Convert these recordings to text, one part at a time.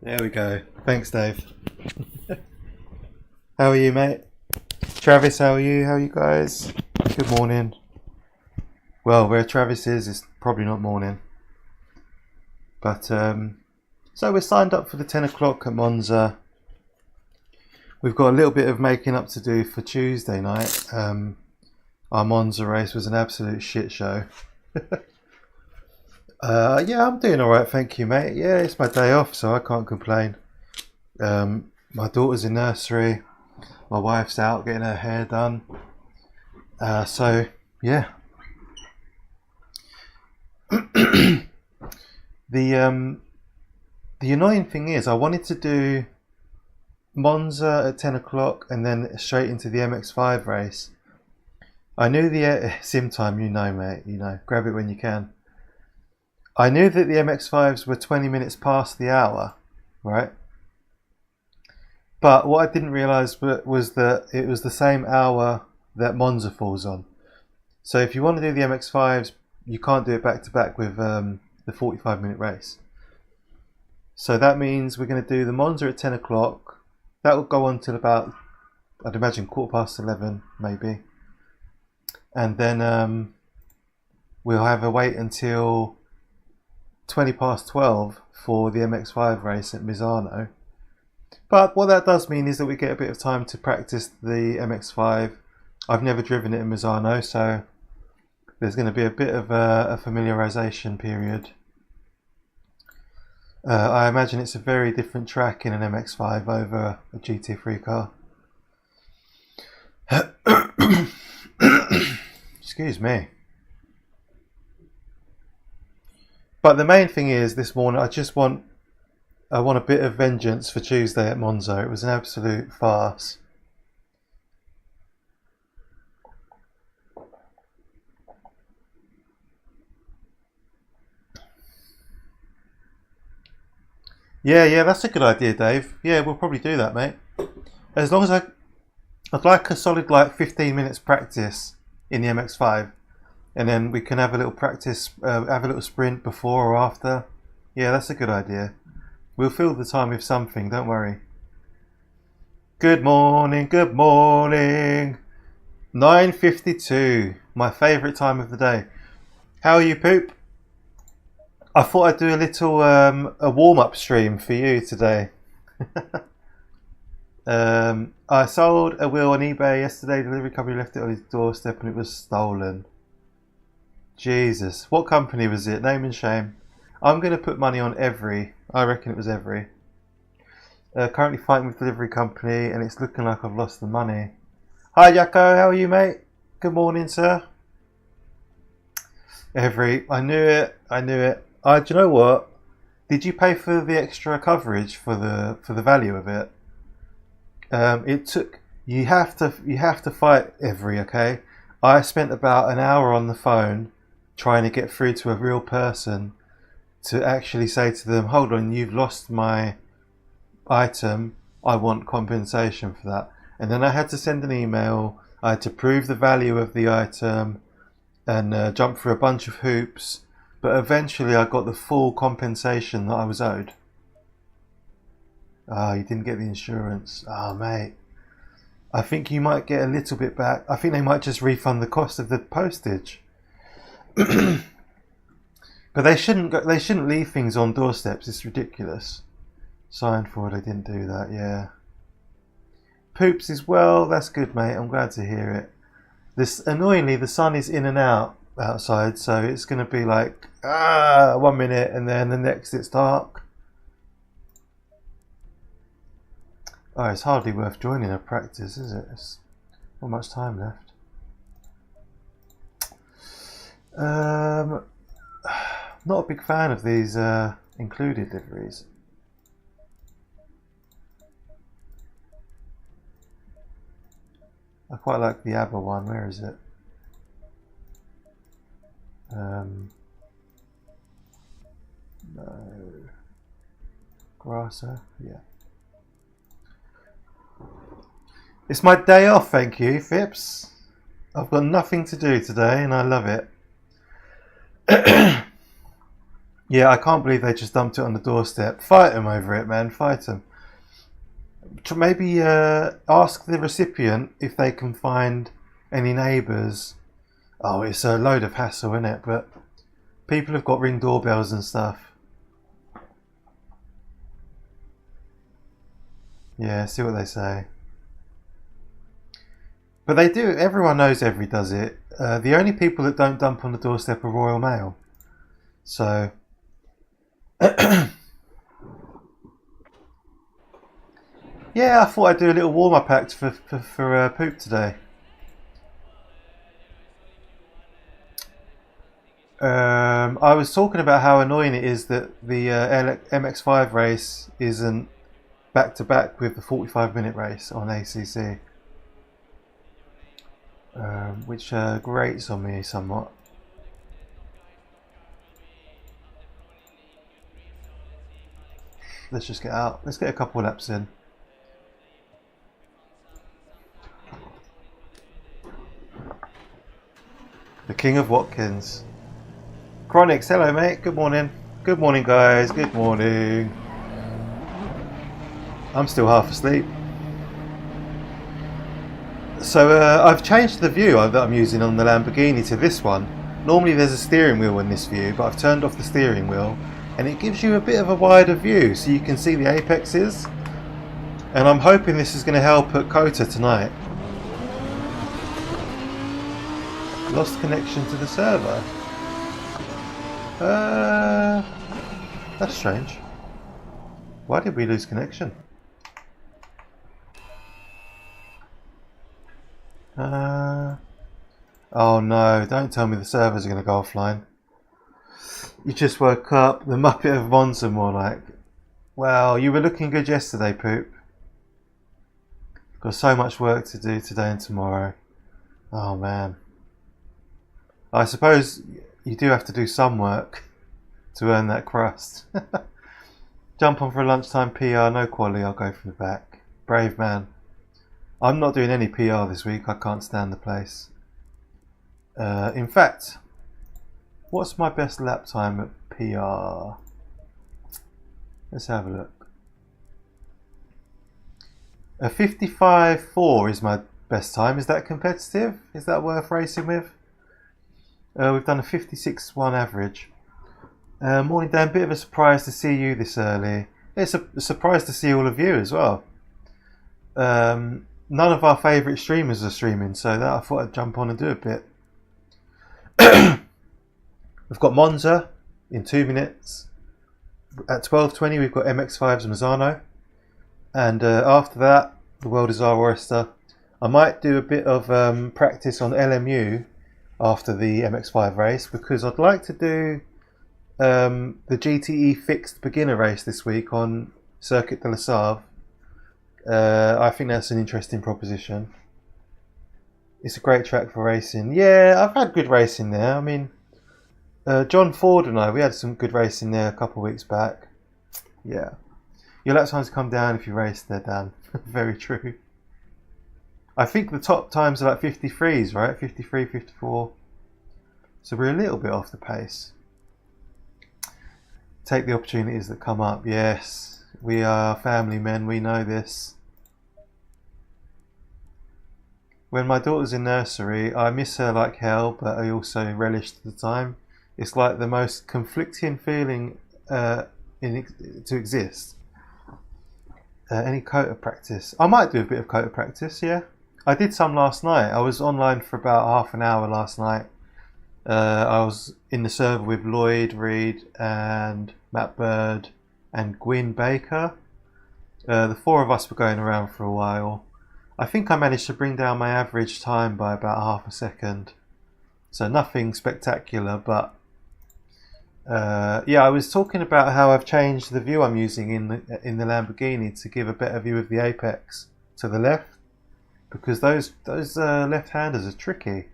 There we go. Thanks, Dave. How are you, mate? Travis, how are you? How are you guys? Good morning. Well, where Travis is, it's probably not morning. But, so we're signed up for the 10 o'clock at Monza. We've got a little bit of making up to do for Tuesday night. Our Monza race was an absolute shit show. Yeah, I'm doing alright, thank you, mate. Yeah, it's my day off, so I can't complain. My daughter's in nursery. My wife's out getting her hair done. So, yeah. The annoying thing is, I wanted to do Monza at 10 o'clock and then straight into the MX5 race. I knew the sim time, you know, mate. You know, grab it when you can. I knew that the MX5s were 20 minutes past the hour, right? But what I didn't realise was that it was the same hour that Monza falls on. So if you want to do the MX5s, you can't do it back to back with the 45-minute race. So that means we're going to do the Monza at 10 o'clock. That will go on till about, I'd imagine, 11:15, maybe. And then we'll have a wait until 20 past 12 for the MX5 race at Misano. But what that does mean is that we get a bit of time to practice the MX5. I've never driven it in Misano, so there's going to be a bit of a familiarization period. I imagine it's a very different track in an MX5 over a GT3 car. Excuse me. But the main thing is, this morning I want a bit of vengeance for Tuesday at Monza. It was an absolute farce. Yeah, that's a good idea, Dave. Yeah, we'll probably do that, mate. As long as I'd like a solid 15 minutes practice in the MX5. And then we can have a little practice, have a little sprint before or after. Yeah, that's a good idea. We'll fill the time with something, don't worry. Good morning, good morning. 9:52, my favourite time of the day. How are you, Poop? I thought I'd do a little a warm-up stream for you today. I sold a wheel on eBay yesterday. Delivery company left it on his doorstep and it was stolen. Jesus, what company was it? Name and shame. I'm going to put money on Every. I reckon it was Every. Currently fighting with delivery company and it's looking like I've lost the money. Hi Jacko, how are you, mate? Good morning, sir. Every. I knew it. Do you know what? Did you pay for the extra coverage for the value of it? It took. You have to fight Every. Okay. I spent about an hour on the phone trying to get through to a real person to actually say to them, hold on, you've lost my item, I want compensation for that. And then I had to send an email, I had to prove the value of the item and jump through a bunch of hoops, but eventually I got the full compensation that I was owed. You didn't get the insurance. Mate, I think you might get a little bit back. I think they might just refund the cost of the postage. But they shouldn't leave things on doorsteps. It's ridiculous. Signed for it. I didn't do that. Yeah. Poops as well. That's good, mate. I'm glad to hear it. Annoyingly, the sun is in and out outside, so it's going to be like 1 minute, and then the next it's dark. Oh, it's hardly worth joining a practice, is it? It's not much time left. Not a big fan of these included liveries. I quite like the ABBA one. Where is it? No. Grasser? Yeah. It's my day off, thank you, Phipps. I've got nothing to do today and I love it. Yeah, I can't believe they just dumped it on the doorstep. Fight them over it, man. Fight them. Maybe ask the recipient if they can find any neighbours. Oh, it's a load of hassle, isn't it? But people have got Ring doorbells and stuff. Yeah, see what they say. But they do. Everyone knows Every does it. The only people that don't dump on the doorstep are Royal Mail. So yeah, I thought I'd do a little warm-up act for Poop today. I was talking about how annoying it is that the MX5 race isn't back-to-back with the 45-minute race on ACC, which grates on me somewhat. Let's just get out. Let's get a couple of laps in. The King of Watkins. Chronix, hello mate, good morning. Good morning guys, good morning. I'm still half asleep. So I've changed the view that I'm using on the Lamborghini to this one. Normally there's a steering wheel in this view, but I've turned off the steering wheel and it gives you a bit of a wider view so you can see the apexes. And I'm hoping this is going to help at Kota tonight. Lost connection to the server. That's strange. Why did we lose connection? Oh no, don't tell me the servers are going to go offline. You just woke up, the Muppet of Monza more like. Well, you were looking good yesterday, Poop. Got so much work to do today and tomorrow. Oh man. I suppose you do have to do some work to earn that crust. Jump on for a lunchtime PR, no quality, I'll go from the back. Brave man. I'm not doing any PR this week, I can't stand the place. In fact, what's my best lap time at PR? Let's have a look. A 55.4 is my best time. Is that competitive? Is that worth racing with? We've done a 56.1 average. Morning Dan, bit of a surprise to see you this early. It's a surprise to see all of you as well. None of our favourite streamers are streaming, so that I thought I'd jump on and do a bit. We've got Monza in 2 minutes. At 12:20 we've got MX5's Misano. And after that, the world is our oyster. I might do a bit of practice on LMU after the MX5 race because I'd like to do the GTE fixed beginner race this week on Circuit de la Sarve. I think that's an interesting proposition. It's a great track for racing. Yeah, I've had good racing there. I mean, John Ford and we had some good racing there a couple of weeks back. Yeah. Your lap times come down if you race there, Dan. Very true. I think the top times are like 53s, right? 53, 54. So we're a little bit off the pace. Take the opportunities that come up. Yes, we are family men. We know this. When my daughter's in nursery, I miss her like hell, but I also relish the time. It's like the most conflicting feeling to exist. Any Kota practice? I might do a bit of Kota practice, yeah. I did some last night. I was online for about half an hour last night. I was in the server with Lloyd Reed and Matt Bird and Gwyn Baker. The four of us were going around for a while. I think I managed to bring down my average time by about half a second. So nothing spectacular, but yeah, I was talking about how I've changed the view I'm using in the Lamborghini to give a better view of the apex to the left, because those left-handers are tricky.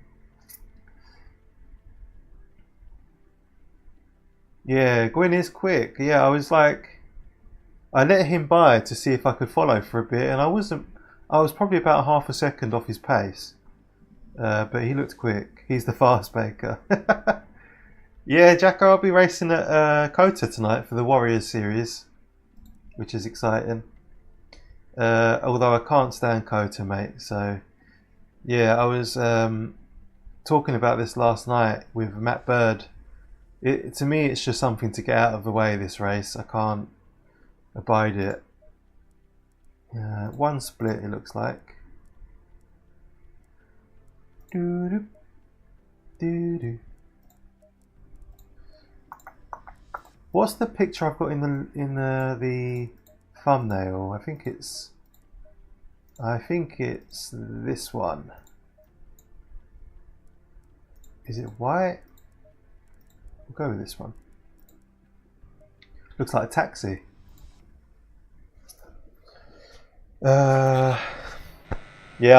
Yeah, Gwyn is quick. Yeah, I was like, I let him by to see if I could follow for a bit, and I was probably about half a second off his pace, but he looked quick. He's the fast baker. Yeah, Jacko, I'll be racing at Kota tonight for the Warriors series, which is exciting. Although I can't stand Kota, mate. So yeah, I was talking about this last night with Matt Bird. To me, it's just something to get out of the way. This race, I can't abide it. One split, it looks like. Doo-doo, doo-doo. What's the picture I've got in the thumbnail? I think it's this one. Is it white? We'll go with this one. Looks like a taxi. Yeah,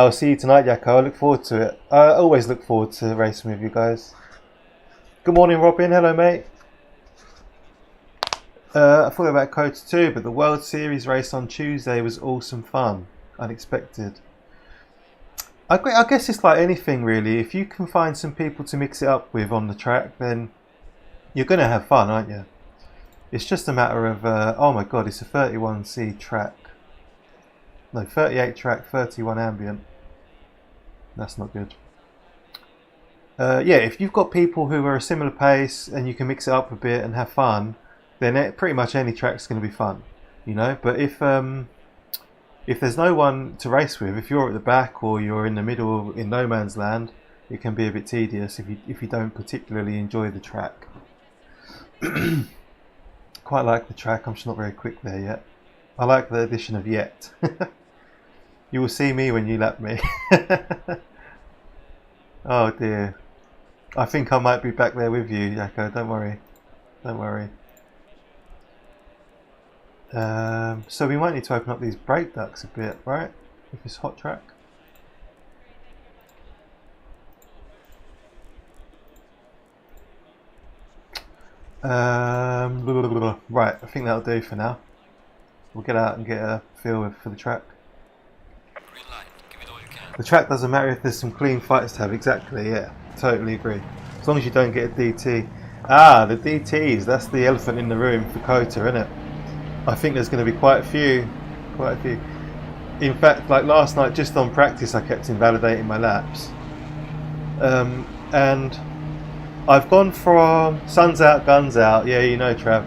I'll see you tonight, Jacko. I look forward to it. I always look forward to racing with you guys. Good morning, Robin. Hello, mate. I thought about Kota too, but the World Series race on Tuesday was awesome fun. Unexpected. I guess it's like anything, really. If you can find some people to mix it up with on the track, then you're going to have fun, aren't you? It's just a matter of... oh my god, it's a 31C track. No, 38 track, 31 ambient. That's not good. Yeah, if you've got people who are a similar pace and you can mix it up a bit and have fun, then pretty much any track's going to be fun, you know. But if there's no one to race with, if you're at the back or you're in the middle in no man's land, it can be a bit tedious if you don't particularly enjoy the track. Quite like the track. I'm just not very quick there yet. I like the addition of yet. You will see me when you lap me. Oh dear. I think I might be back there with you, Jacko. Don't worry. Don't worry. So we might need to open up these brake ducts a bit, right? With this hot track. Right, I think that'll do for now. We'll get out and get a feel for the track. The track doesn't matter if there's some clean fights to have. Exactly, yeah. Totally agree. As long as you don't get a DT. Ah, the DTs. That's the elephant in the room for Kota, isn't it? I think there's going to be quite a few. Quite a few. In fact, like last night, just on practice, I kept invalidating my laps. And I've gone from sun's out, guns out. Yeah, you know, Trav.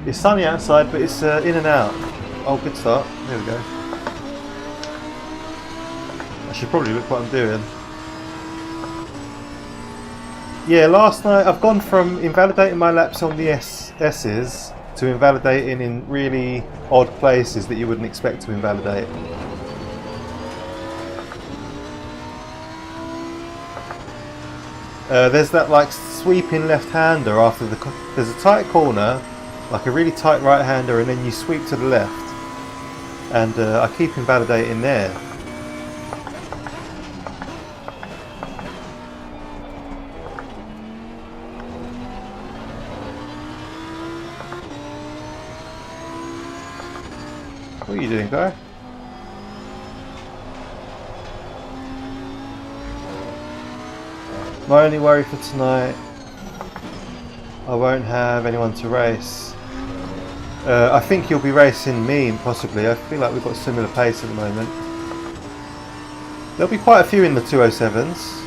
It's sunny outside, but it's in and out. Oh, good start. There we go. I should probably look what I'm doing. Yeah, last night I've gone from invalidating my laps on the S's to invalidating in really odd places that you wouldn't expect to invalidate. There's that like sweeping left-hander after there's a tight corner, like a really tight right-hander, and then you sweep to the left, and I keep invalidating there. What are you doing, guy? My only worry for tonight, I won't have anyone to race. I think you'll be racing me, possibly. I feel like we've got similar pace at the moment. There'll be quite a few in the 207s.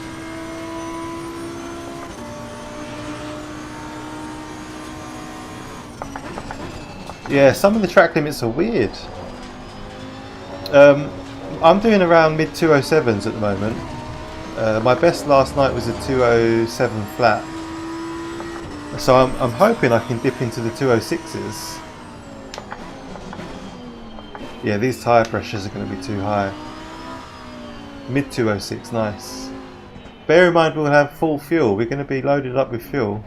Yeah, some of the track limits are weird. I'm doing around mid 207s at the moment. My best last night was a 207 flat. So I'm hoping I can dip into the 206s. Yeah, these tyre pressures are going to be too high. Mid 206, nice. Bear in mind we'll have full fuel. We're going to be loaded up with fuel.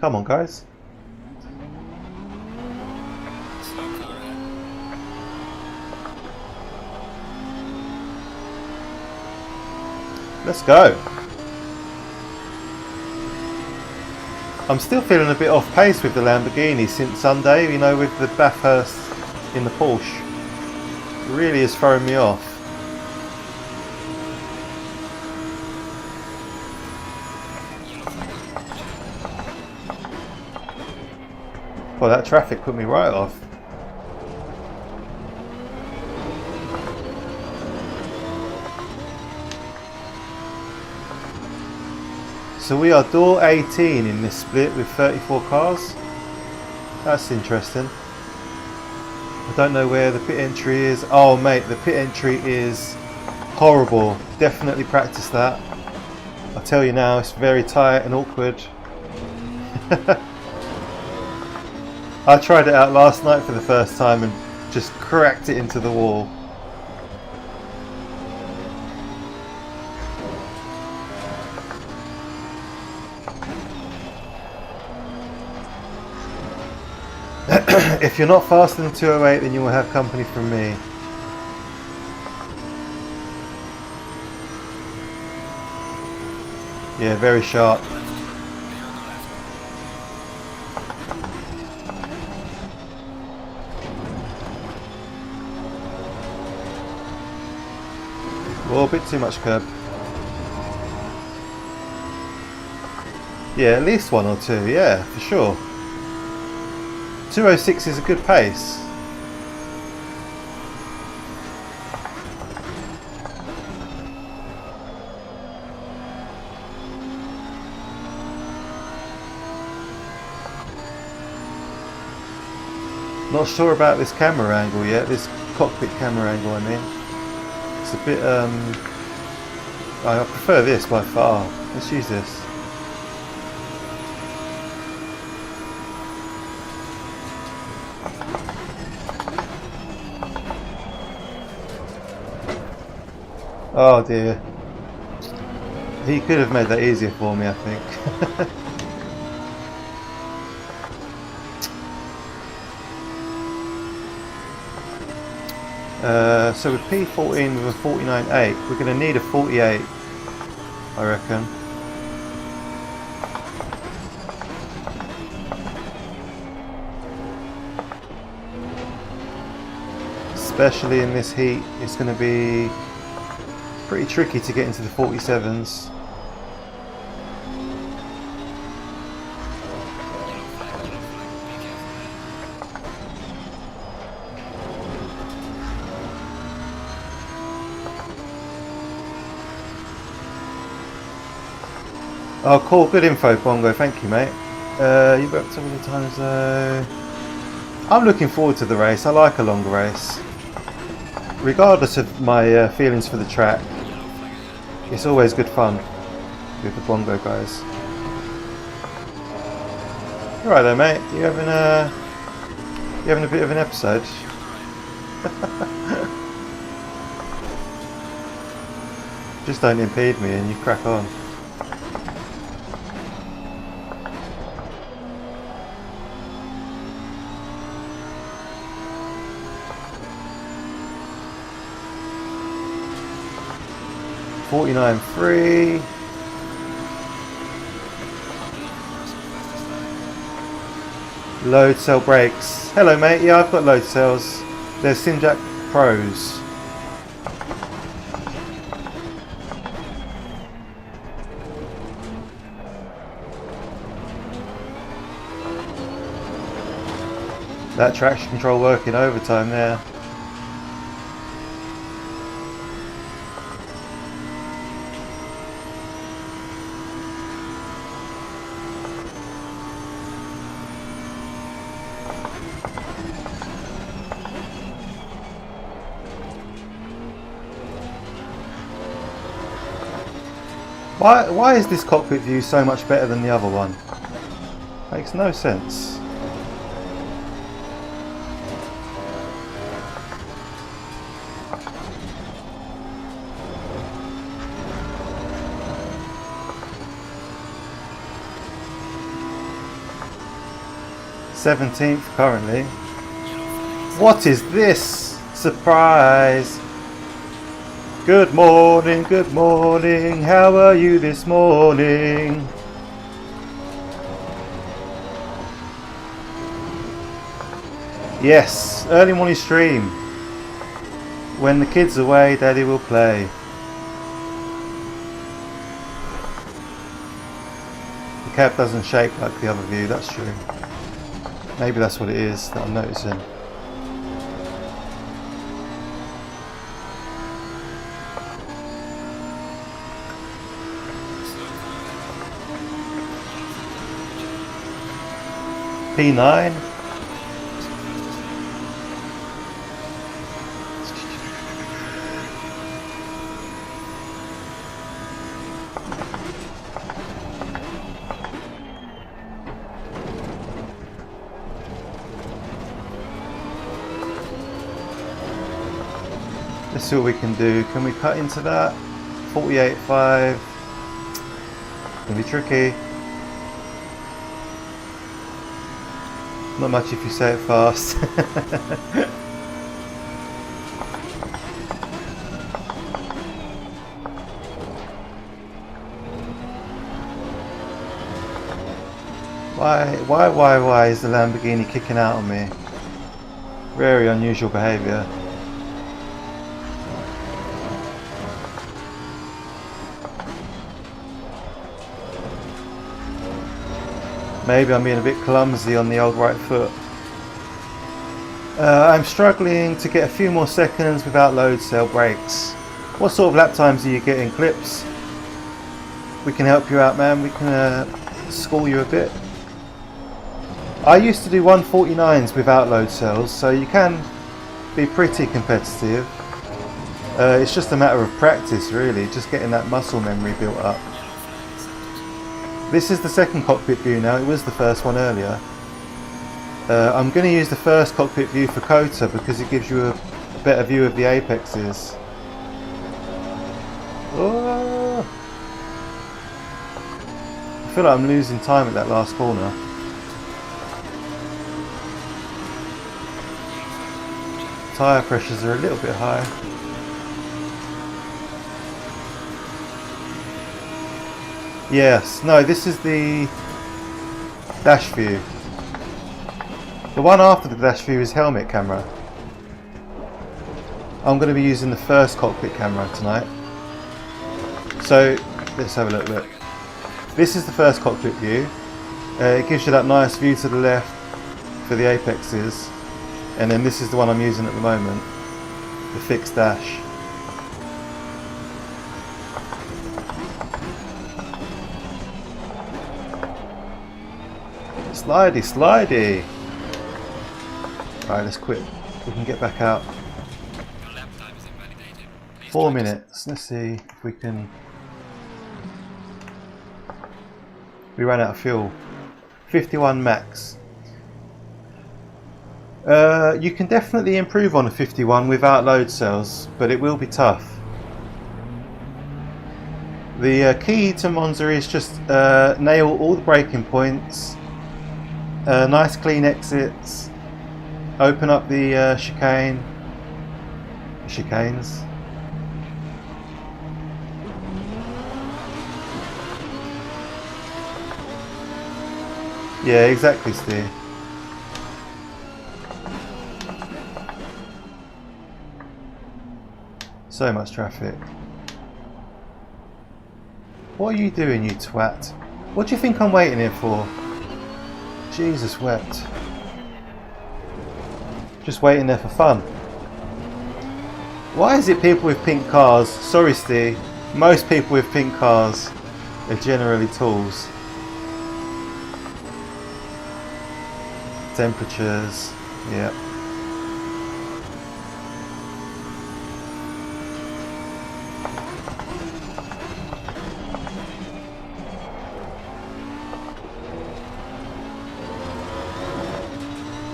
Come on, guys. Let's go. I'm still feeling a bit off pace with the Lamborghini since Sunday, you know, with the Bathurst in the Porsche. Really is throwing me off. Well, that traffic put me right off. So we are door 18 in this split with 34 cars. That's interesting. I don't know where the pit entry is. Oh mate, the pit entry is horrible. Definitely practice that. I'll tell you now, it's very tight and awkward. I tried it out last night for the first time and just cracked it into the wall. If you're not faster than 208, then you will have company from me. Yeah, very sharp. Well, a bit too much curb. Yeah, at least one or two, yeah, for sure. 206 is a good pace. Not sure about this camera angle yet, this cockpit camera angle I mean. It's a bit, I prefer this by far. Let's use this. Oh dear. He could have made that easier for me, I think. So with P14 with a 49.8, we're going to need a 48, I reckon. Especially in this heat, it's going to be pretty tricky to get into the 47s. Oh cool, good info Bongo, thank you mate. You booked some of the times though. I'm looking forward to the race, I like a longer race. Regardless of my feelings for the track, it's always good fun with the Bongo guys. You alright there mate, you having a bit of an episode? Just don't impede me and you crack on. .49.3. Load cell brakes. Hello mate, yeah I've got load cells. They're Simjack Pros. That traction control working overtime there. Why is this cockpit view so much better than the other one? Makes no sense. .17th currently. What is this? Surprise! Good morning, how are you this morning? Yes, early morning stream. When the kid's away, Daddy will play. The cab doesn't shake like the other view, that's true. Maybe that's what it is that I'm noticing. P9. Let's see what we can do. Can we cut into that? 48.5. Gonna be tricky. Not much if you say it fast. Why is the Lamborghini kicking out on me? Very unusual behaviour. Maybe I'm being a bit clumsy on the old right foot. I'm struggling to get a few more seconds without load cell brakes. What sort of lap times are you getting, Clips? We can help you out, man. We can school you a bit. I used to do 149s without load cells, so you can be pretty competitive. It's just a matter of practice, really, just getting that muscle memory built up. This is the second cockpit view now, it was the first one earlier. I'm going to use the first cockpit view for Kota because it gives you a better view of the apexes. Oh. I feel like I'm losing time at that last corner. Tyre pressures are a little bit high. Yes, no, this is the dash view. The one after the dash view is helmet camera. I'm going to be using the first cockpit camera tonight. So, let's have a look. This is the first cockpit view. It gives you that nice view to the left for the apexes. And then this is the one I'm using at the moment, the fixed dash. Slidey, slidey. Right, let's quit. We can get back out. 4 minutes. Let's see if we can. We ran out of fuel. 51 max. You can definitely improve on a 51 without load cells, but it will be tough. The key to Monza is just nail all the braking points, nice clean exits, open up the chicanes. Yeah, exactly, Steve. So much traffic. What are you doing, you twat? What do you think I'm waiting here for? Jesus wept. Just waiting there for fun. Why is it people with pink cars? Sorry, Steve. Most people with pink cars are generally tools. Temperatures. Yep.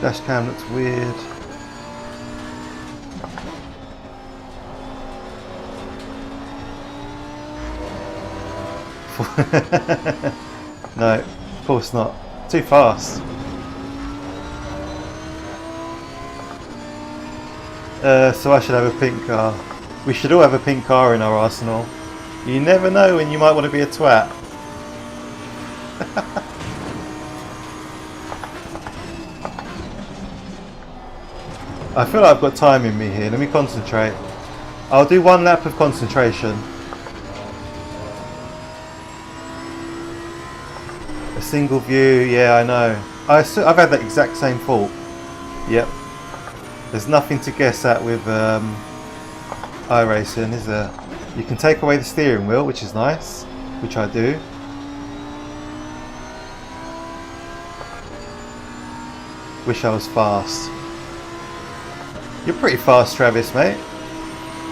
Dash cam looks weird. No, of course not. Too fast. So I should have a pink car. We should all have a pink car in our arsenal. You never know when you might want to be a twat. I feel like I've got time in me here. Let me concentrate. I'll do one lap of concentration. A single view, yeah, I know. I've had that exact same fault. Yep. There's nothing to guess at with iRacing, is there? You can take away the steering wheel, which is nice, which I do. Wish I was fast. You're pretty fast, Travis, mate.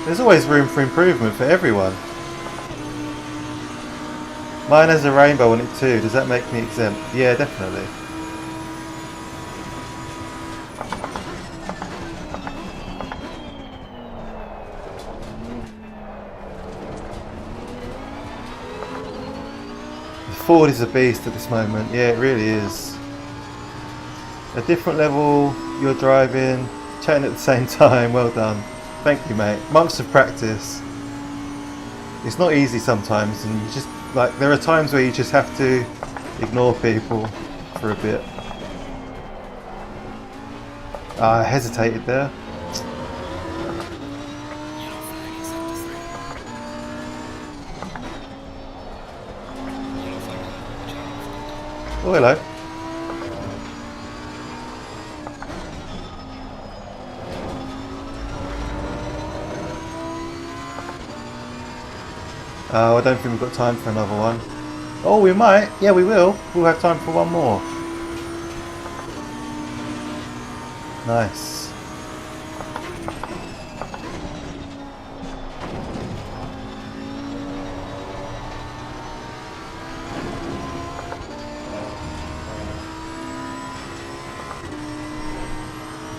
There's always room for improvement for everyone. Mine has a rainbow on it too. Does that make me exempt? Yeah, definitely. The Ford is a beast at this moment. Yeah, it really is. A different level, you're driving, chatting at the same time. Well done. Thank you, mate. Months of practice. It's not easy sometimes, and you just like there are times where you just have to ignore people for a bit. I hesitated there. Oh, hello. Oh, I don't think we've got time for another one. Oh, we might. Yeah, we will. We'll have time for one more. Nice.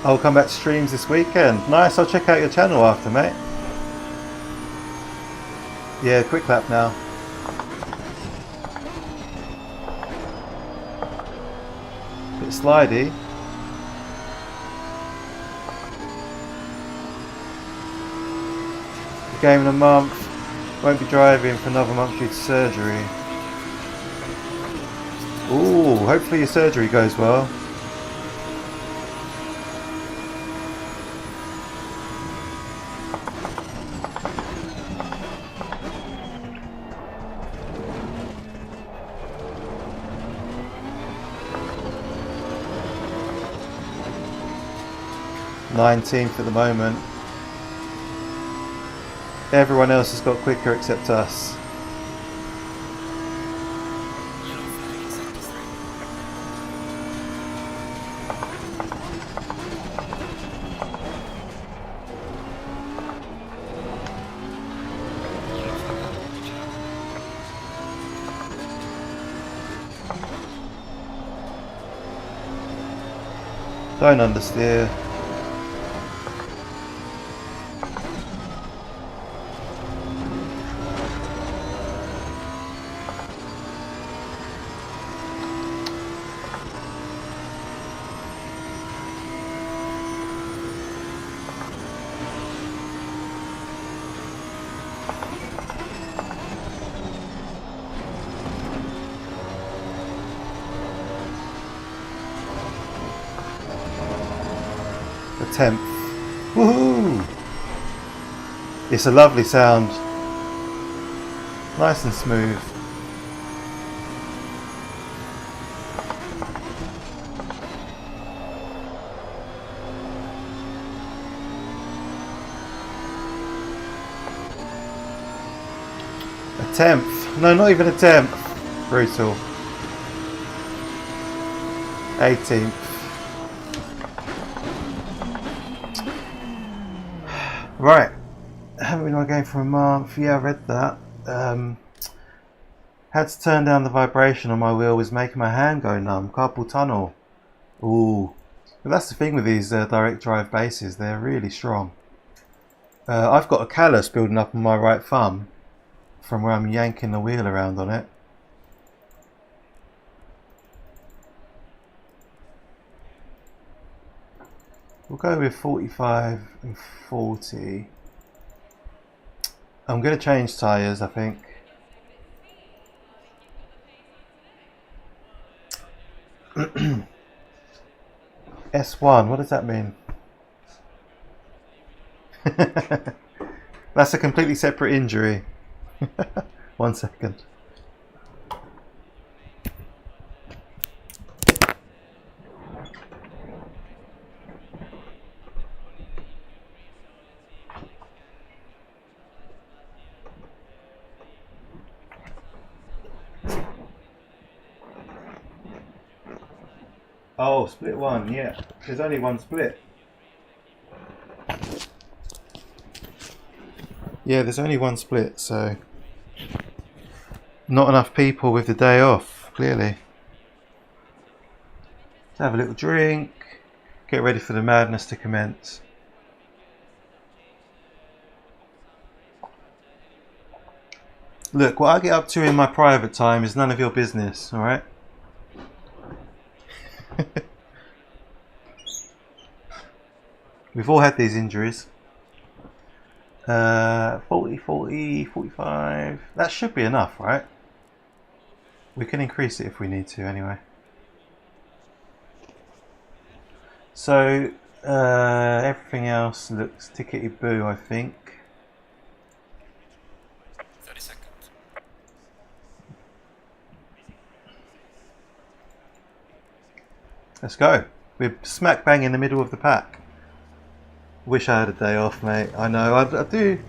I'll come back to streams this weekend. Nice, I'll check out your channel after, mate. Yeah, quick lap now. Bit slidey. Game in a month. Won't be driving for another month due to surgery. Ooh, hopefully your surgery goes well. Nineteenth at the moment. Everyone else has got quicker except us. Don't understeer. The 10th. Woohoo! It's a lovely sound. Nice and smooth. A 10th. No, not even a 10th. Brutal. 18th. Right, haven't been on a game for a month. Yeah, I read that. Had to turn down the vibration on my wheel, was making my hand go numb. Carpal tunnel. Ooh, but that's the thing with these direct drive bases, they're really strong. I've got a callus building up on my right thumb from where I'm yanking the wheel around on it. We'll go with 45 and 40. I'm going to change tyres, I think. S1, what does that mean? That's a completely separate injury. 1 second. Oh, split one, yeah. There's only one split. Yeah, there's only one split, so not enough people with the day off, clearly. Let's have a little drink, get ready for the madness to commence. Look, what I get up to in my private time is none of your business, alright? We've all had these injuries. 40, 40, 45. That should be enough, right? We can increase it if we need to anyway. So, everything else looks tickety-boo, I think. 30 seconds. Let's go. We're smack bang in the middle of the pack. Wish I had a day off, mate. I know, I do.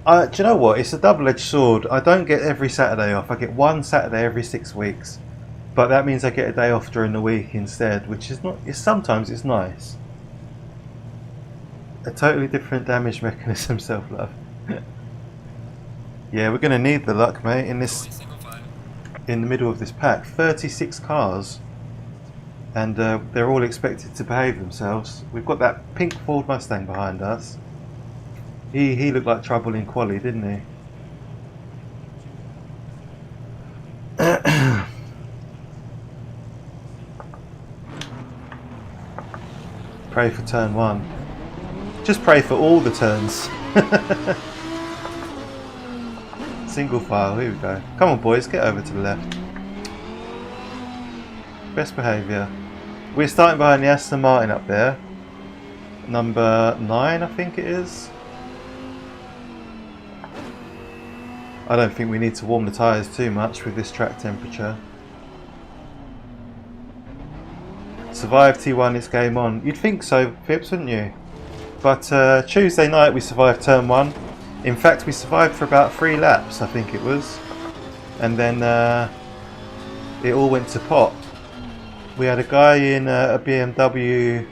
Do you know what? It's a double-edged sword. I don't get every Saturday off. I get one Saturday every 6 weeks. But that means I get a day off during the week instead, which is not. Sometimes it's nice. A totally different damage mechanism, self-love. Yeah, we're gonna need the luck, mate. In the middle of this pack, 36 cars, and they're all expected to behave themselves. We've got that pink Ford Mustang behind us. He looked like trouble in quali, didn't he? Pray for turn one. Just pray for all the turns. Single file, here we go. Come on boys, get over to the left. Best behaviour. We're starting behind the Aston Martin up there. Number 9, I think it is. I don't think we need to warm the tyres too much with this track temperature. Survive T1, it's game on. You'd think so, Phipps, wouldn't you? But Tuesday night we survived turn 1. In fact, we survived for about 3 laps, I think it was. And then it all went to pot. We had a guy in a BMW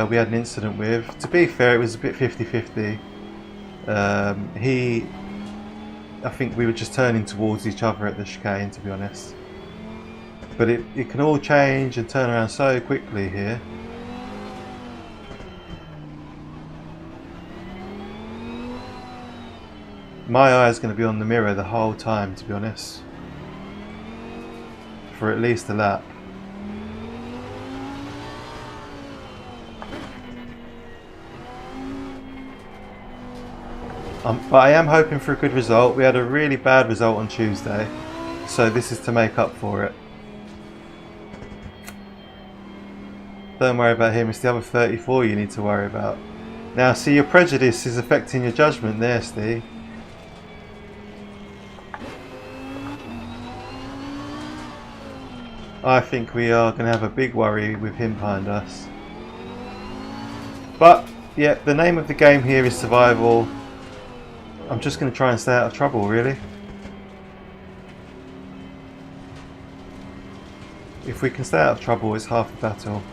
we had an incident with. To be fair, it was a bit 50-50. I think we were just turning towards each other at the chicane, to be honest. But it can all change and turn around so quickly here. My eye is going to be on the mirror the whole time, to be honest. For at least a lap. But I am hoping for a good result. We had a really bad result on Tuesday, so this is to make up for it. Don't worry about him, it's the other 34 you need to worry about. Now see, your prejudice is affecting your judgment there, Steve. I think we are going to have a big worry with him behind us. But, yeah, the name of the game here is survival. I'm just going to try and stay out of trouble, really. If we can stay out of trouble, it's half the battle.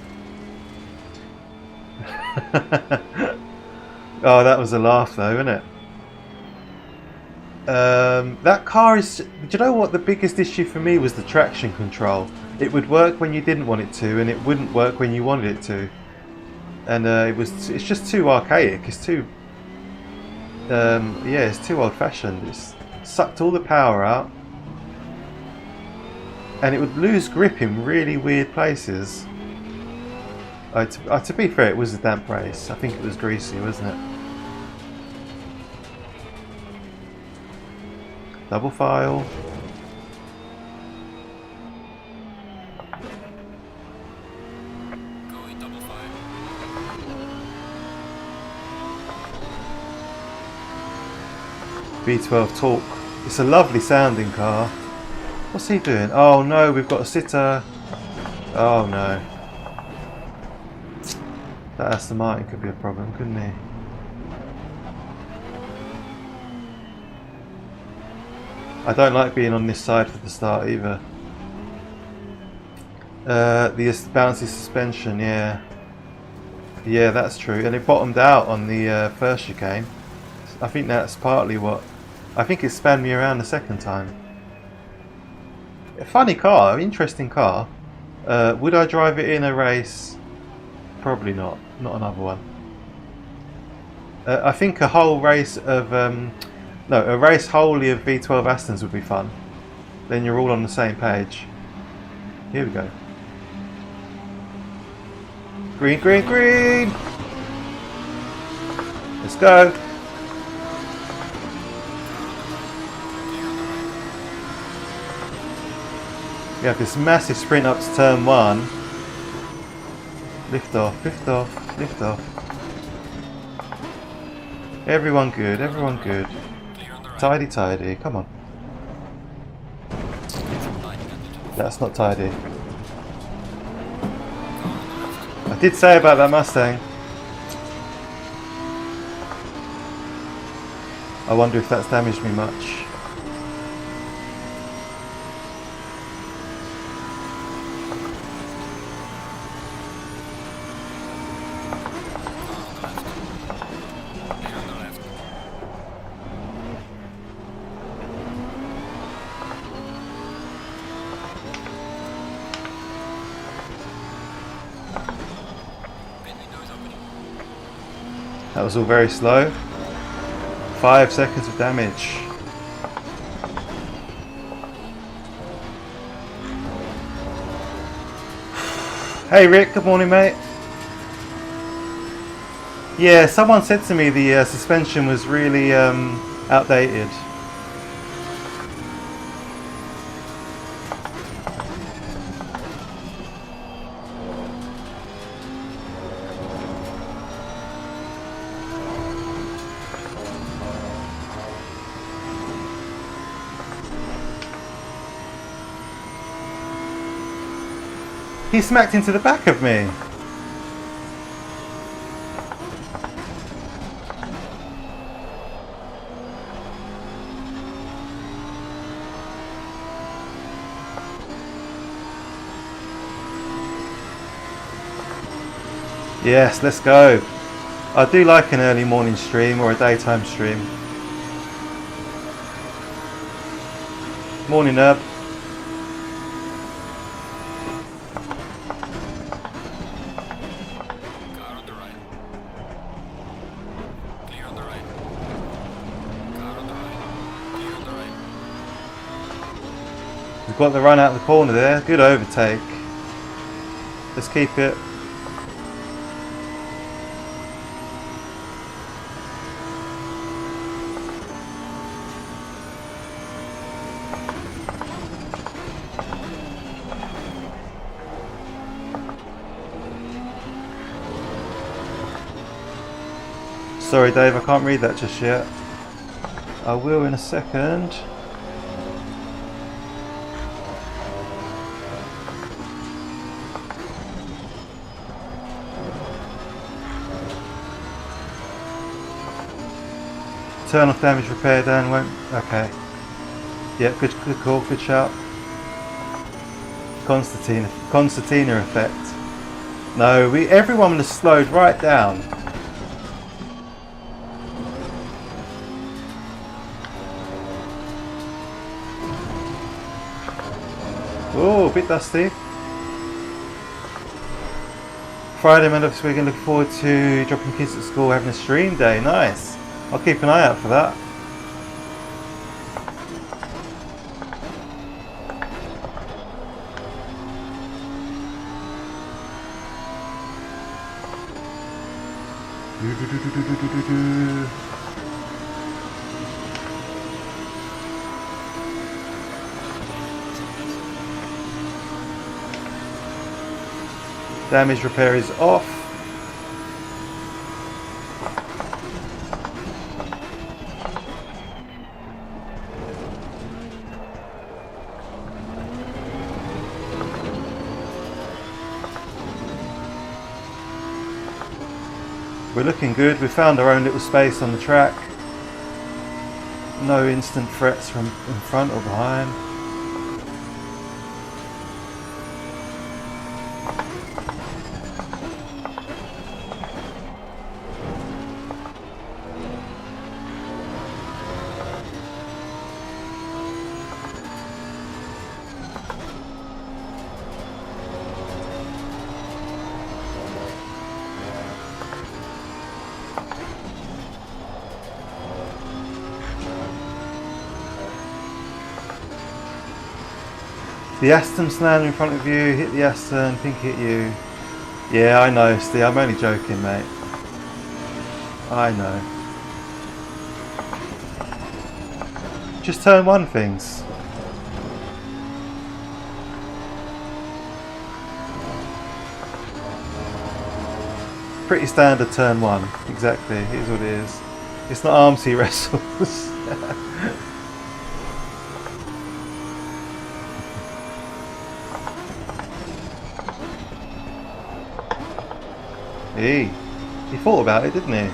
Oh, that was a laugh though, isn't it? That car is... Do you know what the biggest issue for me was? The traction control. It would work when you didn't want it to, and it wouldn't work when you wanted it to. And it's just too archaic. It's too... yeah, it's too old-fashioned. It's sucked all the power out. And it would lose grip in really weird places. To be fair, it was a damp race. I think it was greasy, wasn't it? Double file. Going double file. 1 V12 torque. It's a lovely sounding car. What's he doing? Oh no, we've got a sitter. Oh no. That Aston Martin could be a problem, couldn't he? I don't like being on this side for the start either. The bouncy suspension, yeah. Yeah, that's true. And it bottomed out on the first chicane. I think that's partly what... I think it spanned me around the second time. A funny car, interesting car. Would I drive it in a race? Probably not. Not another one. I think a whole race of... no, a race wholly of V12 Astons would be fun. Then you're all on the same page. Here we go. Green, green, green! Let's go! We have this massive sprint up to turn 1. Lift off, lift off, lift off. Everyone good, everyone good. Tidy, tidy, come on. That's not tidy. I did say about that Mustang. I wonder if that's damaged me much. That was all very slow. 5 seconds of damage. Hey Rick, good morning mate. Yeah, someone said to me the suspension was really outdated. He smacked into the back of me. Yes, let's go. I do like an early morning stream or a daytime stream. Morning, Herb. Got the run out of the corner there, good overtake. Let's keep it. Sorry Dave, I can't read that just yet. I will in a second. Turn off damage repair, Dan won't. Okay. Yeah, good call, good shout. Concertina effect. No, everyone was slowed right down. Oh, a bit dusty. Friday, man, this weekend. Looking forward to dropping kids at school, having a stream day. Nice. I'll keep an eye out for that. Damage repair is off. We're looking good. We found our own little space on the track. No instant threats from in front or behind. The Aston's now in front of you, hit the Aston, pink hit you. Yeah, I know, Steve, I'm only joking, mate. I know. Just turn one things. Pretty standard turn one, exactly, here's what it is. It's not armsy wrestles. He thought about it, didn't he?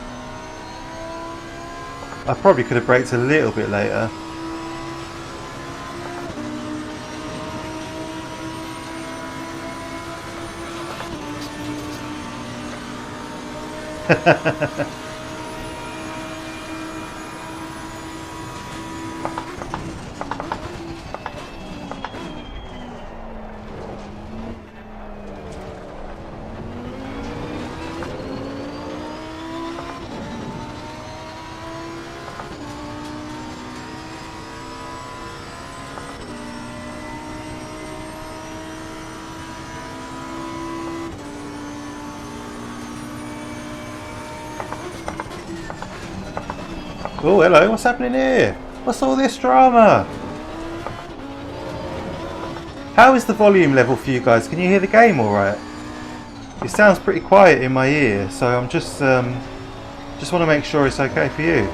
I probably could have braked a little bit later. Oh, hello, what's happening here? What's all this drama? How is the volume level for you guys? Can you hear the game alright? It sounds pretty quiet in my ear, so I'm just want to make sure it's okay for you.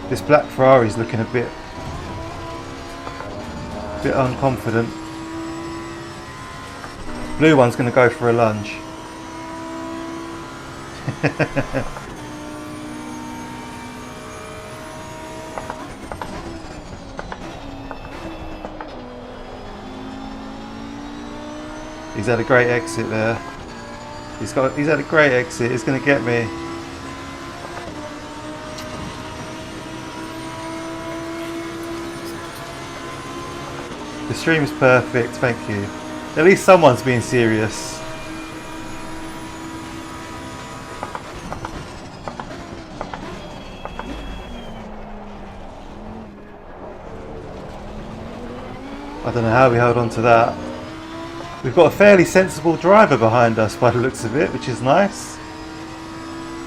This black Ferrari's looking a bit unconfident. Blue one's going to go for a lunge. He's had a great exit there. He's had a great exit. He's going to get me. The stream's perfect, thank you. At least someone's being serious. I don't know how we held on to that. We've got a fairly sensible driver behind us by the looks of it, which is nice.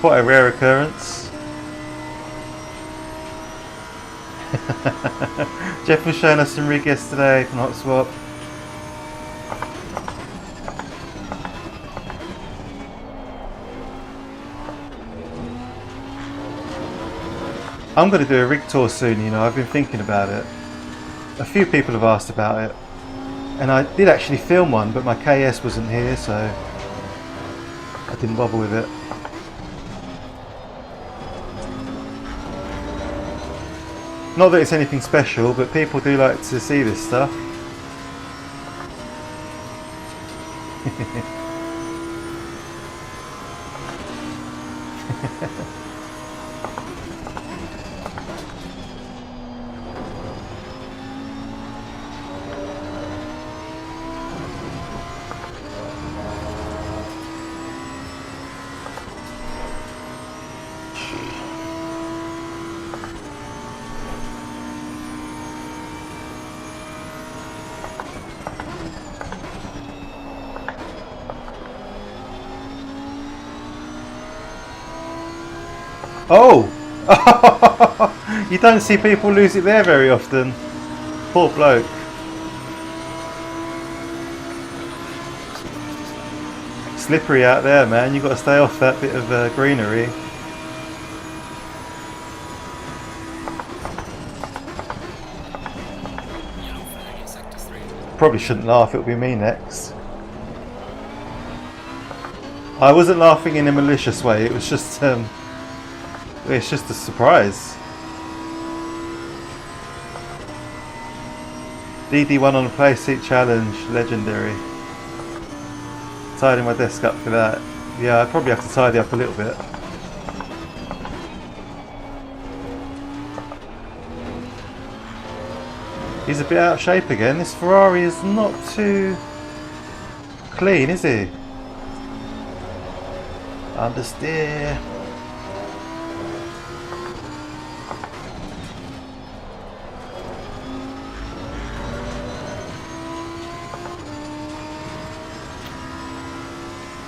Quite a rare occurrence. Jeff was showing us some rig yesterday from Hot Swap. I'm going to do a rig tour soon, you know, I've been thinking about it. A few people have asked about it. And I did actually film one, but my KS wasn't here, so I didn't bother with it. Not that it's anything special, but people do like to see this stuff. Oh! You don't see people lose it there very often. Poor bloke. Slippery out there, man. You've got to stay off that bit of greenery. Probably shouldn't laugh, it'll be me next. I wasn't laughing in a malicious way, it was just it's just a surprise. DD1 on a play seat challenge, legendary. Tidying my desk up for that. Yeah, I probably have to tidy up a little bit. He's a bit out of shape again. This Ferrari is not too clean, is he? Understeer.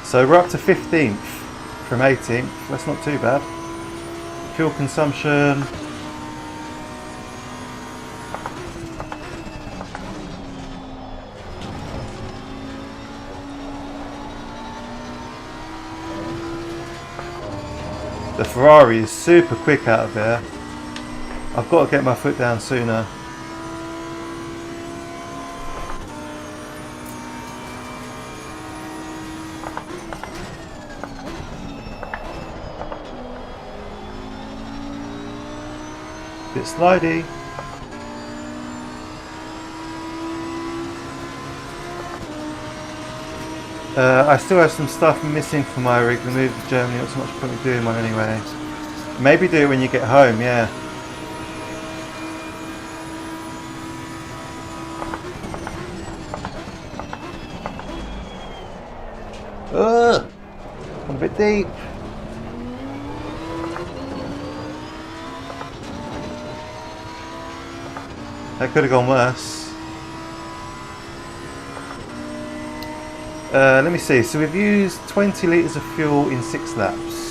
So we're up to 15th from 18th. That's not too bad. Fuel consumption. The Ferrari is super quick out of there. I've got to get my foot down sooner. Bit slidey. I still have some stuff missing for my rig. We moved to Germany, not so much point in doing one anyway. Maybe do it when you get home, yeah. Ugh! I'm a bit deep. That could have gone worse. Let me see, so we've used 20 litres of fuel in 6 laps.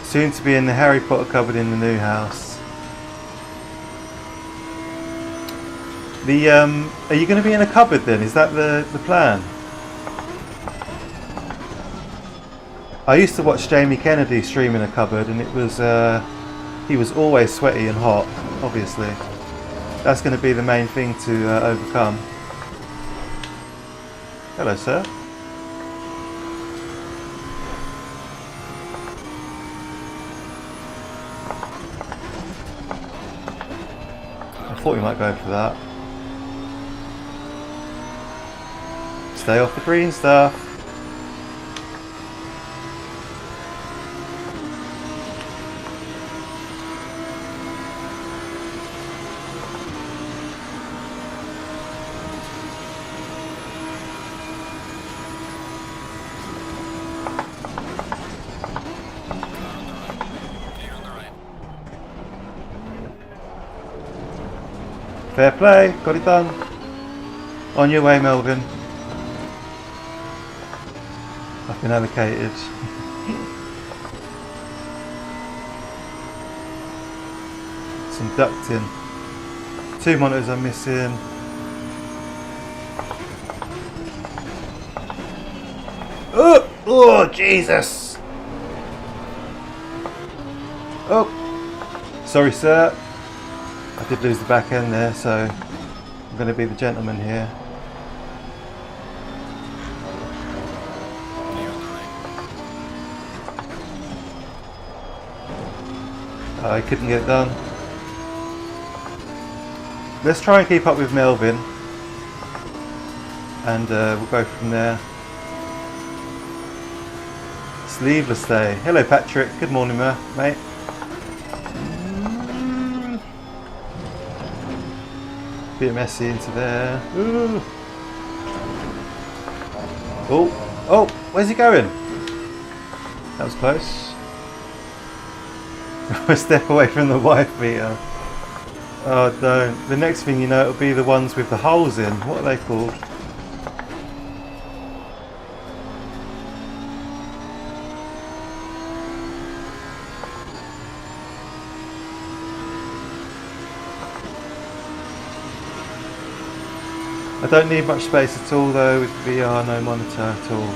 Soon to be in the Harry Potter cupboard in the new house. Are you going to be in a cupboard then? Is that the plan? I used to watch Jamie Kennedy stream in a cupboard, and it was he was always sweaty and hot. Obviously, that's going to be the main thing to overcome. Hello, sir. I thought we might go for that. Stay off the green stuff. Fair play, got it done. On your way, Melvin. I've been allocated. Some ducting. 2 monitors I'm missing. Oh, oh Jesus! Oh, sorry, sir. I did lose the back end there, so I'm going to be the gentleman here. I couldn't get it done. Let's try and keep up with Melvin, and we'll go from there. Sleeveless day. Hello, Patrick. Good morning, mate. Bit messy into there. Ooh. Oh, oh, where's he going? That was close. A step away from the wife beater. Oh, don't. The next thing you know, it'll be the ones with the holes in. What are they called? I don't need much space at all though with VR, no monitor at all.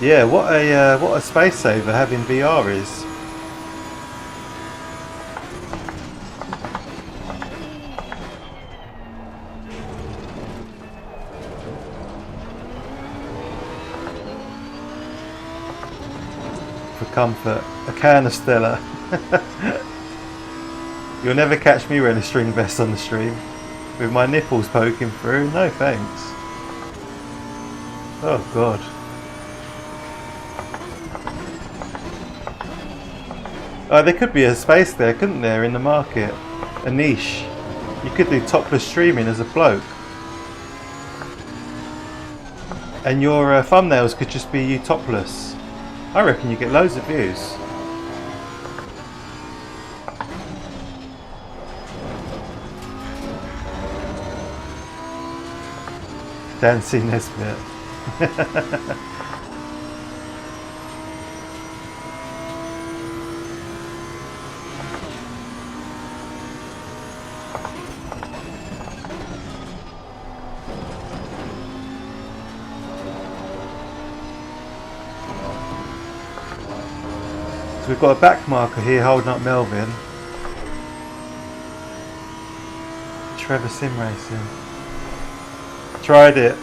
Yeah, what a space saver having VR is. For comfort, a can of Stella. You'll never catch me wearing a string vest on the stream. With my nipples poking through, no thanks. Oh god. Oh, there could be a space there, couldn't there, in the market? A niche. You could do topless streaming as a bloke. And your thumbnails could just be you topless. I reckon you get loads of views. Dancy Nesbit. So we've got a back marker here holding up Melvin. Trevor Sim Racing. Tried it.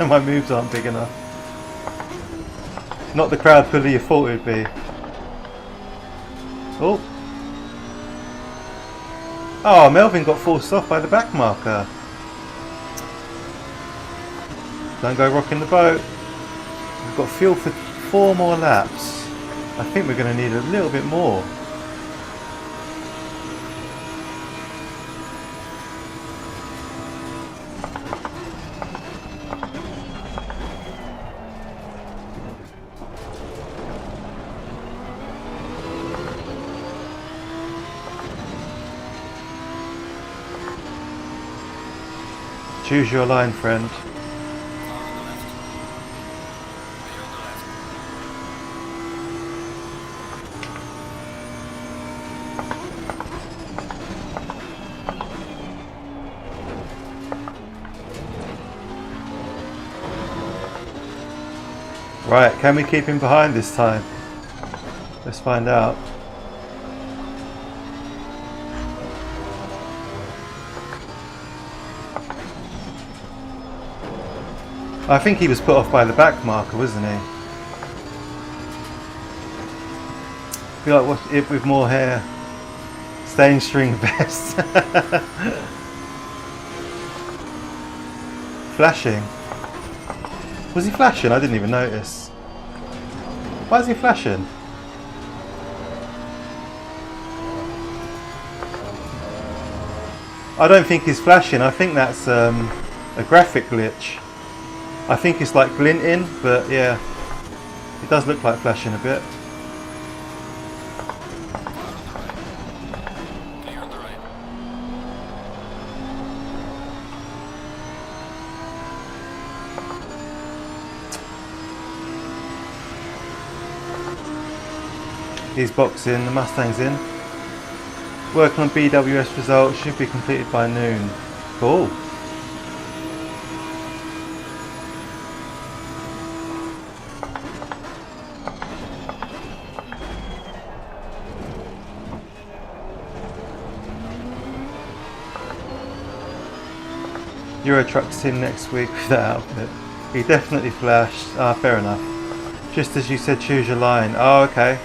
My moves aren't big enough. Not the crowd puller you thought it would be. Oh. Oh, Melvin got forced off by the back marker. Don't go rocking the boat. We've got fuel for 4 more laps. I think we're going to need a little bit more. Choose your line, friend. Right, can we keep him behind this time? Let's find out. I think he was put off by the back marker, wasn't he? I feel like what it with more hair. Staying string vest. Flashing. Was he flashing? I didn't even notice. Why is he flashing? I don't think he's flashing. I think that's a graphic glitch. I think it's like glinting, but yeah, it does look like flashing a bit. He's boxing, the Mustang's in. Working on BWS results, should be completed by noon. Cool. Euro Truck's in next week with that outfit. He definitely flashed. Ah, fair enough. Just as you said, choose your line. Oh, okay.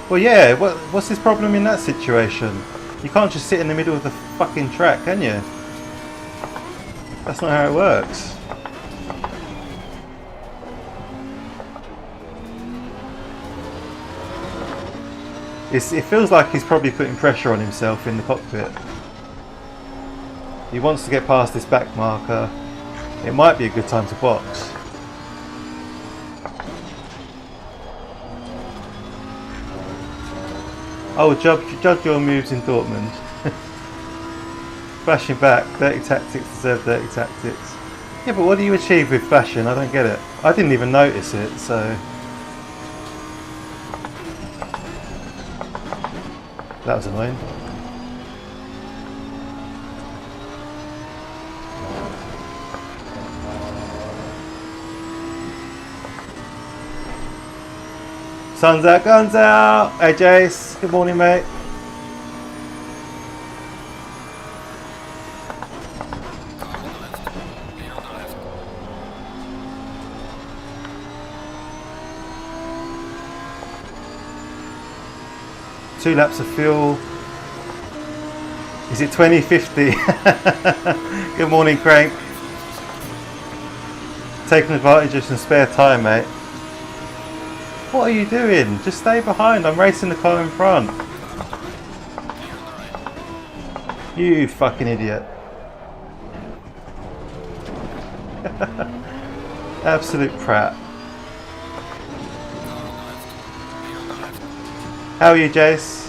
Well, yeah, what's his problem in that situation? You can't just sit in the middle of the fucking track, can you? That's not how it works. It feels like he's probably putting pressure on himself in the cockpit. he wants to get past this back marker. It might be a good time to box. Oh, judge your moves in Dortmund. Flashing back, dirty tactics deserve dirty tactics. Yeah, but what do you achieve with flashing? I don't get it. I didn't even notice it, so... That was annoying. Sun's out, guns out! Hey Jace, good morning mate. Two laps of fuel. Is it 2050? Good morning Crank. Taking advantage of some spare time mate. What are you doing? Just stay behind. I'm racing the car in front. You fucking idiot. Absolute prat. How are you, Jace?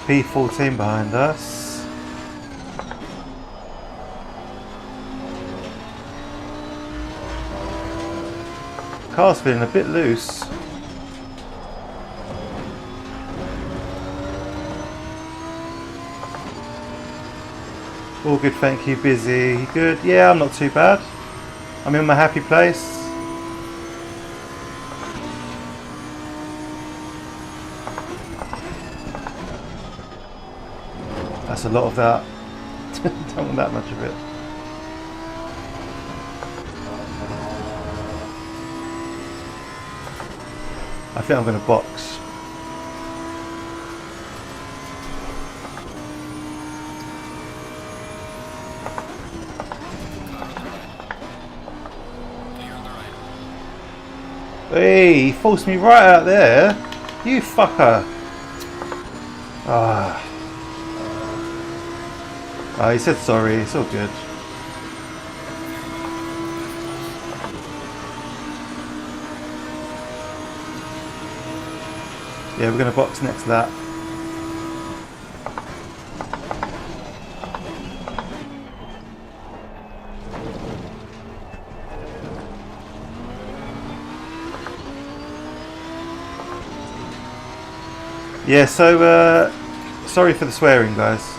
P14 behind us. Car's feeling a bit loose. All good, thank you. Busy? Good? Yeah, I'm not too bad. I'm in my happy place. That's a lot of that. Don't want that much of it. I think I'm going to box. Hey, he forced me right out there. You fucker. Ah. Oh, he said sorry, it's all good. Yeah, we're going to box next lap. Yeah, so sorry for the swearing guys.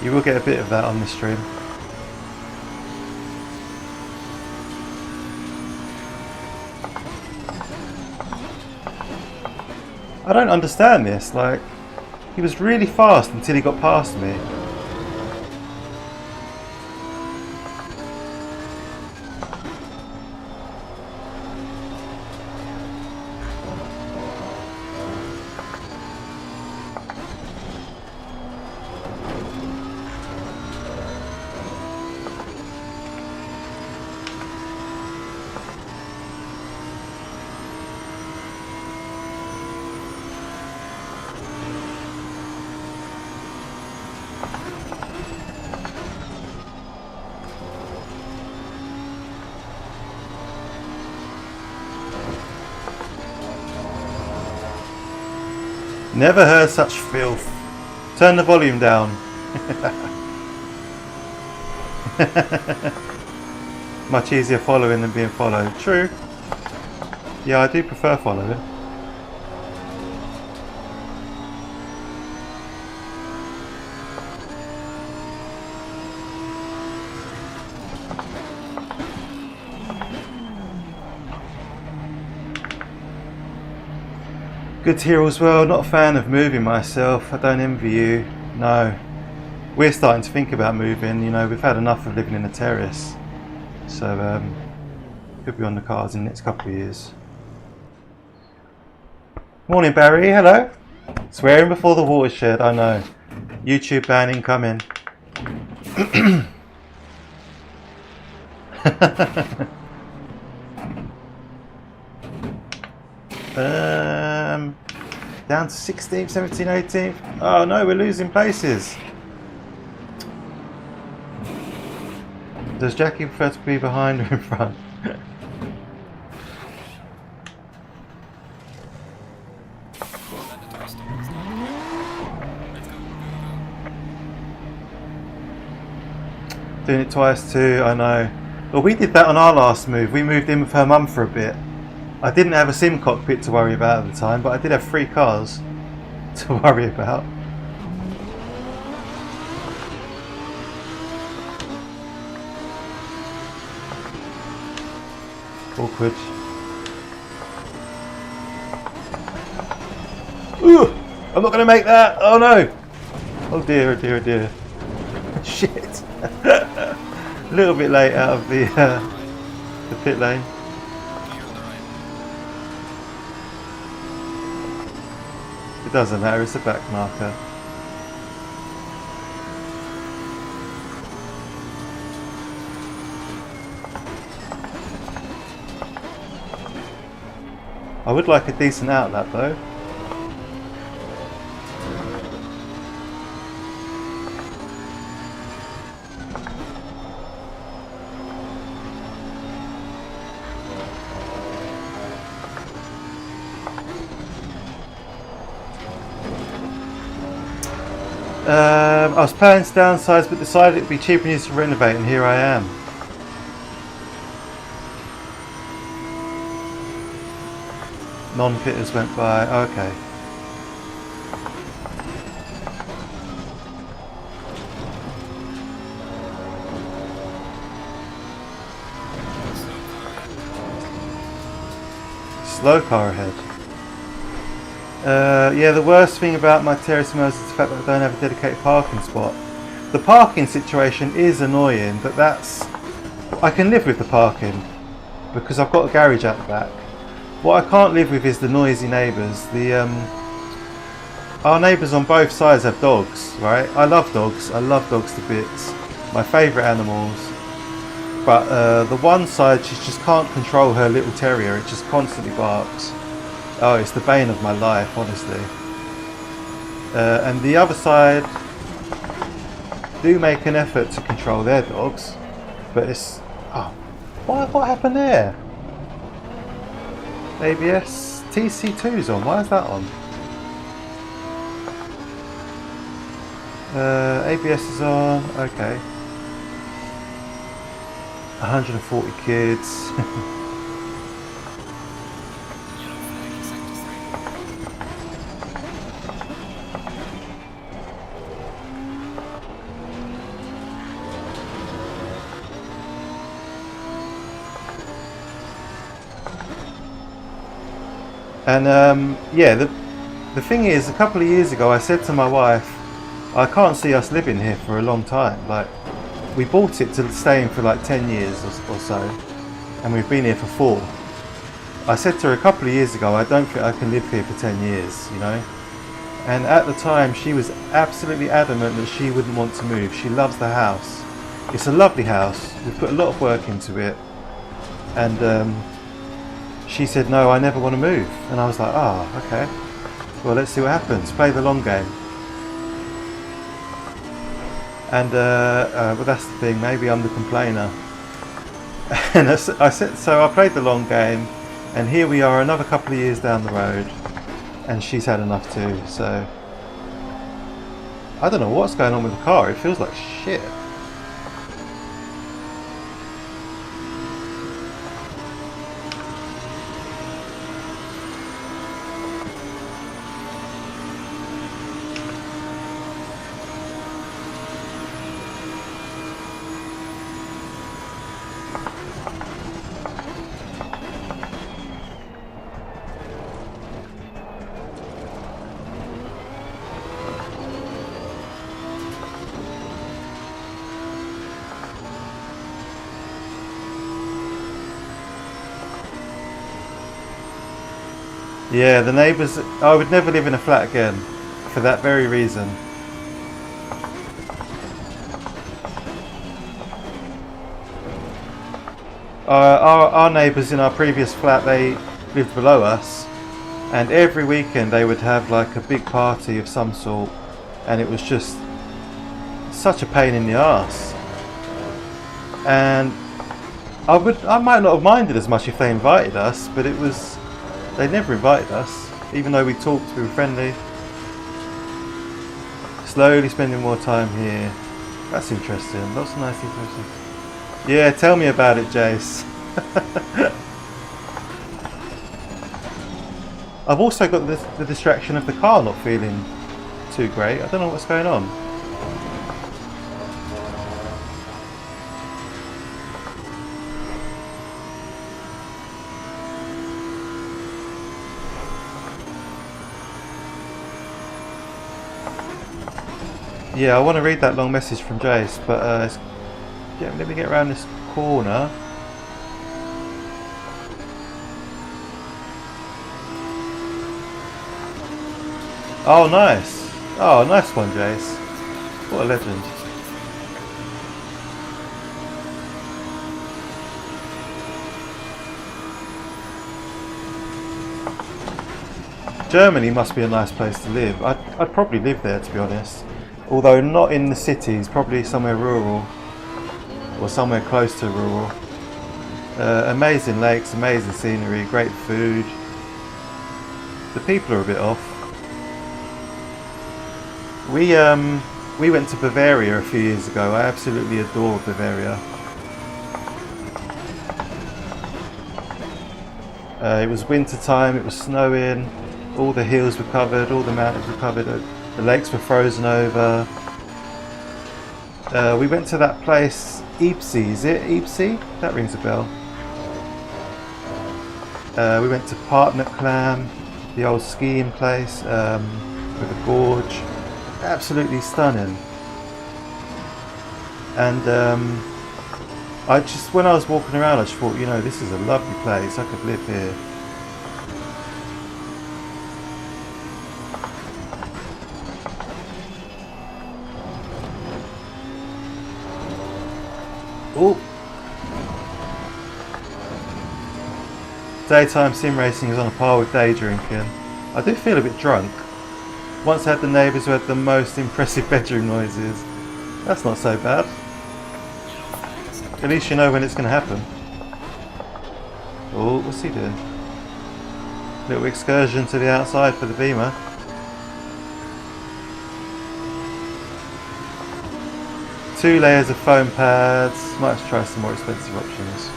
You will get a bit of that on this stream. I don't understand this, like, he was really fast until he got past me. Never heard such filth. Turn the volume down. Much easier following than being followed. True. Yeah, I do prefer following. Good to hear as well. Not a fan of moving myself. I don't envy you. No. We're starting to think about moving. You know, we've had enough of living in a terrace. So, could be on the cards in the next couple of years. Morning, Barry. Hello. Swearing before the watershed. I know. YouTube ban incoming. Down to 16th, 17th, 18th. Oh no, we're losing places. Does Jackie prefer to be behind or in front? Doing it twice too, I know. Well, we did that on our last move. We moved in with her mum for a bit. I didn't have a sim cockpit to worry about at the time, but I did have 3 cars to worry about. Awkward. Ooh! I'm not going to make that! Oh no! Oh dear, oh dear, oh dear. Shit! A little bit late out of the pit lane. It doesn't matter, it's a back marker. I would like a decent outlap though. I was planning to downsize but decided it would be cheaper and easier to renovate, and here I am. Non-fitters went by, okay. Slow car ahead. Yeah, the worst thing about my terrace modes is the fact that I don't have a dedicated parking spot. The parking situation is annoying, but I can live with the parking because I've got a garage at the back. What I can't live with is the noisy neighbours. Our neighbours on both sides have dogs, right? I love dogs to bits. My favourite animals. But the one side, she just can't control her little terrier. It just constantly barks. Oh, it's the bane of my life, honestly. And the other side do make an effort to control their dogs, but it's... Oh, what happened there? ABS TC2's on. Why is that on? ABS is on. Okay. 140 kids. And yeah, the thing is, a couple of years ago I said to my wife, I can't see us living here for a long time. Like, we bought it to stay in for like 10 years or so, and we've been here for 4. I said to her a couple of years ago, I don't think I can live here for 10 years, you know. And at the time she was absolutely adamant that she wouldn't want to move. She loves the house. It's a lovely house. We've put a lot of work into it, and she said, no, I never want to move. And I was like, oh, okay. Well, let's see what happens. Play the long game. And well, that's the thing. Maybe I'm the complainer. And I said, so I played the long game, and here we are, another couple of years down the road, and she's had enough too. So I don't know what's going on with the car. It feels like shit. Yeah, the neighbours. I would never live in a flat again, for that very reason. Our neighbours in our previous flat, they lived below us, and every weekend they would have like a big party of some sort, and it was just such a pain in the arse. And I might not have minded as much if they invited us, but they never invited us, even though we talked, we were friendly. Slowly spending more time here. That's interesting. Lots of nice information. Yeah, tell me about it, Jace. I've also got the distraction of the car not feeling too great. I don't know what's going on. Yeah, I want to read that long message from Jace, but let me get around this corner. Oh, nice. Oh, nice one, Jace. What a legend. Germany must be a nice place to live. I'd probably live there, to be honest. Although not in the cities, probably somewhere rural. Or somewhere close to rural. Amazing lakes, amazing scenery, great food. The people are a bit off. We went to Bavaria a few years ago. I absolutely adore Bavaria. It was winter time, it was snowing, all the hills were covered, all the mountains were covered, the lakes were frozen over. We went to that place, Ypsi, is it Ypsi? That rings a bell. We went to Partnerklam, the old skiing place with a gorge. Absolutely stunning. And when I was walking around, I just thought, you know, this is a lovely place. I could live here. Oh. Daytime sim racing is on a par with day drinking. I do feel a bit drunk. Once had the neighbours who had the most impressive bedroom noises. That's not so bad. At least you know when it's going to happen. Oh, what's he doing? Little excursion to the outside for the Beamer. Two layers of foam pads. Might have to try some more expensive options.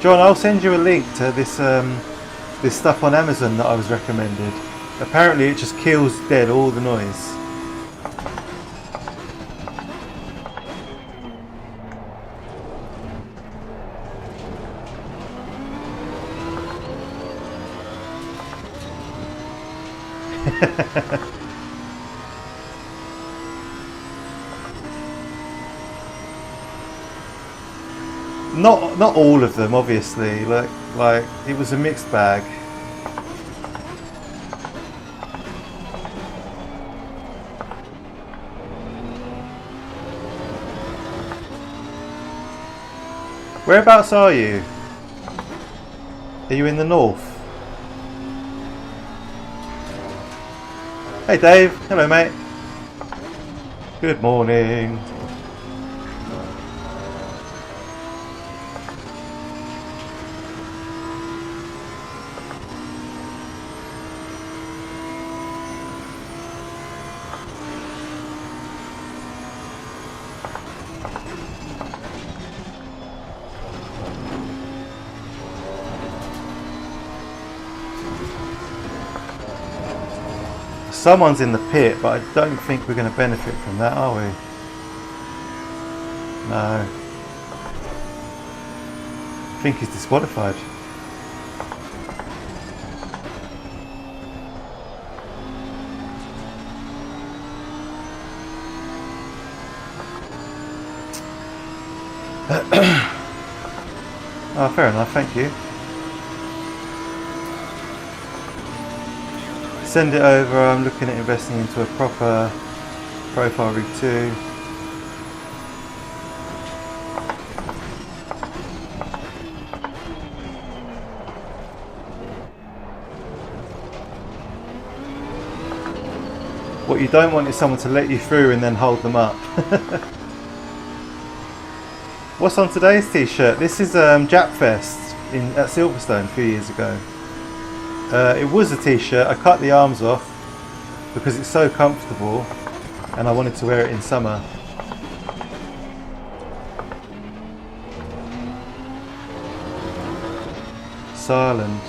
John, I'll send you a link to this this stuff on Amazon that I was recommended. Apparently it just kills dead all the noise. Not all of them, obviously. Like it was a mixed bag. Whereabouts are you? Are you in the north? Hey Dave, hello mate. Good morning. Someone's in the pit, but I don't think we're going to benefit from that, are we? No. I think he's disqualified. Oh, fair enough, thank you. send it over. I'm looking at investing into a proper profile rig too. What you don't want is someone to let you through and then hold them up. What's on today's t-shirt? This is Japfest at Silverstone a few years ago. It was a t-shirt. I cut the arms off because it's so comfortable and I wanted to wear it in summer. Saarland.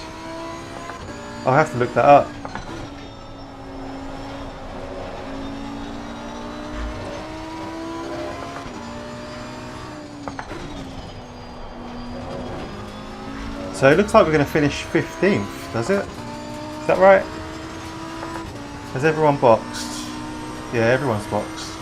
I'll have to look that up. So it looks like we're going to finish 15th, does it? Is that right? Has everyone boxed? Yeah, everyone's boxed.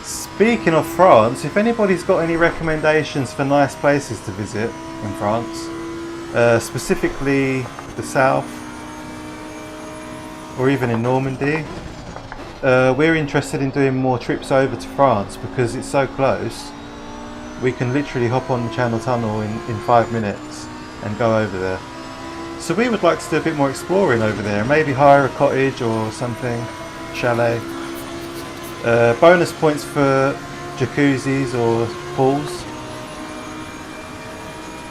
Speaking of France, if anybody's got any recommendations for nice places to visit in France, specifically the south or even in Normandy, we're interested in doing more trips over to France because it's so close. We can literally hop on the Channel Tunnel in 5 minutes and go over there. So we would like to do a bit more exploring over there, maybe hire a cottage or something, chalet. Bonus points for jacuzzis or pools.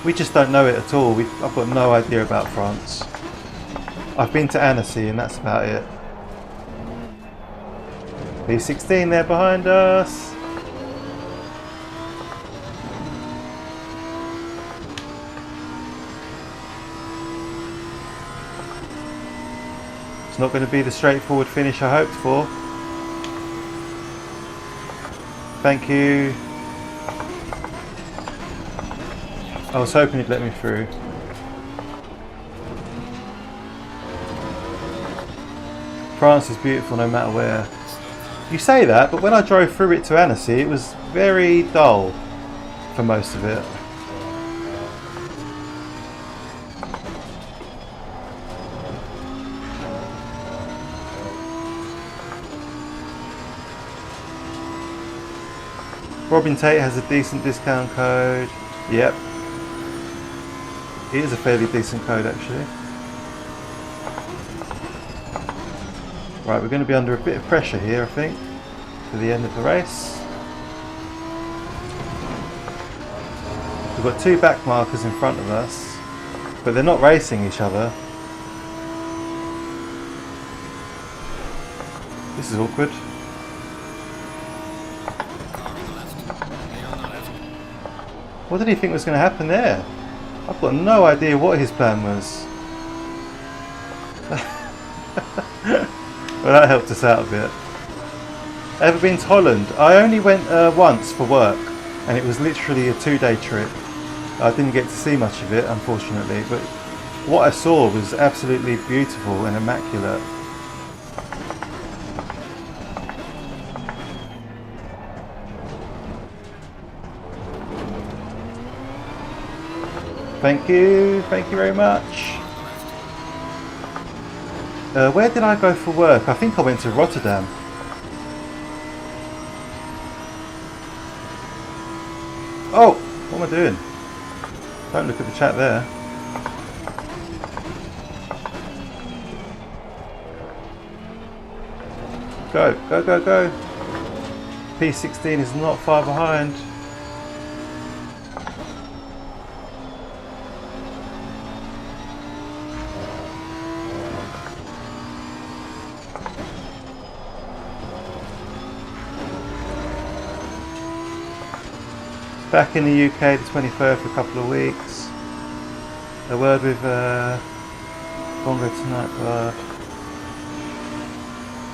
We just don't know it at all. I've got no idea about France. I've been to Annecy and that's about it. B16 there behind us. It's not going to be the straightforward finish I hoped for. Thank you. I was hoping he'd let me through. France is beautiful no matter where. You say that, but when I drove through it to Annecy, it was very dull for most of it. Robin Tate has a decent discount code. Yep. It is a fairly decent code actually. Right, we're going to be under a bit of pressure here, I think, for the end of the race. We've got 2 back markers in front of us, but they're not racing each other. This is awkward. What did he think was going to happen there? I've got no idea what his plan was. Well, that helped us out a bit. Ever been to Holland? I only went once for work, and it was literally a 2-day trip. I didn't get to see much of it, unfortunately, but what I saw was absolutely beautiful and immaculate. Thank you very much. Where did I go for work? I think I went to Rotterdam. Oh, what am I doing? Don't look at the chat there. Go, go, go, go. P16 is not far behind. Back in the UK the 23rd for a couple of weeks. A word with Bongo tonight, but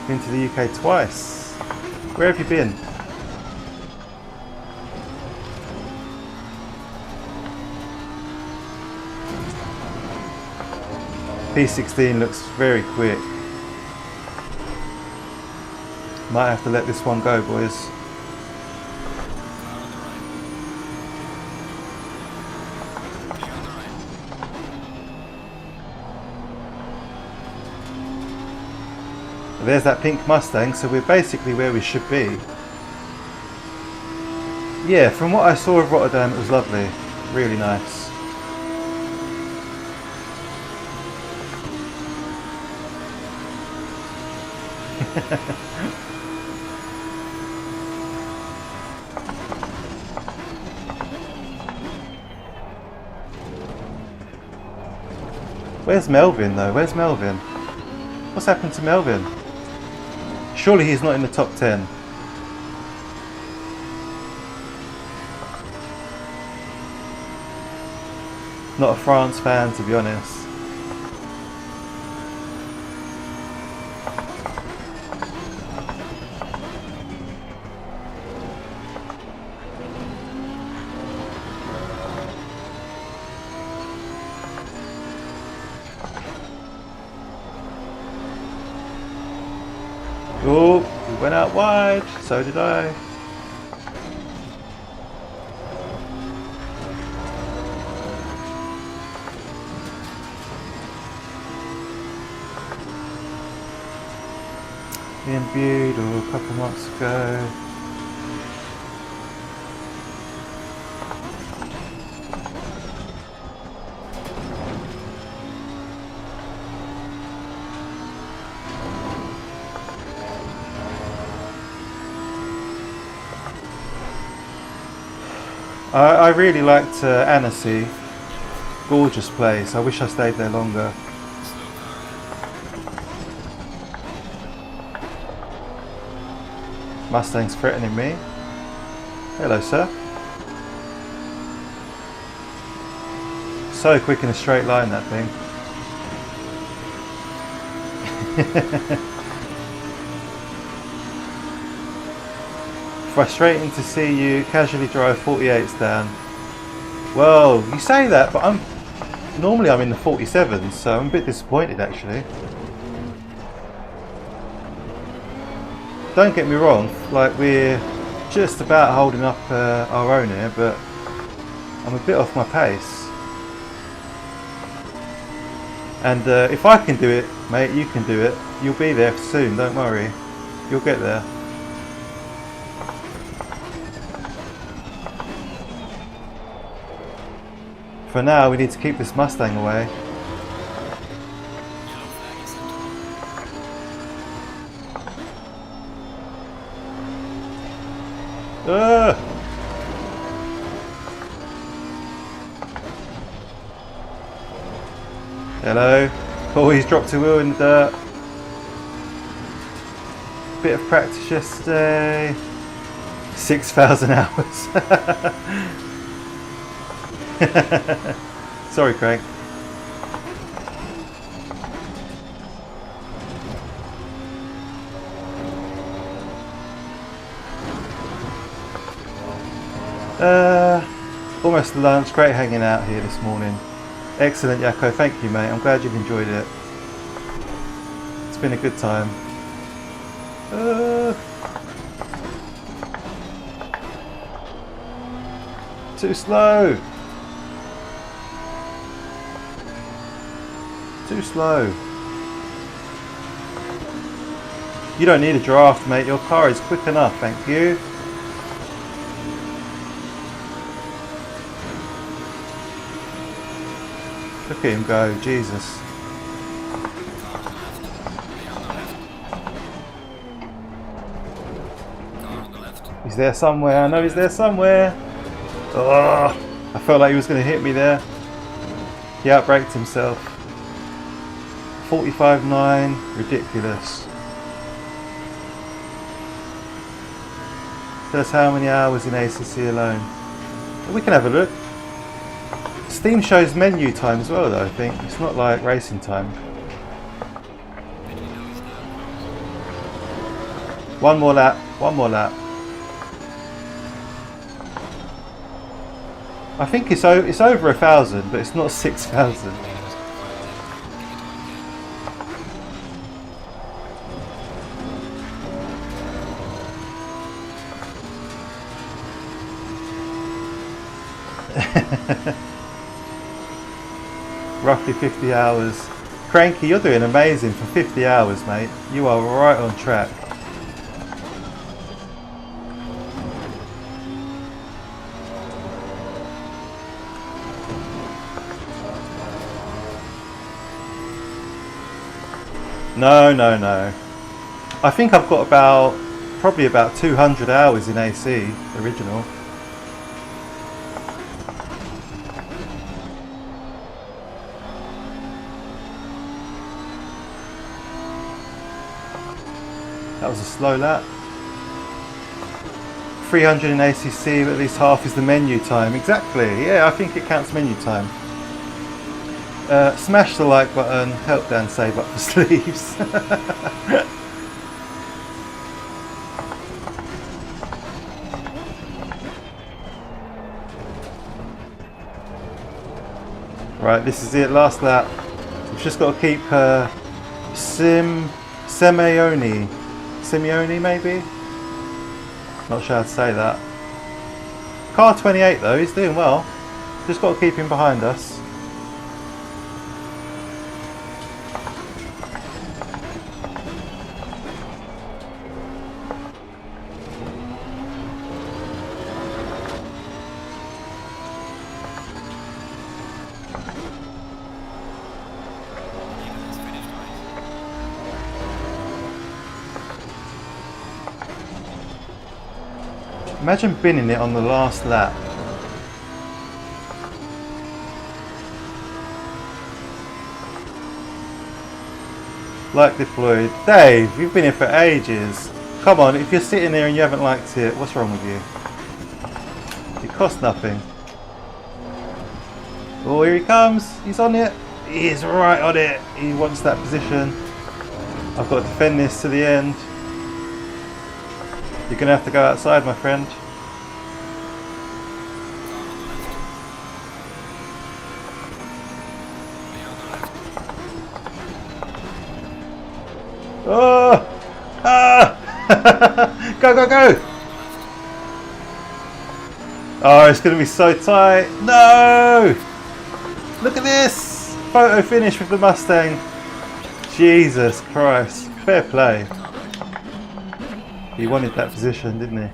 been to the UK twice. Where have you been? P16 looks very quick. Might have to let this one go, boys. There's that pink Mustang, so we're basically where we should be. Yeah, from what I saw of Rotterdam, it was lovely. Really nice. Where's Melvin though? Where's Melvin? What's happened to Melvin? Surely he's not in the top 10. Not a France fan, to be honest. Oh, we went out wide, so did I. In Butte a couple months ago. I really liked Annecy. Gorgeous place. I wish I stayed there longer. Mustang's threatening me. Hello, sir. So quick in a straight line, that thing. Frustrating to see you casually drive 48s down. Well, you say that, but normally I'm in the 47s, so I'm a bit disappointed actually. Don't get me wrong, like we're just about holding up our own here, but I'm a bit off my pace. And if I can do it, mate, you can do it. You'll be there soon, don't worry. You'll get there. For now, we need to keep this Mustang away. Hello. Oh, he's dropped a wheel in the dirt. Bit of practice yesterday. 6,000 hours. Sorry, Craig. Almost lunch. Great hanging out here this morning. Excellent, Yako. Thank you, mate. I'm glad you've enjoyed it. It's been a good time. Too slow. Too slow. You don't need a draft, mate. Your car is quick enough, thank you. Look at him go, Jesus. He's there somewhere. I know he's there somewhere. Oh, I felt like he was going to hit me there. He outbraked himself. 45.9, ridiculous. Tell us how many hours in ACC alone. We can have a look. Steam shows menu time as well though, I think. It's not like racing time. One more lap, one more lap. I think it's over 1,000, but it's not 6,000. Roughly 50 hours. Cranky, you're doing amazing for 50 hours, mate. You are right on track. No, no, no. I think I've got probably about 200 hours in AC original. That was a slow lap. 300 in ACC, but at least half is the menu time. Exactly, yeah, I think it counts menu time. Smash the like button, help Dan save up for sleeves. Right, this is it, last lap. We've just got to keep Simeone maybe? Not sure how to say that. Car 28 though, he's doing well. Just got to keep him behind us. Imagine binning it on the last lap. Like deployed. Dave, you've been here for ages. Come on, if you're sitting there and you haven't liked it, what's wrong with you? It costs nothing. Oh, here he comes. He's on it. He is right on it. He wants that position. I've got to defend this to the end. You're going to have to go outside, my friend. Oh! Ah! Go, go, go! Oh, it's going to be so tight. No! Look at this! Photo finish with the Mustang. Jesus Christ. Fair play. He wanted that position, didn't he?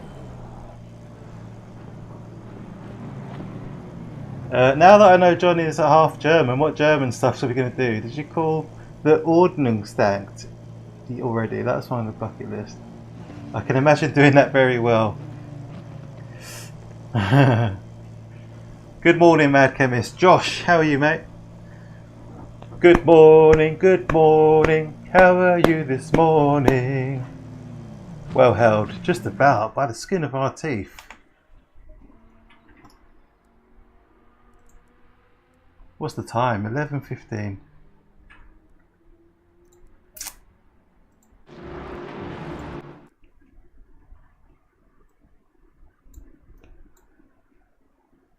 Now that I know Johnny is half German, what German stuff are we going to do? Did you call the Ordnungsamt already? That's on the bucket list. I can imagine doing that very well. Good morning, Mad Chemist. Josh, how are you, mate? Good morning, good morning. How are you this morning? Well held, just about, by the skin of our teeth. What's the time? 11:15.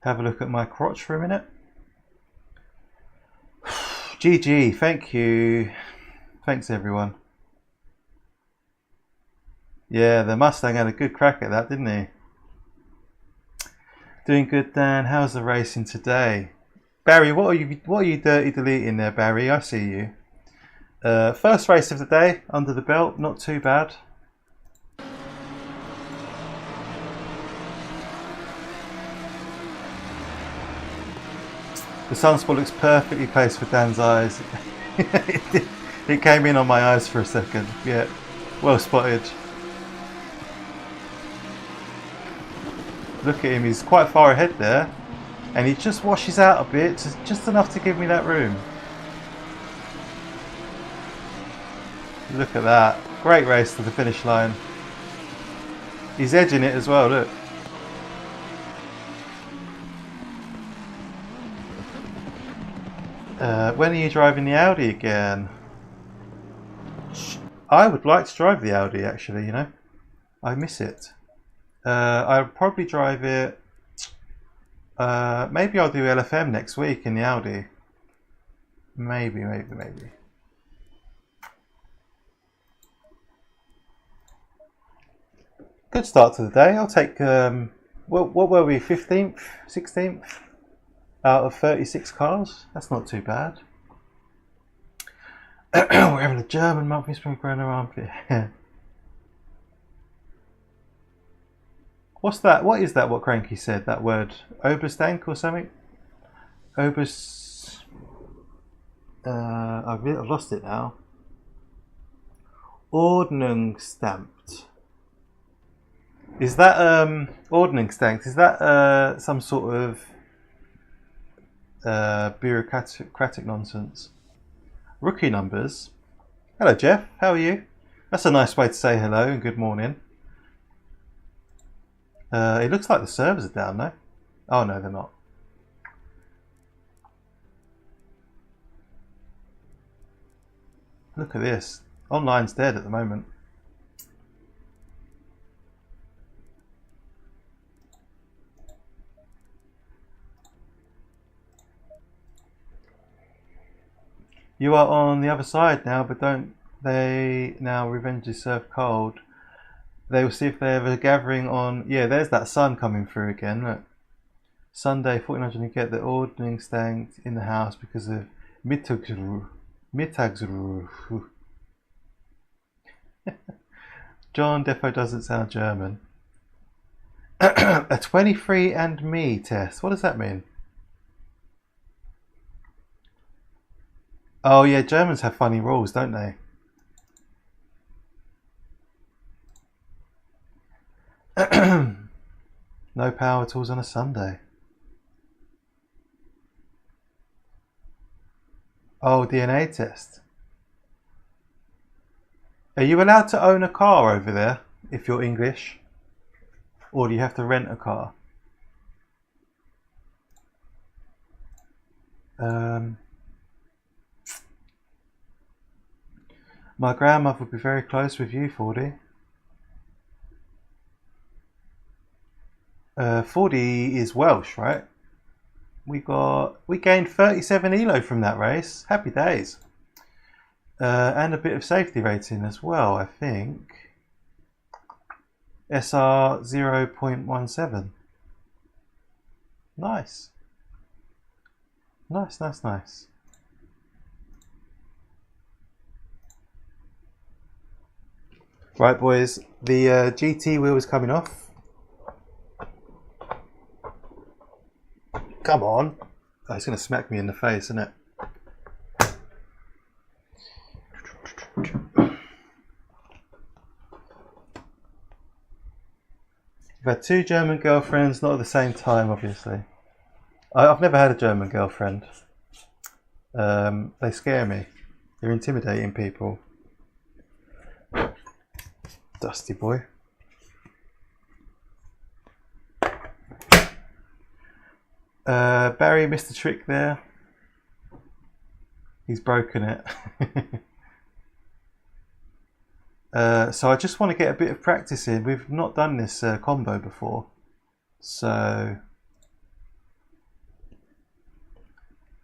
Have a look at my crotch for a minute. GG, thank you. Thanks everyone. Yeah, the Mustang had a good crack at that, didn't he? Doing good, Dan. How's the racing today? Barry, what are you dirty deleting there, Barry? I see you. First race of the day, under the belt, not too bad. The sunspot looks perfectly placed for Dan's eyes. It came in on my eyes for a second. Yeah, well spotted. Look at him, he's quite far ahead there. And he just washes out a bit, just enough to give me that room. Look at that. Great race to the finish line. He's edging it as well, look. When are you driving the Audi again? I would like to drive the Audi actually, you know. I miss it. I'll probably drive it. Maybe I'll do LFM next week in the Audi. Maybe. Good start to the day. I'll take, what were we, 15th, 16th? out of 36 cars. That's not too bad. We're having a German monthly spring growing around here. What's that? What is that? What Cranky said? That word? Oberstank or something? I've lost it now. Ordnungsstamped. Is that Ordnungsstamped? Is that some sort of bureaucratic nonsense? Rookie numbers. Hello, Jeff. How are you? That's a nice way to say hello and good morning. It looks like the servers are down, though. Oh no, they're not. Look at this. Online's dead at the moment. You are on the other side now, but don't they now revenge is served cold? They will see if they have a gathering on... Yeah, there's that sun coming through again. Look. Sunday, 1400, you get the Ordnungsstank in the house because of Mittagsruhe. John Defo doesn't sound German. A 23andMe test. What does that mean? Oh yeah, Germans have funny rules, don't they? No power tools on a Sunday. Oh, DNA test. Are you allowed to own a car over there if you're English? Or do you have to rent a car? My grandmother would be very close with you, 40. 40 is Welsh, right? We gained 37 elo from that race. Happy days. And a bit of safety rating as well, I think. SR 0.17. Nice. Nice. Right, boys. The GT wheel is coming off. Come on. Oh, it's going to smack me in the face, isn't it? I've had 2 German girlfriends, not at the same time, obviously. I've never had a German girlfriend. They scare me. They're intimidating people. Dusty boy. Barry missed a trick there. He's broken it. So I just want to get a bit of practice in. We've not done this combo before. So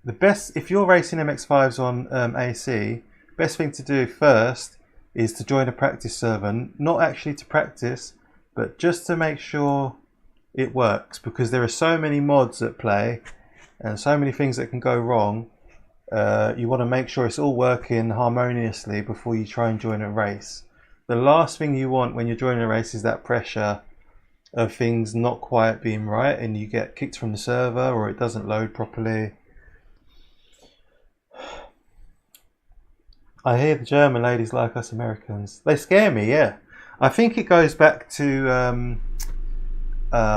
the best, if you're racing MX5s on AC, best thing to do first is to join a practice server. Not actually to practice, but just to make sure it works, because there are so many mods at play and so many things that can go wrong. You want to make sure it's all working harmoniously before you try and join a race. The last thing you want when you're joining a race is that pressure of things not quite being right and you get kicked from the server or it doesn't load properly. I hear the German ladies like us Americans. They scare me, yeah. I think it goes back to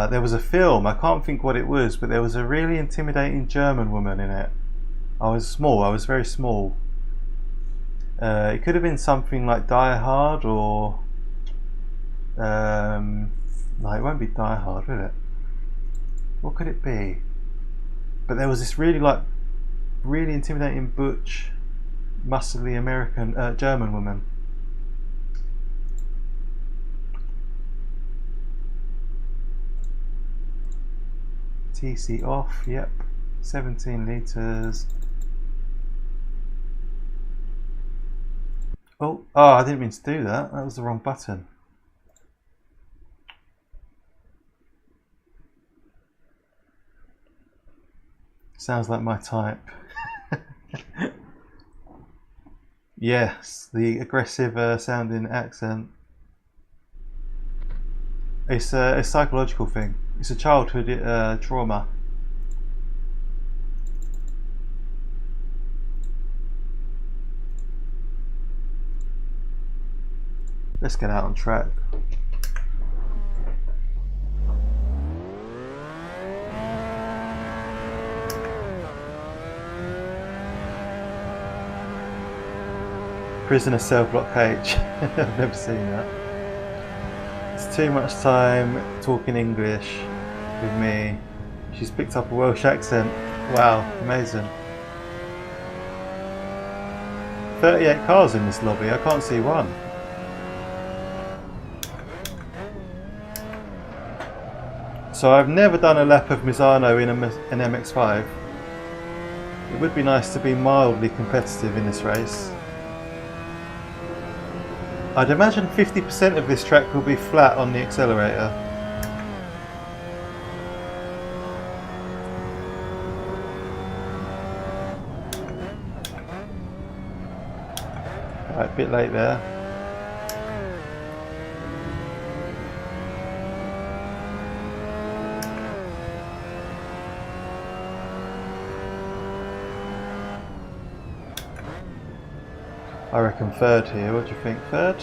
there was a film, I can't think what it was, but there was a really intimidating German woman in it. I was very small. It could have been something like Die Hard or... no, it won't be Die Hard, will it? What could it be? But there was this really intimidating butch, muscly German woman. TC off, yep. 17 litres. Oh, I didn't mean to do that. That was the wrong button. Sounds like my type. Yes, the aggressive sounding accent. It's a psychological thing. It's a childhood trauma. Let's get out on track. Prisoner cell block H. I've never seen that. It's too much time talking English with me. She's picked up a Welsh accent. Wow, amazing. 38 cars in this lobby, I can't see one. So I've never done a lap of Misano in an MX5. It would be nice to be mildly competitive in this race. I'd imagine 50% of this track will be flat on the accelerator. Right, a bit late there. I reckon third here. What do you think? Third?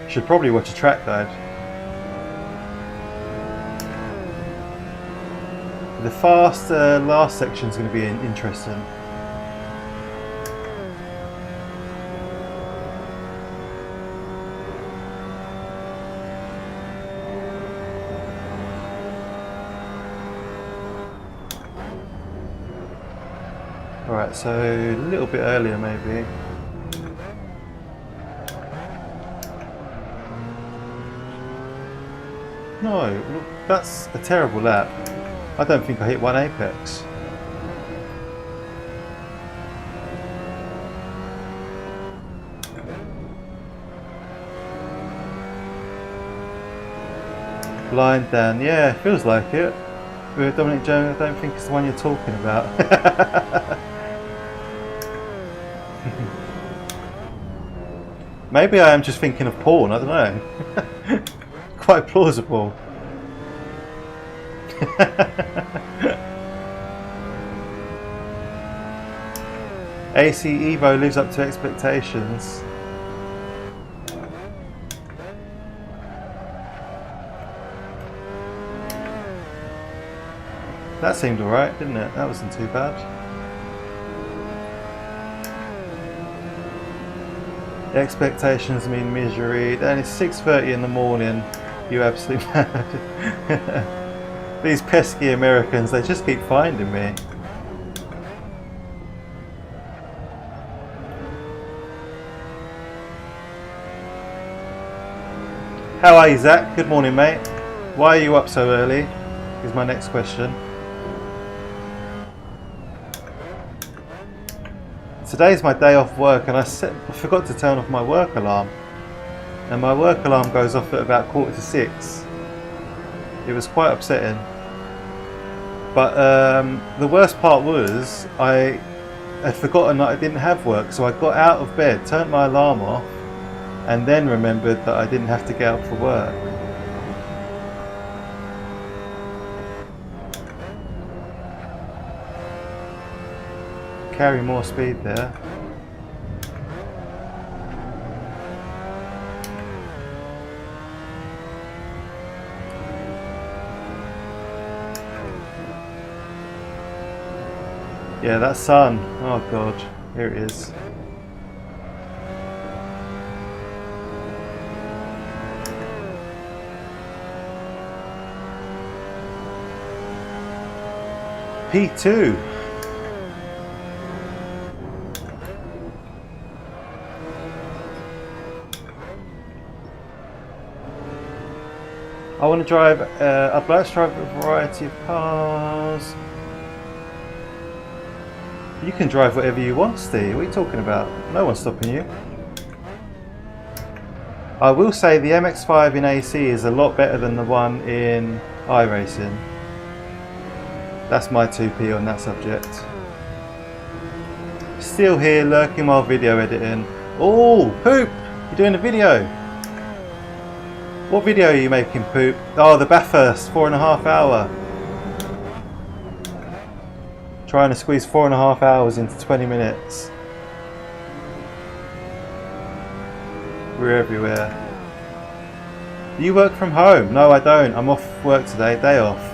Should probably watch a track guide. The fast last section is going to be interesting. Alright, so a little bit earlier maybe. No, look, that's a terrible lap. I don't think I hit one apex. Blind Dan, yeah, feels like it. With Dominic Jones, I don't think it's the one you're talking about. Maybe I am just thinking of porn, I don't know. Quite plausible. AC Evo lives up to expectations. That seemed alright, didn't it? That wasn't too bad. Expectations mean misery. And it's 6:30 in the morning. You absolute mad. These pesky Americans, they just keep finding me. How are you, Zach? Good morning, mate. Why are you up so early? Is my next question. Today's my day off work and I forgot to turn off my work alarm. And my work alarm goes off at about 5:45. It was quite upsetting. But the worst part was I had forgotten that I didn't have work, so I got out of bed, turned my alarm off, and then remembered that I didn't have to get up for work. Carry more speed there. Yeah, that sun. Oh god, here it is. P2. I want to drive, I'd like to drive a variety of cars. You can drive whatever you want, Steve. What are you talking about? No one's stopping you. I will say the MX5 in AC is a lot better than the one in iRacing. That's my 2p on that subject. Still here, lurking while video editing. Oh, Poop! You're doing a video. What video are you making, Poop? Oh, the Bathurst, 4.5 hour. Trying to squeeze 4.5 hours into 20 minutes. We're everywhere. Do you work from home? No, I don't. I'm off work today, day off.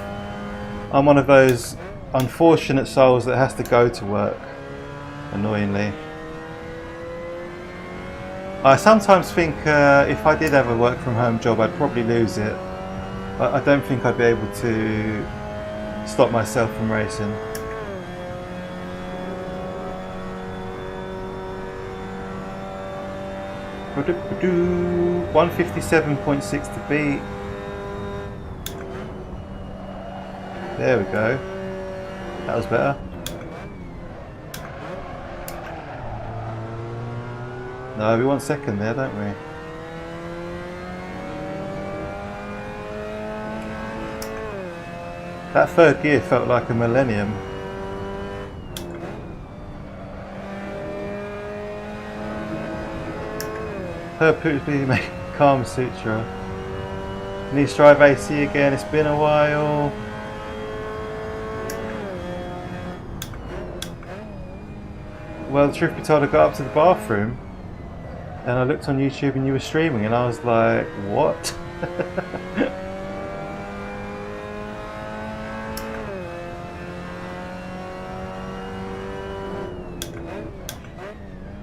I'm one of those unfortunate souls that has to go to work, annoyingly. I sometimes think if I did have a work from home job, I'd probably lose it. I don't think I'd be able to stop myself from racing. Ba-do-ba-do. 157.6 to beat. There we go. That was better. No, we want second there, don't we? That third gear felt like a millennium. Her Poop's making Kama Sutra. Need to drive AC again, it's been a while. Well, the truth be told, I got up to the bathroom and I looked on YouTube and you were streaming and I was like, what?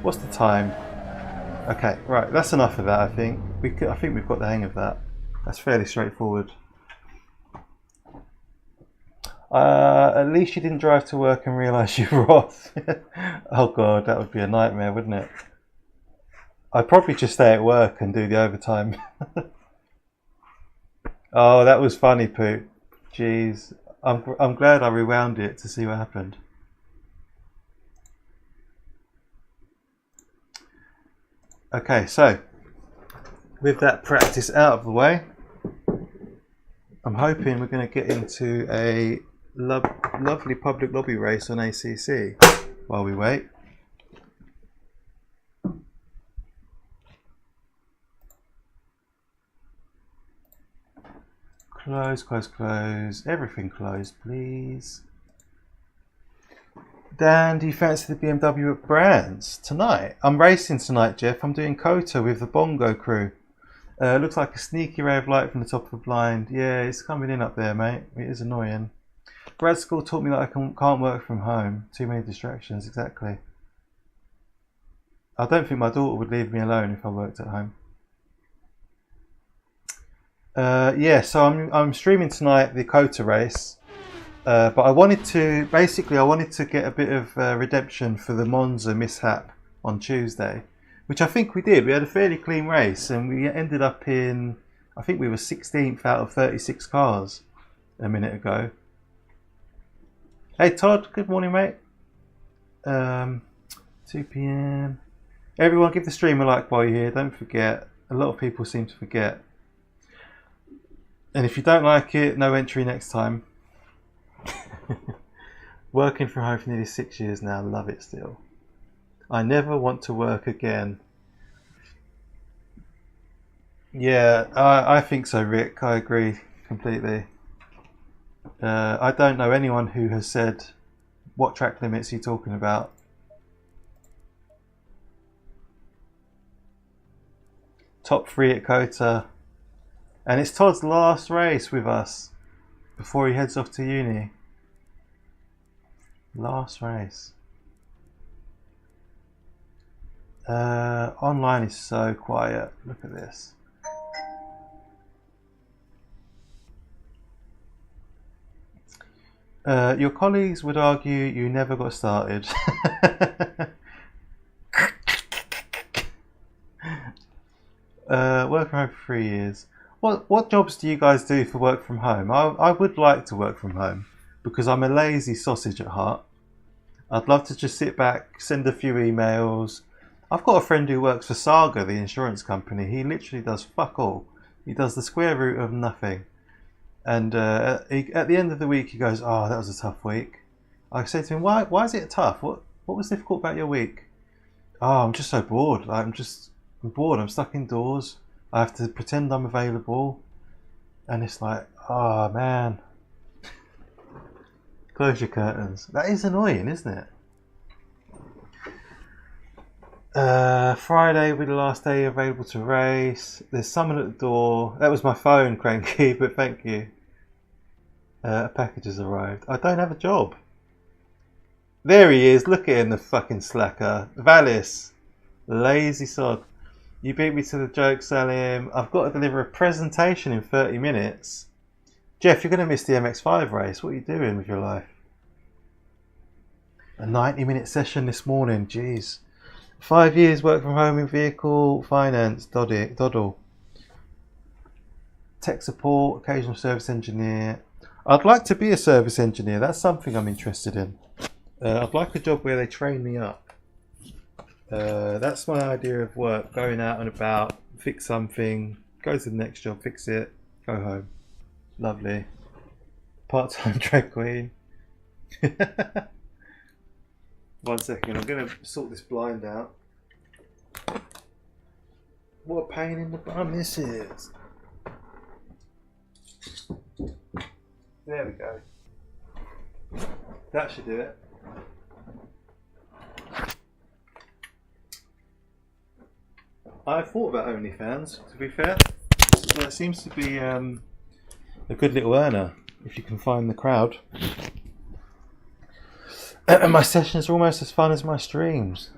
What's the time? Okay, right, that's enough of that, I think. I think we've got the hang of that. That's fairly straightforward. At least you didn't drive to work and realise you were off. Oh god, that would be a nightmare, wouldn't it? I'd probably just stay at work and do the overtime. Oh, that was funny, Pooh. Jeez, I'm glad I rewound it to see what happened. Okay, so with that practice out of the way, I'm hoping we're going to get into a lovely public lobby race on ACC while we wait. Close, close, close. Everything closed, please. Dan, do you fancy the BMW at Brands tonight? I'm racing tonight, Jeff. I'm doing COTA with the Bongo crew. Looks like a sneaky ray of light from the top of the blind. Yeah, it's coming in up there, mate. It is annoying. Grad school taught me that I can't work from home. Too many distractions, exactly. I don't think my daughter would leave me alone if I worked at home. Yeah, so I'm streaming tonight the COTA race. But I wanted to get a bit of redemption for the Monza mishap on Tuesday, which I think we did. We had a fairly clean race and we ended up in, I think we were 16th out of 36 cars a minute ago. Hey Todd, good morning mate. 2 PM. Everyone give the stream a like while you're here, don't forget. A lot of people seem to forget. And if you don't like it, no entry next time. Working from home for nearly 6 years now, love it still. I never want to work again. Yeah, I think so, Rick. I agree completely. I don't know anyone who has said, what track limits are you talking about? Top 3 at COTA. And it's Todd's last race with us before he heads off to uni. Last race. Online is so quiet. Look at this. Your colleagues would argue you never got started. Work from home for 3 years. What jobs do you guys do for work from home? I would like to work from home because I'm a lazy sausage at heart. I'd love to just sit back, send a few emails. I've got a friend who works for Saga, the insurance company. He literally does fuck all. He does the square root of nothing. And at the end of the week, he goes, "Oh, that was a tough week." I say to him, "Why is it tough? What was difficult about your week?" "Oh, I'm just so bored. Like, I'm bored. I'm stuck indoors. I have to pretend I'm available." And it's like, oh man, close your curtains. That is annoying, isn't it? Friday will be the last day available to race. There's someone at the door. That was my phone, Cranky, but thank you. A package has arrived. I don't have a job. There he is. Look at him, the fucking slacker. Valis. Lazy sod. You beat me to the joke, Salim. I've got to deliver a presentation in 30 minutes. Jeff, you're going to miss the MX5 race. What are you doing with your life? A 90-minute session this morning. Jeez. 5 years work from home in vehicle finance. Doddle. Tech support, occasional service engineer. I'd like to be a service engineer. That's something I'm interested in. I'd like a job where they train me up. That's my idea of work. Going out and about, fix something, go to the next job, fix it, go home. Lovely. Part-time drag queen. 1 second, I'm going to sort this blind out. What a pain in the bum this is. There we go. That should do it. I thought about OnlyFans, to be fair. Well, it seems to be a good little earner, if you can find the crowd. My sessions are almost as fun as my streams.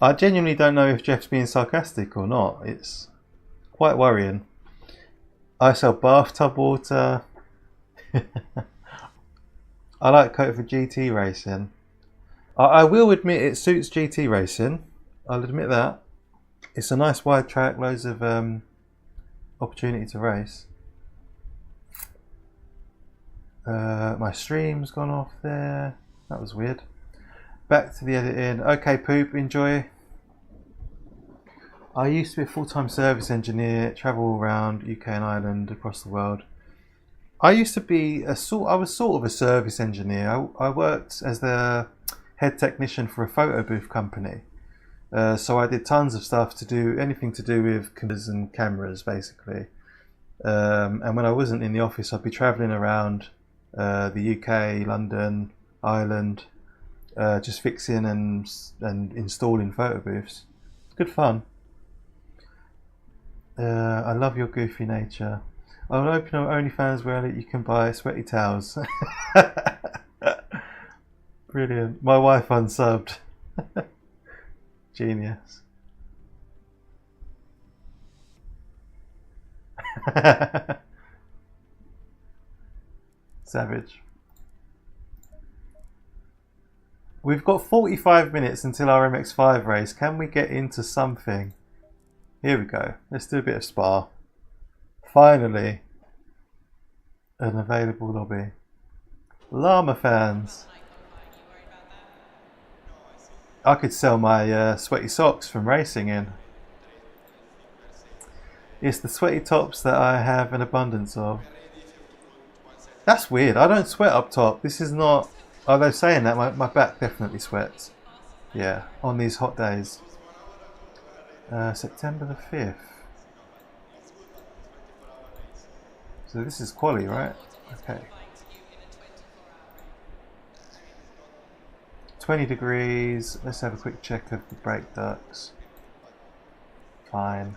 I genuinely don't know if Jeff's being sarcastic or not. It's quite worrying. I sell bathtub water. I like coat for GT racing. I will admit it suits GT racing. I'll admit that. It's a nice wide track, loads of opportunity to race. My stream's gone off there. That was weird. Back to the editing. Okay, Poop, enjoy. I used to be a full-time service engineer, travel around UK and Ireland, across the world. I used to be I was sort of a service engineer. I worked as the head technician for a photo booth company. So I did tons of stuff to do anything to do with computers and cameras, basically. And when I wasn't in the office, I'd be travelling around the UK, London, Ireland, just fixing and installing photo booths. It's good fun. I love your goofy nature. I will open up OnlyFans where you can buy sweaty towels. Brilliant. My wife unsubbed. Genius. Savage. We've got 45 minutes until our MX5 race. Can we get into something? Here we go. Let's do a bit of Spa. Finally, an available lobby. Llama fans. I could sell my sweaty socks from racing in. It's the sweaty tops that I have an abundance of. That's weird. I don't sweat up top. This is not... Although saying that, my back definitely sweats. Yeah, on these hot days. September the 5th. So this is quali, right? Okay. 20 degrees. Let's have a quick check of the brake ducts. Fine.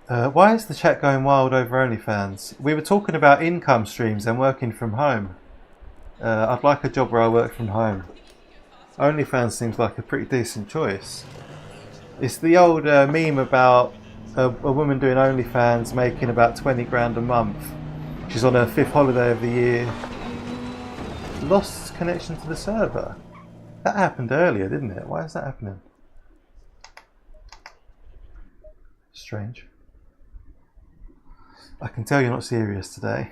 Why is the chat going wild over OnlyFans? We were talking about income streams and working from home. I'd like a job where I work from home. OnlyFans seems like a pretty decent choice. It's the old meme about a woman doing OnlyFans making about 20 grand a month. She's on her 5th holiday of the year. Lost connection to the server. That happened earlier, didn't it? Why is that happening? Strange. I can tell you're not serious today.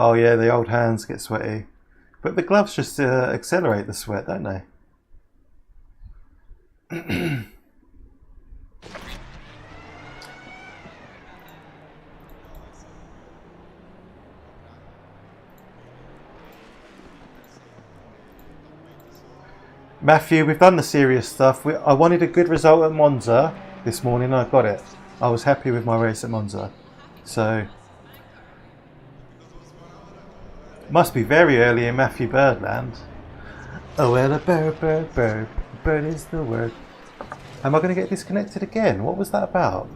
Oh yeah, the old hands get sweaty. But the gloves just accelerate the sweat, don't they? Matthew, we've done the serious stuff. I wanted a good result at Monza this morning, and I got it. I was happy with my race at Monza. So, must be very early in Matthew Birdland. Oh, well, a bird is the word. Am I going to get disconnected again? What was that about?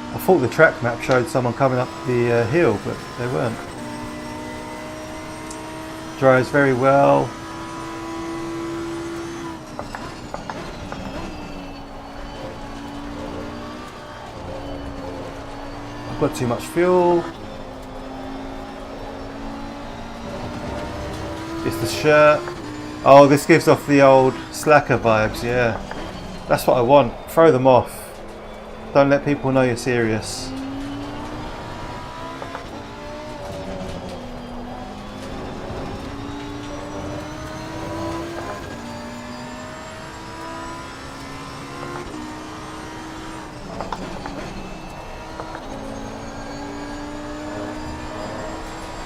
I thought the track map showed someone coming up the hill, but they weren't. Drives very well. I've got too much fuel. It's the shirt. Oh, this gives off the old slacker vibes, yeah. That's what I want. Throw them off. Don't let people know you're serious.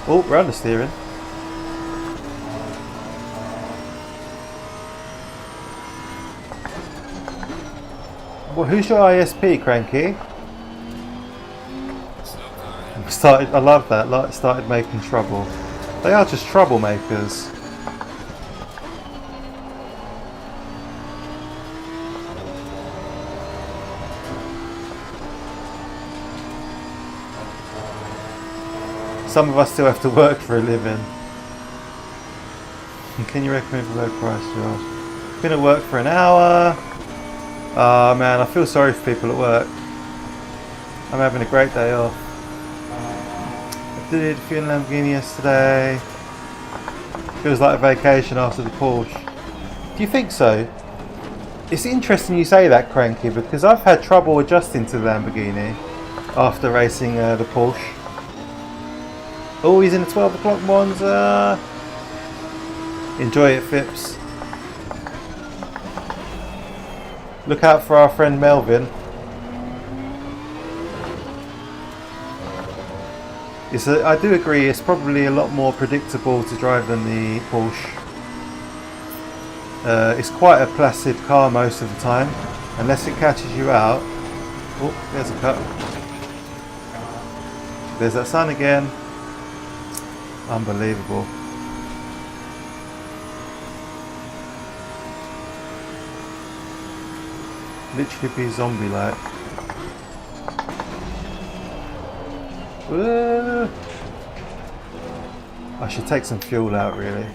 Oh, we're understeering. Well, who's your ISP, Cranky? I love that. Like, started making trouble. They are just troublemakers. Some of us still have to work for a living. Can you recommend a low price, Josh? Been at work for an hour. Oh man, I feel sorry for people at work. I'm having a great day off. I did a few in Lamborghini yesterday. Feels like a vacation after the Porsche. Do you think so? It's interesting you say that, Cranky, because I've had trouble adjusting to the Lamborghini after racing the Porsche. Oh, he's in the 12 o'clock Monza. Enjoy it, Phipps. Look out for our friend Melvin. I do agree, it's probably a lot more predictable to drive than the Porsche. It's quite a placid car most of the time, unless it catches you out. Oh, there's a cut. There's that sun again. Unbelievable. Literally be zombie-like. I should take some fuel out, really.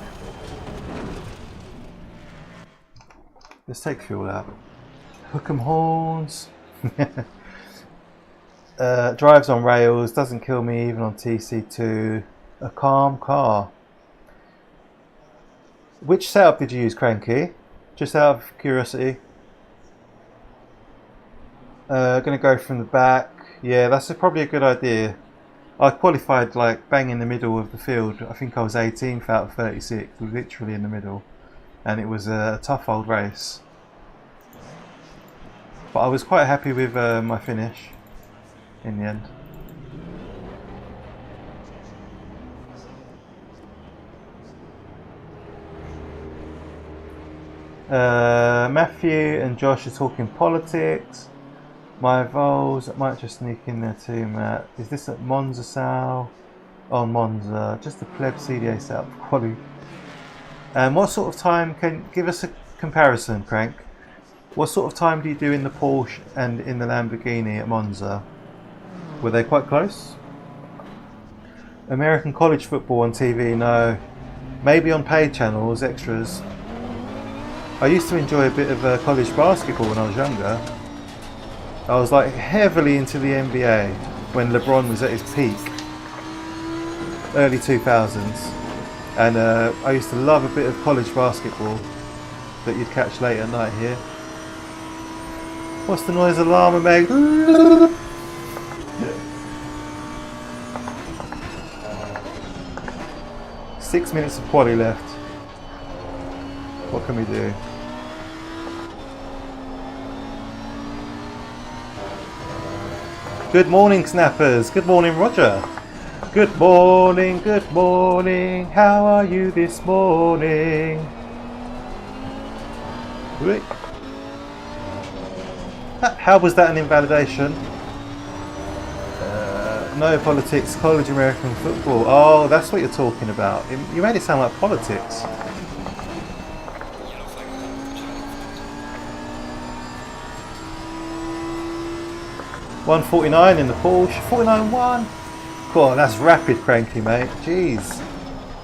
Let's take fuel out. Hook 'em horns. Drives on rails, doesn't kill me even on TC2. A calm car. Which setup did you use, Cranky? Just out of curiosity. Gonna go from the back. Yeah, that's probably a good idea. I qualified like bang in the middle of the field. I think I was 18th out of 36, literally in the middle. And it was a tough old race. But I was quite happy with my finish in the end. Matthew and Josh are talking politics. My vols might just sneak in there too, Matt. Is this at Monza Sal? On Monza, just a pleb CDA setup for quali. What sort of time give us a comparison, Crank? What sort of time do you do in the Porsche and in the Lamborghini at Monza? Were they quite close? American college football on TV? No. Maybe on paid channels, extras. I used to enjoy a bit of college basketball when I was younger. I was like heavily into the NBA when LeBron was at his peak, early 2000s, and I used to love a bit of college basketball that you'd catch late at night here. What's the noise alarm make? 6 minutes of quali left. What can we do? Good morning, snappers. Good morning, Roger. Good morning, good morning. How are you this morning? Wait. How was that an invalidation? No politics, college American football. Oh, that's what you're talking about. You made it sound like politics. $149 in the Porsche. 49.1. God, that's rapid, Cranky, mate. Jeez.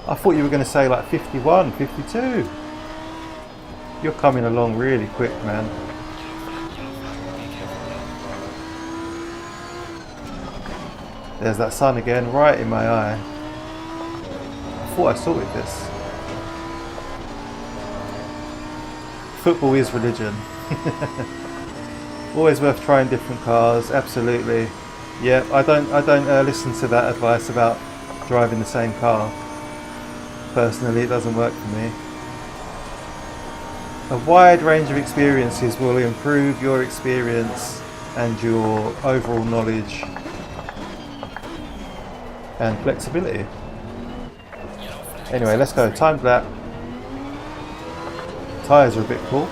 I thought you were going to say like 51, 52. You're coming along really quick, man. There's that sun again, right in my eye. I thought I sorted this. Football is religion. Always worth trying different cars, absolutely. Yeah, I don't listen to that advice about driving the same car. Personally, it doesn't work for me. A wide range of experiences will improve your experience and your overall knowledge and flexibility. Anyway, let's go. Timed lap. Tyres are a bit cool.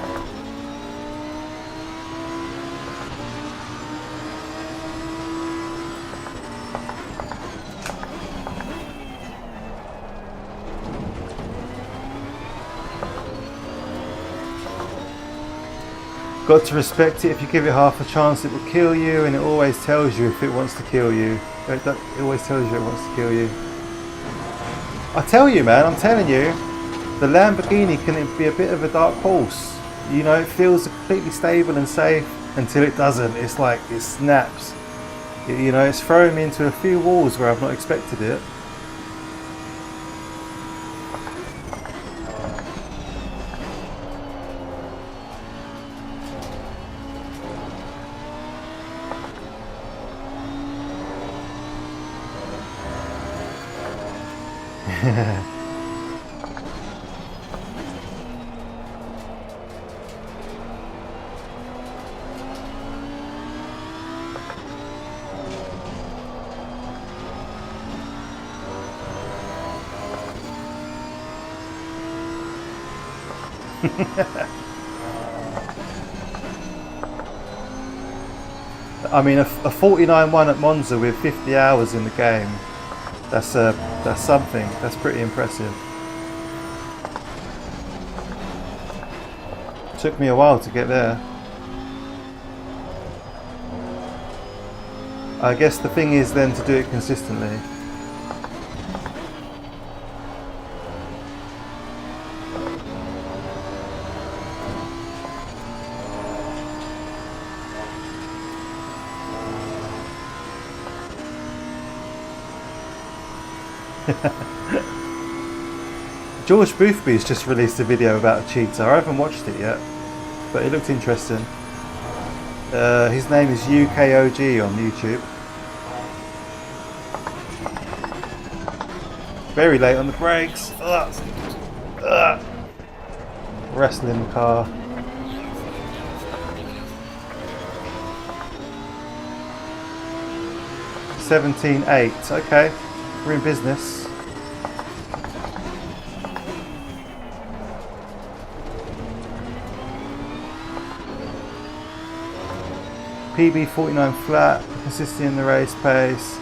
Got to respect it. If you give it half a chance, it will kill you, and it always tells you if it wants to kill you. It always tells you it wants to kill you. I tell you, man, I'm telling you, the Lamborghini can be a bit of a dark horse. You know, it feels completely stable and safe until it doesn't. It's like it snaps. You know, it's thrown me into a few walls where I've not expected it. I mean, a 49.1 at Monza with 50 hours in the game. That's something. That's pretty impressive. Took me a while to get there. I guess the thing is then to do it consistently. George Boothby's just released a video about a cheetah. I haven't watched it yet, but it looked interesting. His name is UKOG on YouTube. Very late on the brakes. Wrestling the car. $17.8. Okay, we're in business. PB 49 flat, consistent in the race pace.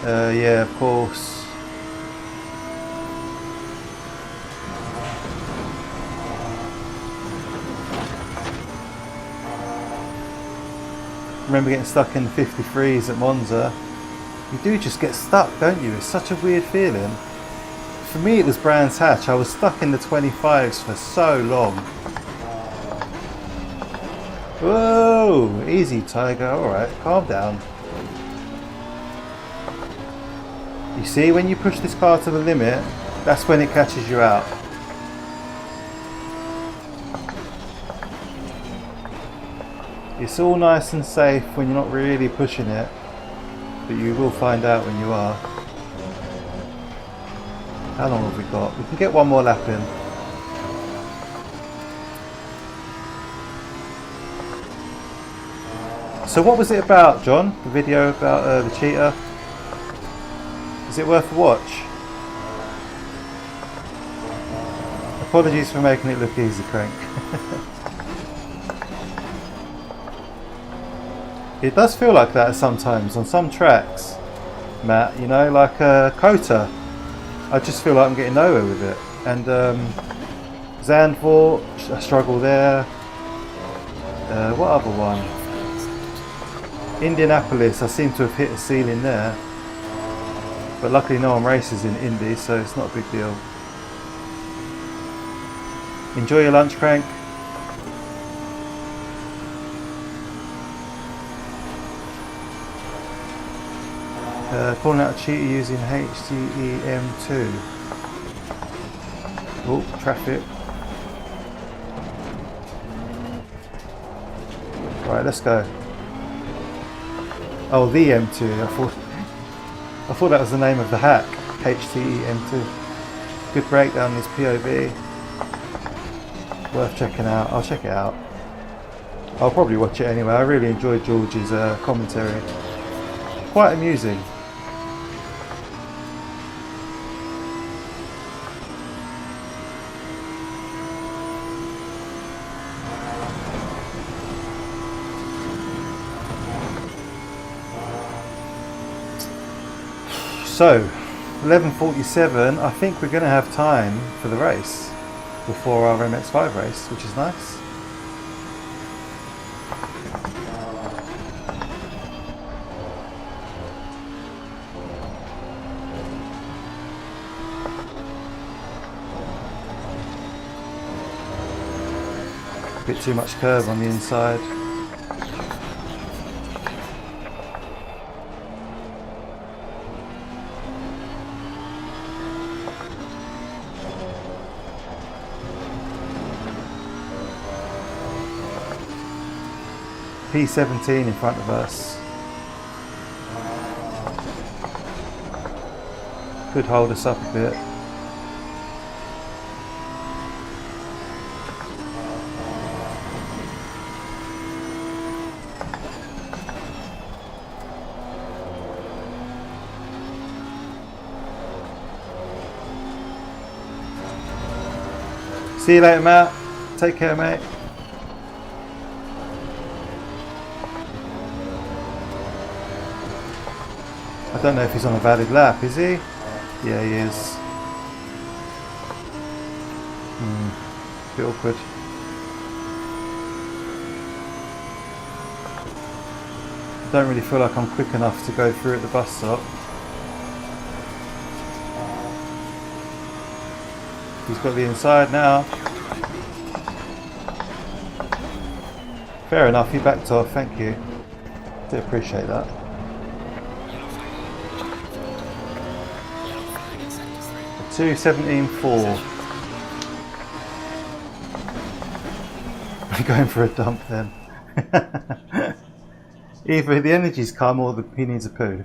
Yeah, of course. Remember getting stuck in the 53s at Monza. You do just get stuck, don't you? It's such a weird feeling. For me it was Brands Hatch. I was stuck in the 25s for so long. Whoa! Easy, Tiger. Alright, calm down. You see, when you push this car to the limit, that's when it catches you out. It's all nice and safe when you're not really pushing it, but you will find out when you are. How long have we got? We can get one more lap in. So what was it about, John? The video about the cheetah? Is it worth a watch? Apologies for making it look easy, Crank. It does feel like that sometimes on some tracks, Matt, you know, like Kota. I just feel like I'm getting nowhere with it. And Zandvoort, I struggle there. What other one? Indianapolis, I seem to have hit a ceiling there. But luckily no one races in Indy, so it's not a big deal. Enjoy your lunch, Crank. Pulling out a cheetah using HTEM2. Oh, traffic. Right, let's go. Oh, the M2. I thought that was the name of the hack. HTEM2. Good breakdown this POV. Worth checking out. I'll check it out. I'll probably watch it anyway. I really enjoyed George's commentary. Quite amusing. So, 11:47, I think we're going to have time for the race before our MX5 race, which is nice. A bit too much curve on the inside. P17 in front of us. Could hold us up a bit. See you later, Matt. Take care, mate. I don't know if he's on a valid lap, is he? Yeah, he is. Bit awkward. I don't really feel like I'm quick enough to go through at the bus stop. He's got the inside now. Fair enough, he backed off, thank you. Do appreciate that. A 2:17.4. I'm going for a dump then. Either the energy's come or he needs a poo.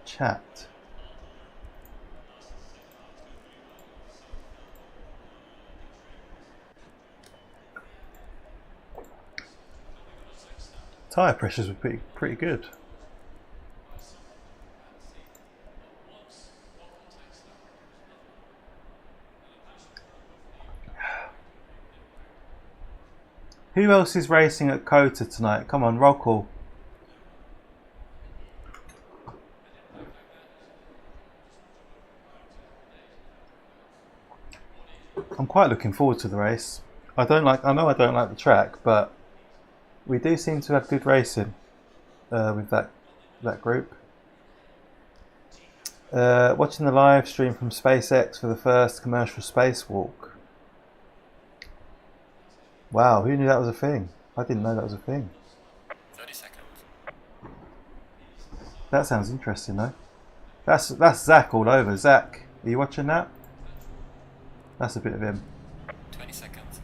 Chat. Tyre pressures were pretty good. Who else is racing at Kota tonight? Come on, roll call. I'm quite looking forward to the race. I know I don't like the track, but we do seem to have good racing. with that group. Watching the live stream from SpaceX for the first commercial spacewalk. Wow, who knew that was a thing? I didn't know that was a thing. 30 seconds. That sounds interesting though. That's Zach all over. Zach, are you watching that? That's a bit of him. 20 seconds.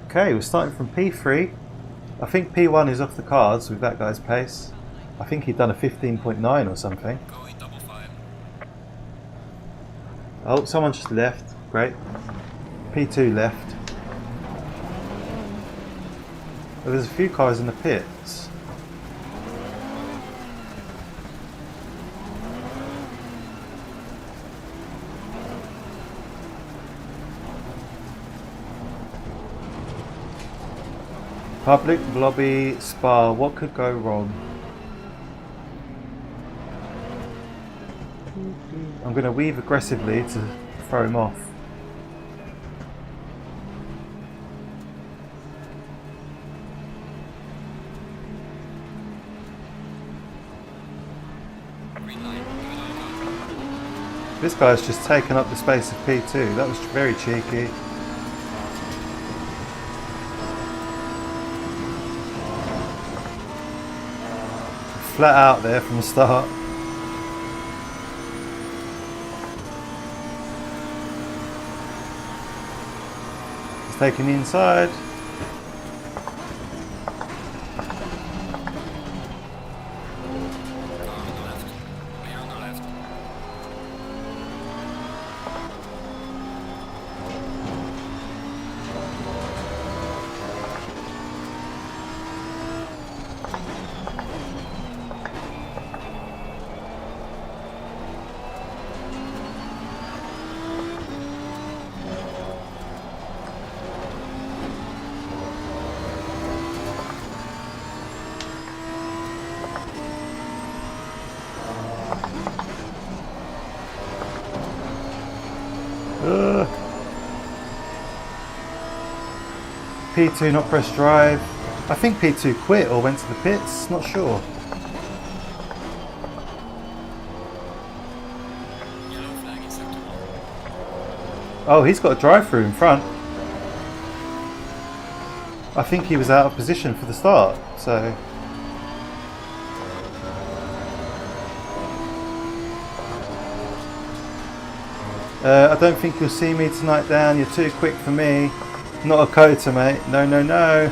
Okay, we're starting from P3. I think P1 is off the cards with that guy's pace. I think he'd done a 15.9 or something. Going double file. Oh, someone just left. Great. P2 left. Well, there's a few cars in the pits. Public lobby spa. What could go wrong? I'm going to weave aggressively to throw him off. Green line. This guy's just taken up the space of P2. That was very cheeky. Flat out there from the start. He's taking the inside. P2 not press drive. I think P2 quit or went to the pits, not sure. Yellow flag in sector 1. Oh, he's got a drive through in front. I think he was out of position for the start, so. I don't think you'll see me tonight, Dan. You're too quick for me. Not a Kota, mate. No, no, no.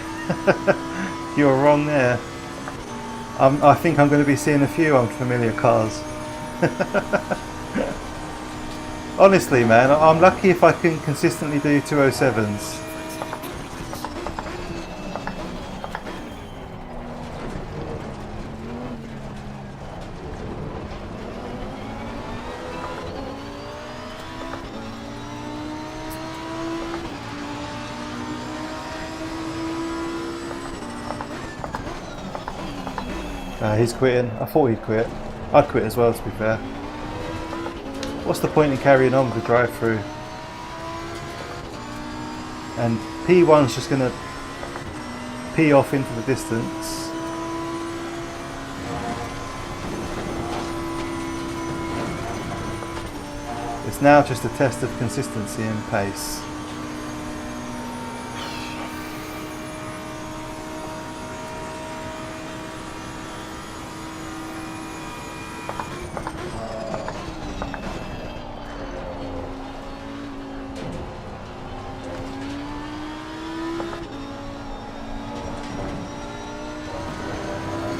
You're wrong there. I think I'm going to be seeing a few unfamiliar cars. Honestly, man, I'm lucky if I can consistently do 207s. He's quitting. I thought he'd quit. I'd quit as well, to be fair. What's the point in carrying on with the drive-through? And P1's just going to pee off into the distance. It's now just a test of consistency and pace.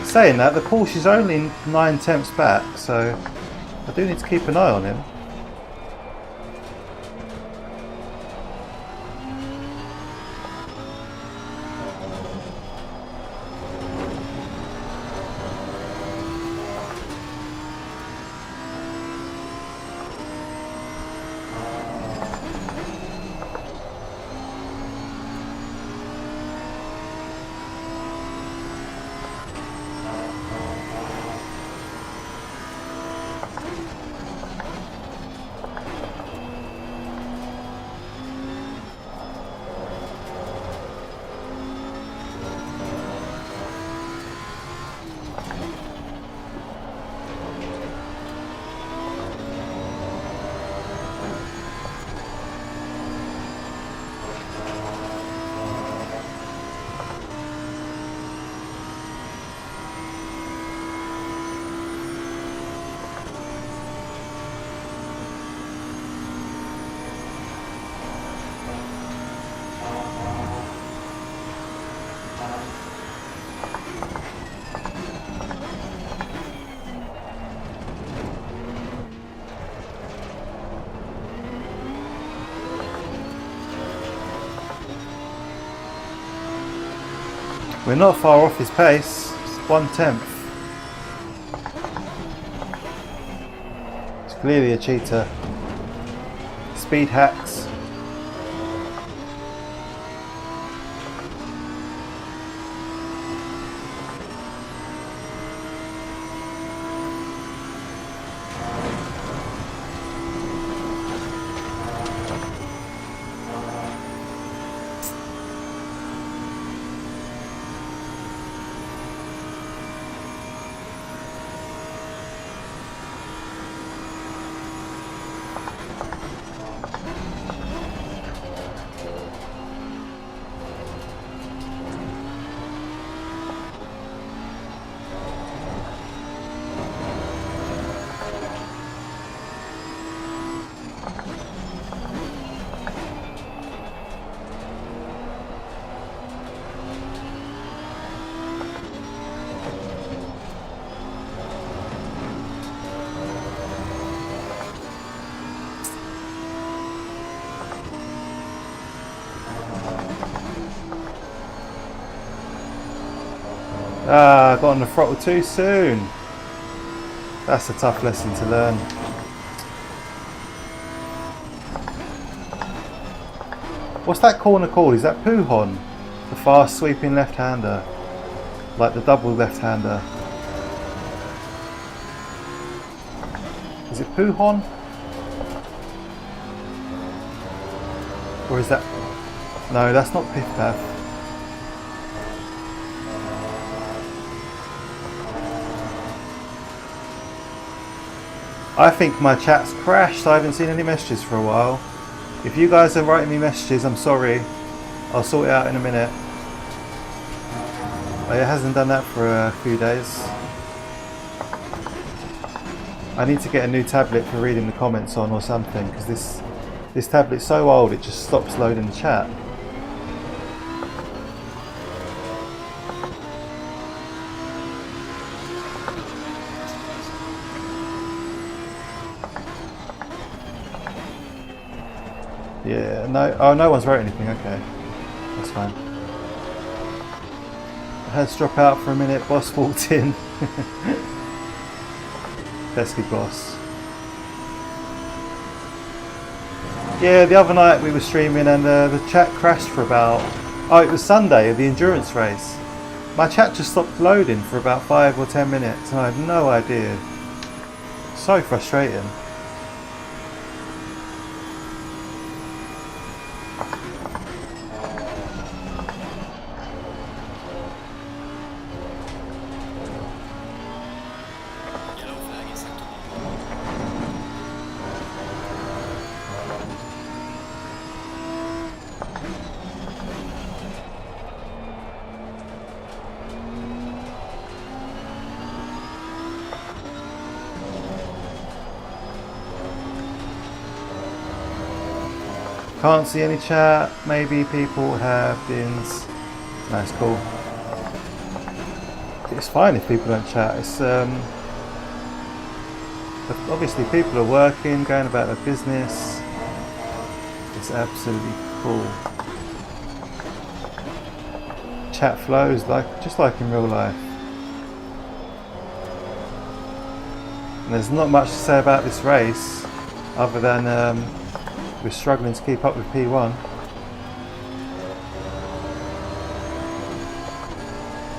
Saying that, the Porsche is only 9/10 back, so I do need to keep an eye on him. We're not far off his pace. 1/10. It's clearly a cheater. Speed hacks. Ah, got on the throttle too soon. That's a tough lesson to learn. What's that corner called? Is that Puhon? The fast sweeping left-hander. Like the double left-hander. Is it Puhon? Or is that... No, that's not Pith Path. I think my chat's crashed. I haven't seen any messages for a while. If you guys are writing me messages, I'm sorry. I'll sort it out in a minute. It hasn't done that for a few days. I need to get a new tablet for reading the comments on or something, because this tablet's so old it just stops loading the chat. Yeah, no, oh, no one's wrote anything, okay. That's fine. Heads drop out for a minute, boss walked in. Pesky boss. Yeah, the other night we were streaming and the chat crashed for about... Oh, it was Sunday, the endurance race. My chat just stopped loading for about 5 or 10 minutes and I had no idea. So frustrating. Can't see any chat, maybe people have bins. That's cool. It's fine if people don't chat. It's obviously people are working, going about their business. It's absolutely cool. Chat flows just like in real life. And there's not much to say about this race other than we're struggling to keep up with P1.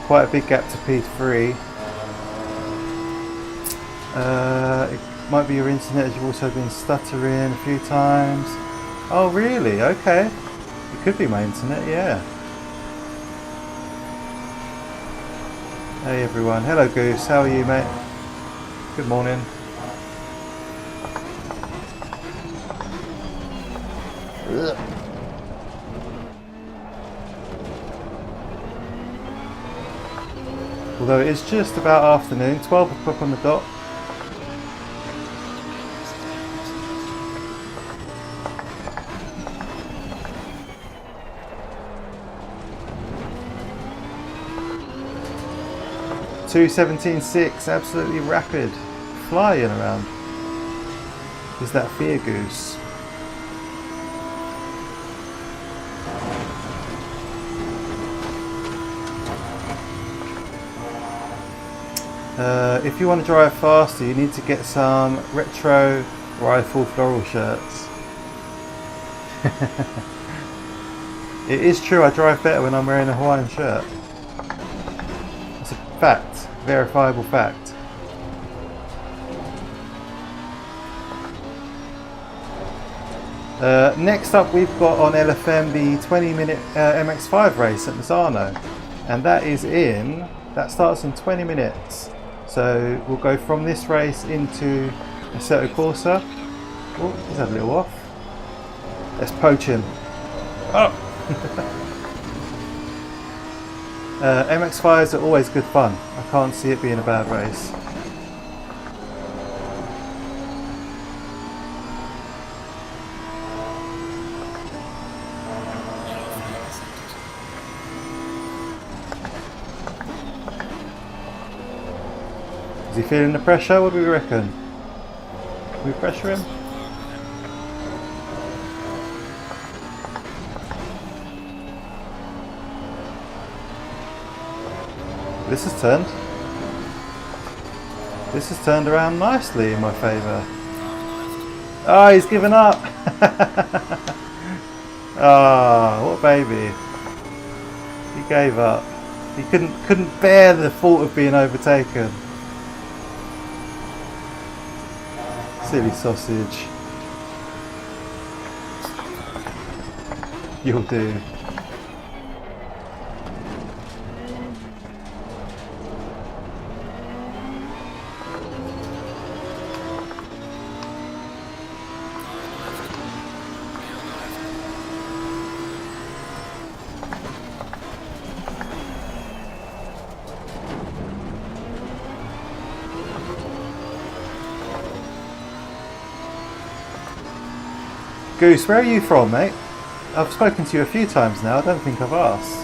Quite a big gap to P3. It might be your internet as you've also been stuttering a few times. Oh really? Okay. It could be my internet, yeah. Hey everyone. Hello Goose, how are you mate? Good morning. Although it is just about afternoon, 12 o'clock on the dot. .2:17.6, absolutely rapid, flying around. Is that Fear Goose? If you want to drive faster, you need to get some retro rifle floral shirts. It is true, I drive better when I'm wearing a Hawaiian shirt. It's a fact, verifiable fact. Next up we've got on LFM the 20-minute MX5 race at Misano, and that starts in 20 minutes. So we'll go from this race into Assetto Corsa. Oh, he's had a little off. Let's poach him. Oh! MX5s are always good fun. I can't see it being a bad race. Is he feeling the pressure? What do we reckon? Can we pressure him? This has turned around nicely in my favour. Oh, he's given up! Ah, oh, what a baby. He gave up. He couldn't bear the thought of being overtaken. Silly sausage. You'll do. Goose, where are you from, mate? I've spoken to you a few times now, I don't think I've asked.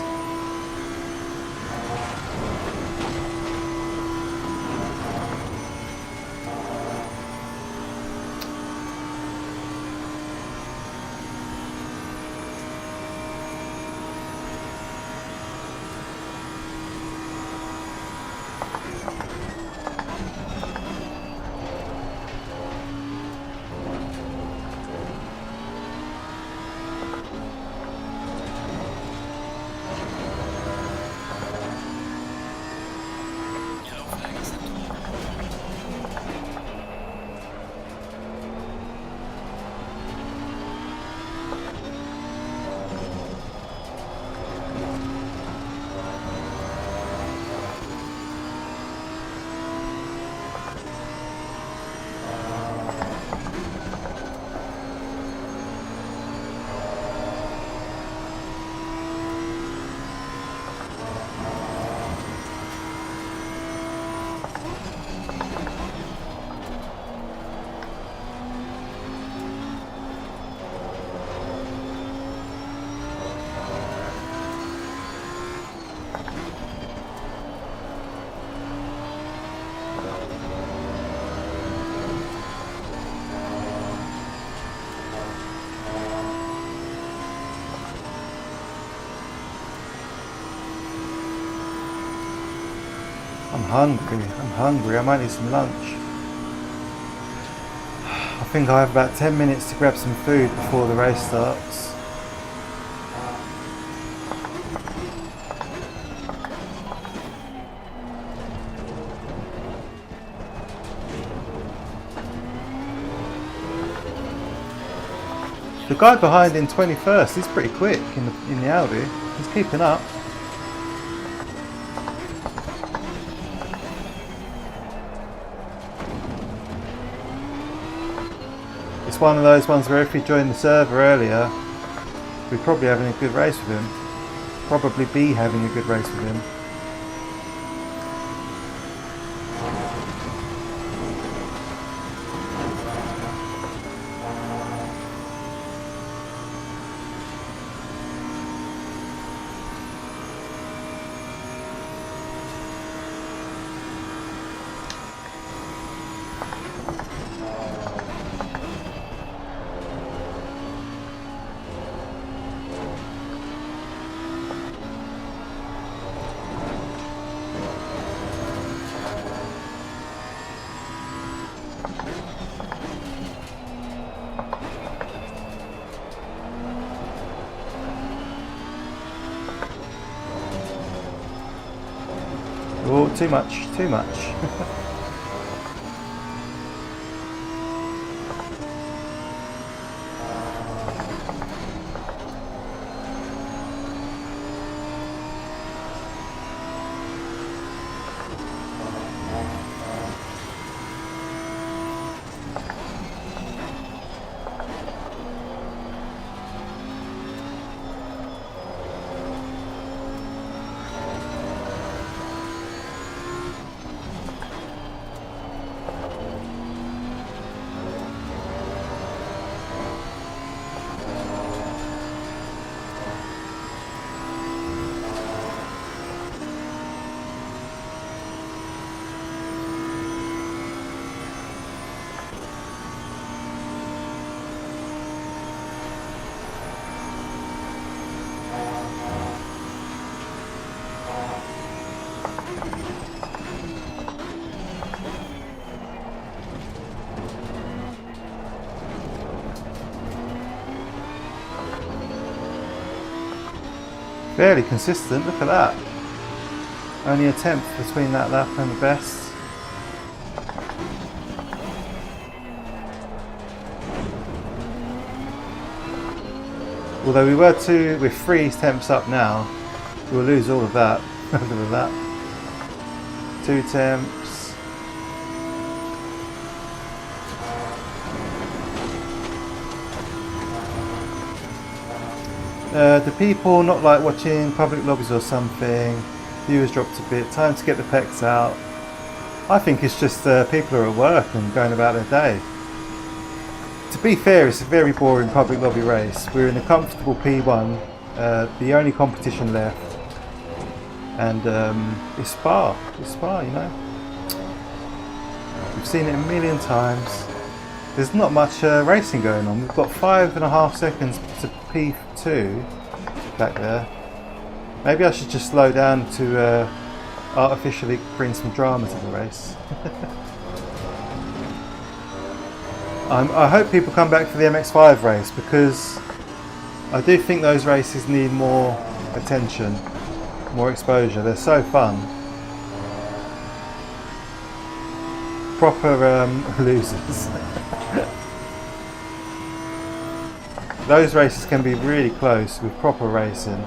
I'm hungry, I might need some lunch. I think I have about 10 minutes to grab some food before the race starts. The guy behind in 21st, he's pretty quick in the Audi. He's keeping up. It's one of those ones where if we joined the server earlier, we'd probably having a good race with him. Probably be having a good race with him. Oh, too much, too much. Fairly consistent, look at that. Only a tenth between that lap and the best. Although we're 3 temps up now, we'll lose all of that over the lap. 2 temps. Do people not like watching public lobbies or something? Viewers dropped a bit. Time to get the pecs out. I think it's just people are at work and going about their day. To be fair, it's a very boring public lobby race. We're in a comfortable P1, the only competition left, and it's Spa. It's Spa, you know. We've seen it a million times. There's not much racing going on. We've got 5.5 seconds to P2 back there. Maybe I should just slow down to artificially bring some drama to the race. I hope people come back for the MX5 race, because I do think those races need more attention, more exposure. They're so fun. Proper losers. Those races can be really close with proper racing.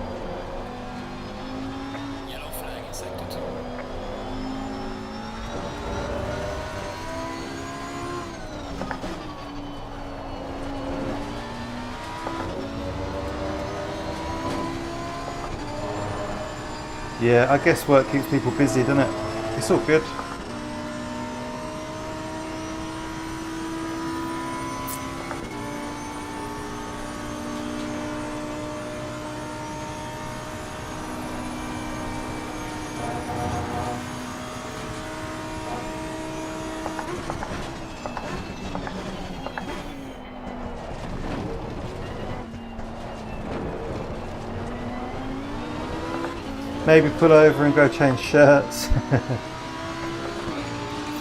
Yellow flag in sector 2. Yeah, I guess work keeps people busy, doesn't it? It's all good. Maybe pull over and go change shirts.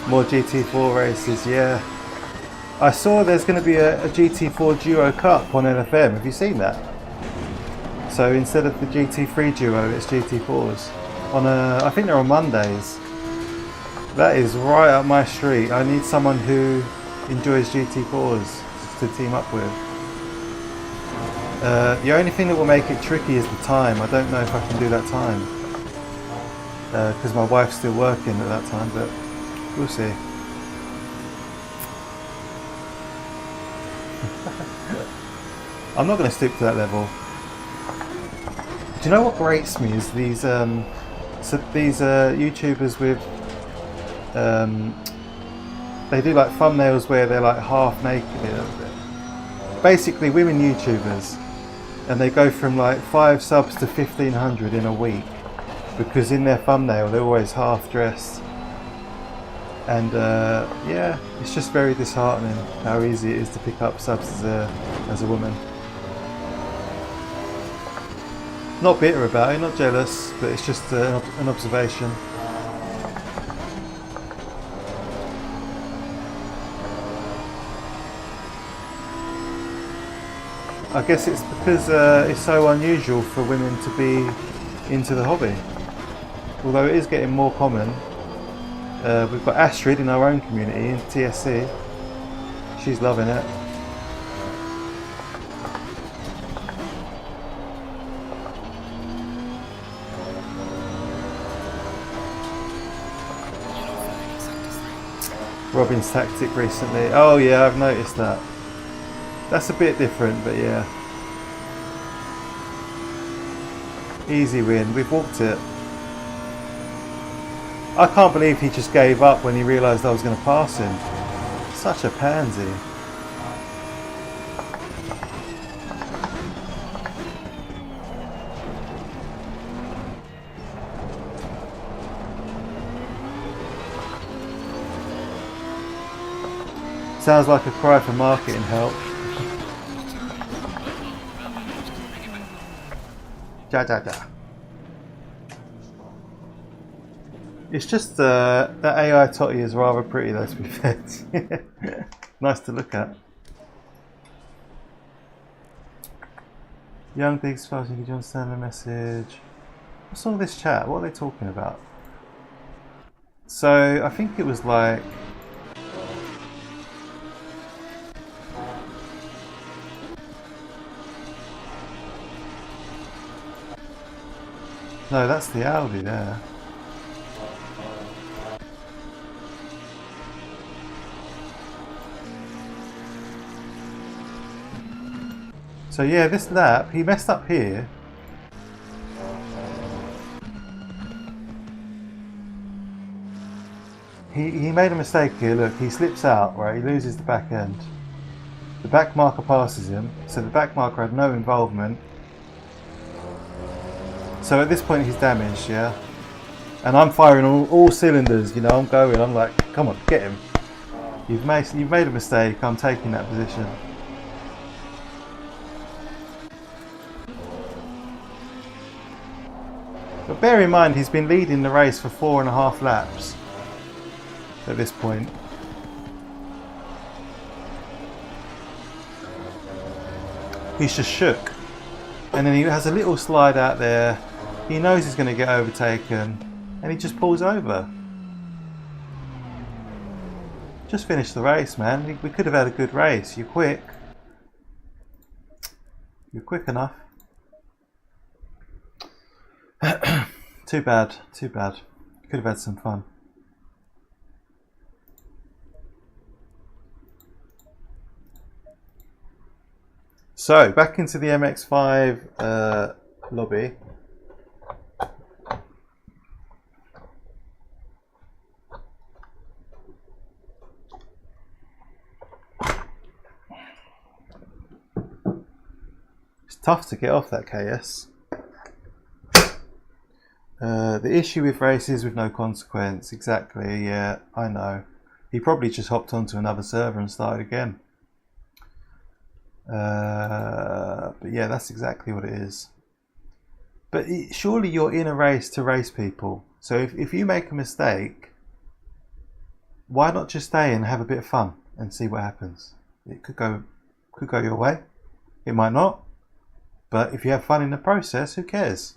More GT4 races, yeah. I saw there's going to be a GT4 Duo Cup on LFM. Have you seen that? So instead of the GT3 Duo, it's GT4s. I think they're on Mondays. That is right up my street. I need someone who enjoys GT4s to team up with. The only thing that will make it tricky is the time. I don't know if I can do that time, because my wife's still working at that time, but we'll see. I'm not going to stoop to that level. Do you know what grates me is these YouTubers with they do like thumbnails where they're like half naked. Basically women YouTubers, and they go from like 5 subs to 1,500 in a week, because in their thumbnail they're always half dressed. And yeah, it's just very disheartening how easy it is to pick up subs as a woman. Not bitter about it, not jealous, but it's just an observation. I guess it's because it's so unusual for women to be into the hobby. although it is getting more common. We've got Astrid in our own community in TSC. She's loving it. Robin's tactic recently. Oh yeah, I've noticed that. That's a bit different, but yeah. Easy win. We've walked it. I can't believe he just gave up when he realised I was going to pass him. Such a pansy. Sounds like a cry for marketing help. Ja ja ja. It's just that AI Totty is rather pretty though, to be fair. Nice to look at. Young Big's fasting, did you understand the message? What's all this chat? What are they talking about? So I think it was like no, that's the Audi there. So yeah, this lap, he messed up here. He made a mistake here, look, he slips out, right, he loses the back end. The back marker passes him, so the back marker had no involvement. So at this point he's damaged, yeah? And I'm firing all cylinders, you know, I'm like, come on, get him. You've made a mistake, I'm taking that position. But bear in mind, he's been leading the race for 4.5 laps at this point. He's just shook. And then he has a little slide out there. He knows he's going to get overtaken. And he just pulls over. Just finished the race, man. We could have had a good race. You're quick. You're quick enough. Too bad, too bad. Could have had some fun. So, back into the MX5 lobby. It's tough to get off that KS. The issue with races with no consequence, exactly, yeah, I know. He probably just hopped onto another server and started again. But yeah, that's exactly what it is. But surely you're in a race to race people. So if you make a mistake, why not just stay and have a bit of fun and see what happens? It could go your way. It might not. But if you have fun in the process, who cares?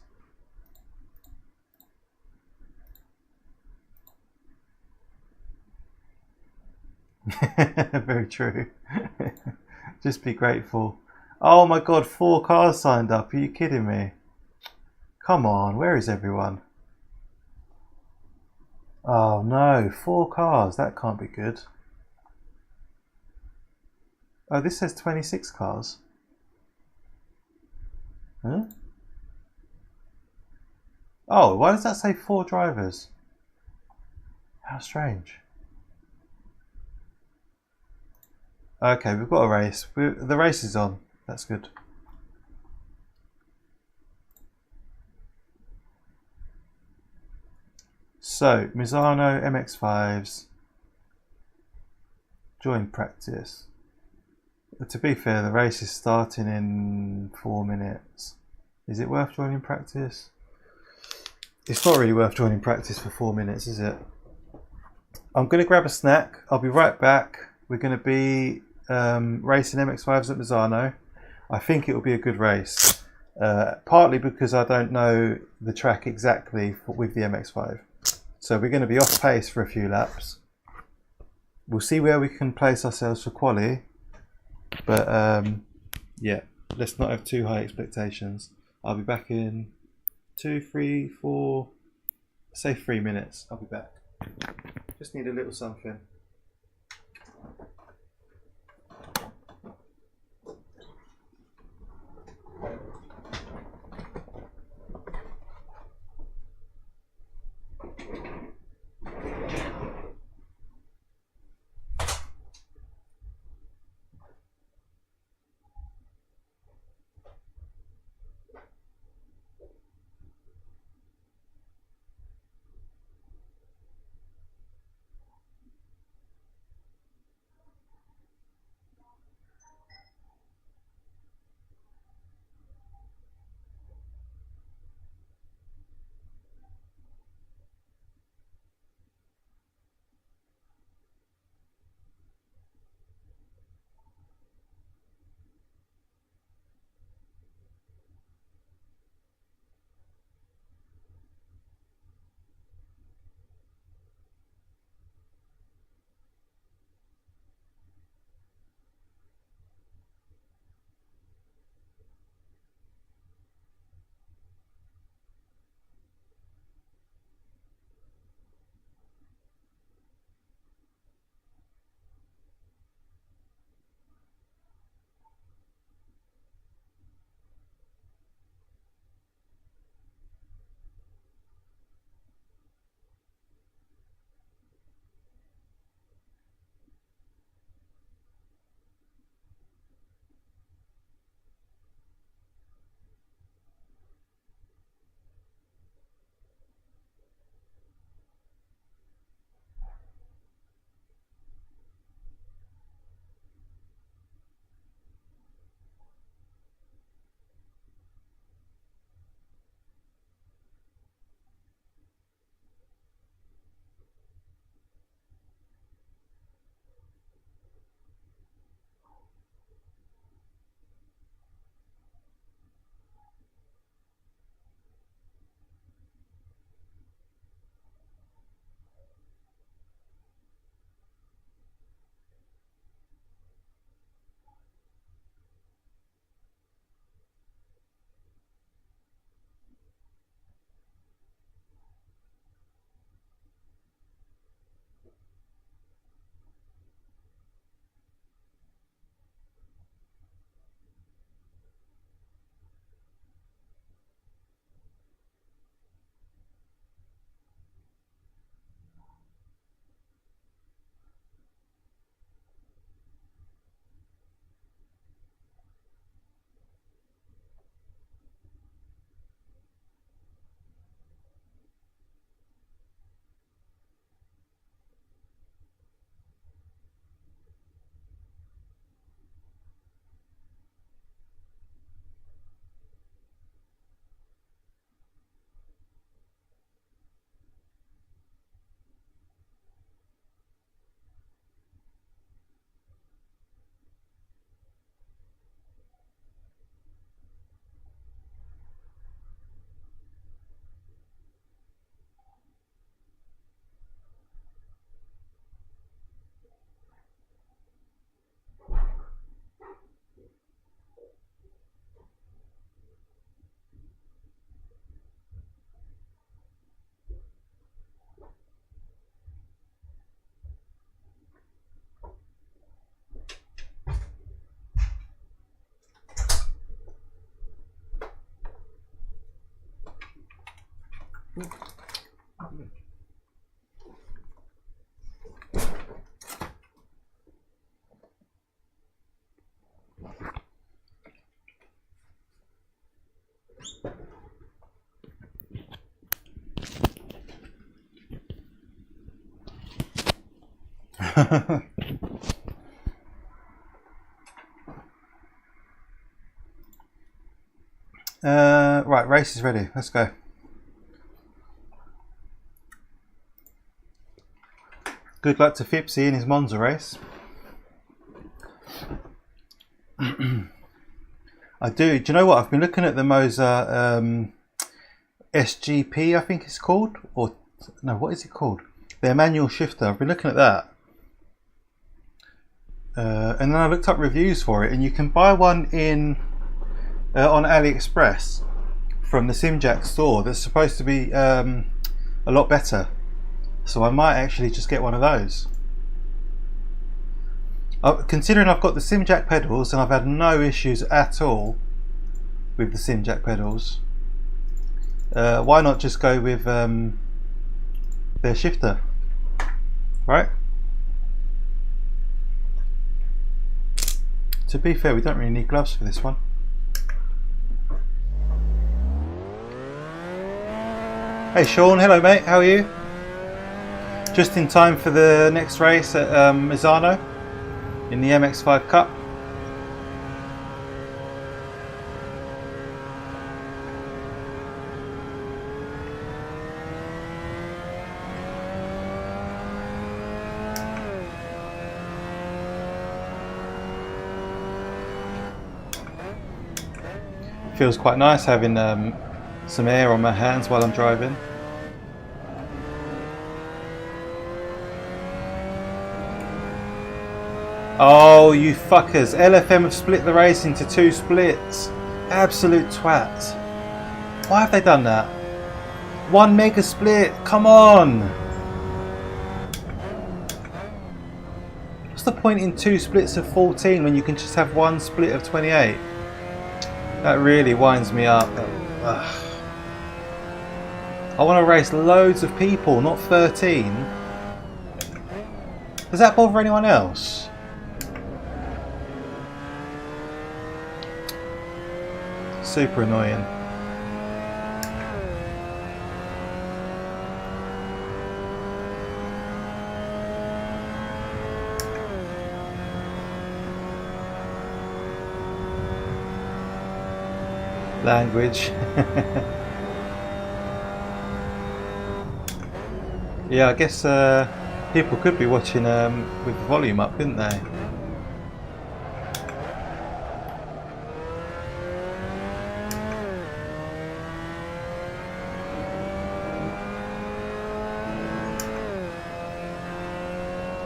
Very true. Just be grateful. Oh my god, 4 cars signed up. Are you kidding me? Come on, where is everyone? Oh no, 4 cars. That can't be good. Oh, this says 26 cars. Huh? Oh, why does that say 4 drivers? How strange. Okay, we've got a race. The race is on. That's good. So, Misano MX5s. Join practice. To be fair, the race is starting in 4 minutes. Is it worth joining practice? It's not really worth joining practice for 4 minutes, is it? I'm going to grab a snack. I'll be right back. We're going to be racing MX5s at Misano. I think it will be a good race. partly because I don't know the track exactly with the MX5. So we're going to be off pace for a few laps. We'll see where we can place ourselves for quali, but yeah, let's not have too high expectations. I'll be back in 2, 3, 4, say 3 minutes. I'll be back. Just need a little something. Right, race is ready. Let's go. Good luck to Fipsy in his Monza race. I do. Do you know what? I've been looking at the Moza SGP, I think it's called, or no, what is it called? Their manual shifter. I've been looking at that, and then I looked up reviews for it, and you can buy one in on AliExpress from the SimJack store. That's supposed to be a lot better. So I might actually just get one of those. Considering I've got the SimJack pedals and I've had no issues at all with the SimJack pedals, why not just go with their shifter, right? To be fair, we don't really need gloves for this one. Hey Sean, hello mate, how are you? Just in time for the next race at Misano in the MX5 Cup. Feels quite nice having some air on my hands while I'm driving. Oh, you fuckers. LFM have split the race into 2 splits. Absolute twats. Why have they done that? 1 mega split. Come on. What's the point in 2 splits of 14 when you can just have 1 split of 28? That really winds me up. Ugh. I want to race loads of people, not 13. Does that bother anyone else? Super annoying. Language. Yeah, I guess people could be watching with the volume up, couldn't they?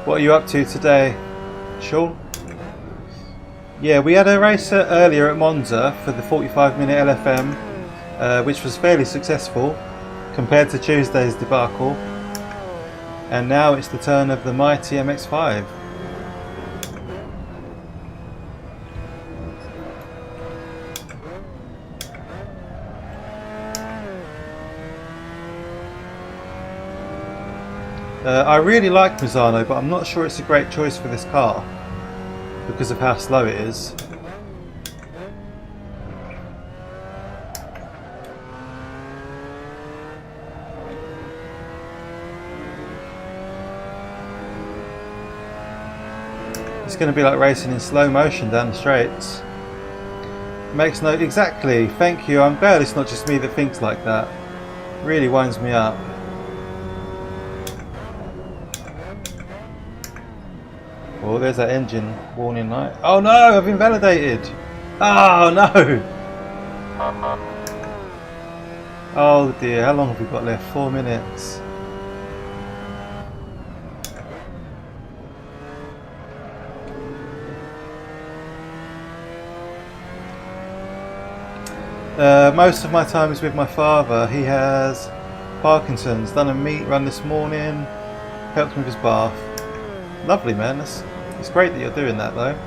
What are you up to today, Sean? Yeah, we had a race earlier at Monza for the 45-minute LFM, which was fairly successful compared to Tuesday's debacle. And now it's the turn of the mighty MX5. I really like Misano, but I'm not sure it's a great choice for this car because of how slow it is. It's going to be like racing in slow motion down the straights. Makes no... Exactly, thank you. I'm glad it's not just me that thinks like that. Really winds me up. Oh, there's that engine warning light. Oh no, I've invalidated. Oh no. Oh dear, how long have we got left? 4 minutes. Most of my time is with my father. He has Parkinson's. Done a meat run this morning. Helped him with his bath. Lovely, man. It's great that you're doing that though.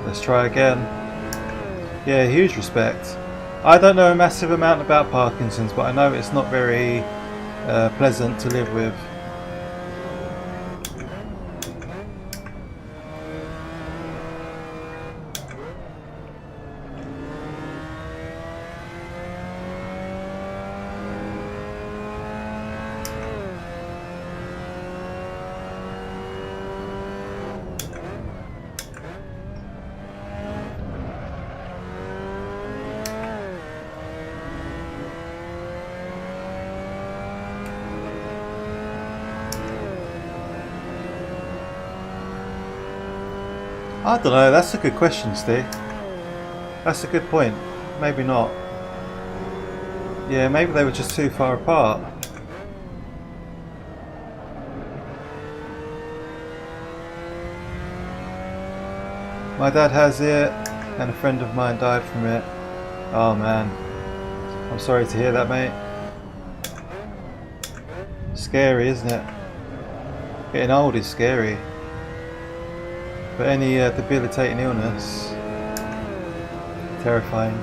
Let's try again. Yeah, huge respect. I don't know a massive amount about Parkinson's, but I know it's not very pleasant to live with. I don't know, that's a good question, Steve. That's a good point. Maybe not. Yeah, maybe they were just too far apart. My dad has it, and a friend of mine died from it. Oh man, I'm sorry to hear that, mate. Scary, isn't it? Getting old is scary. But any debilitating illness, terrifying.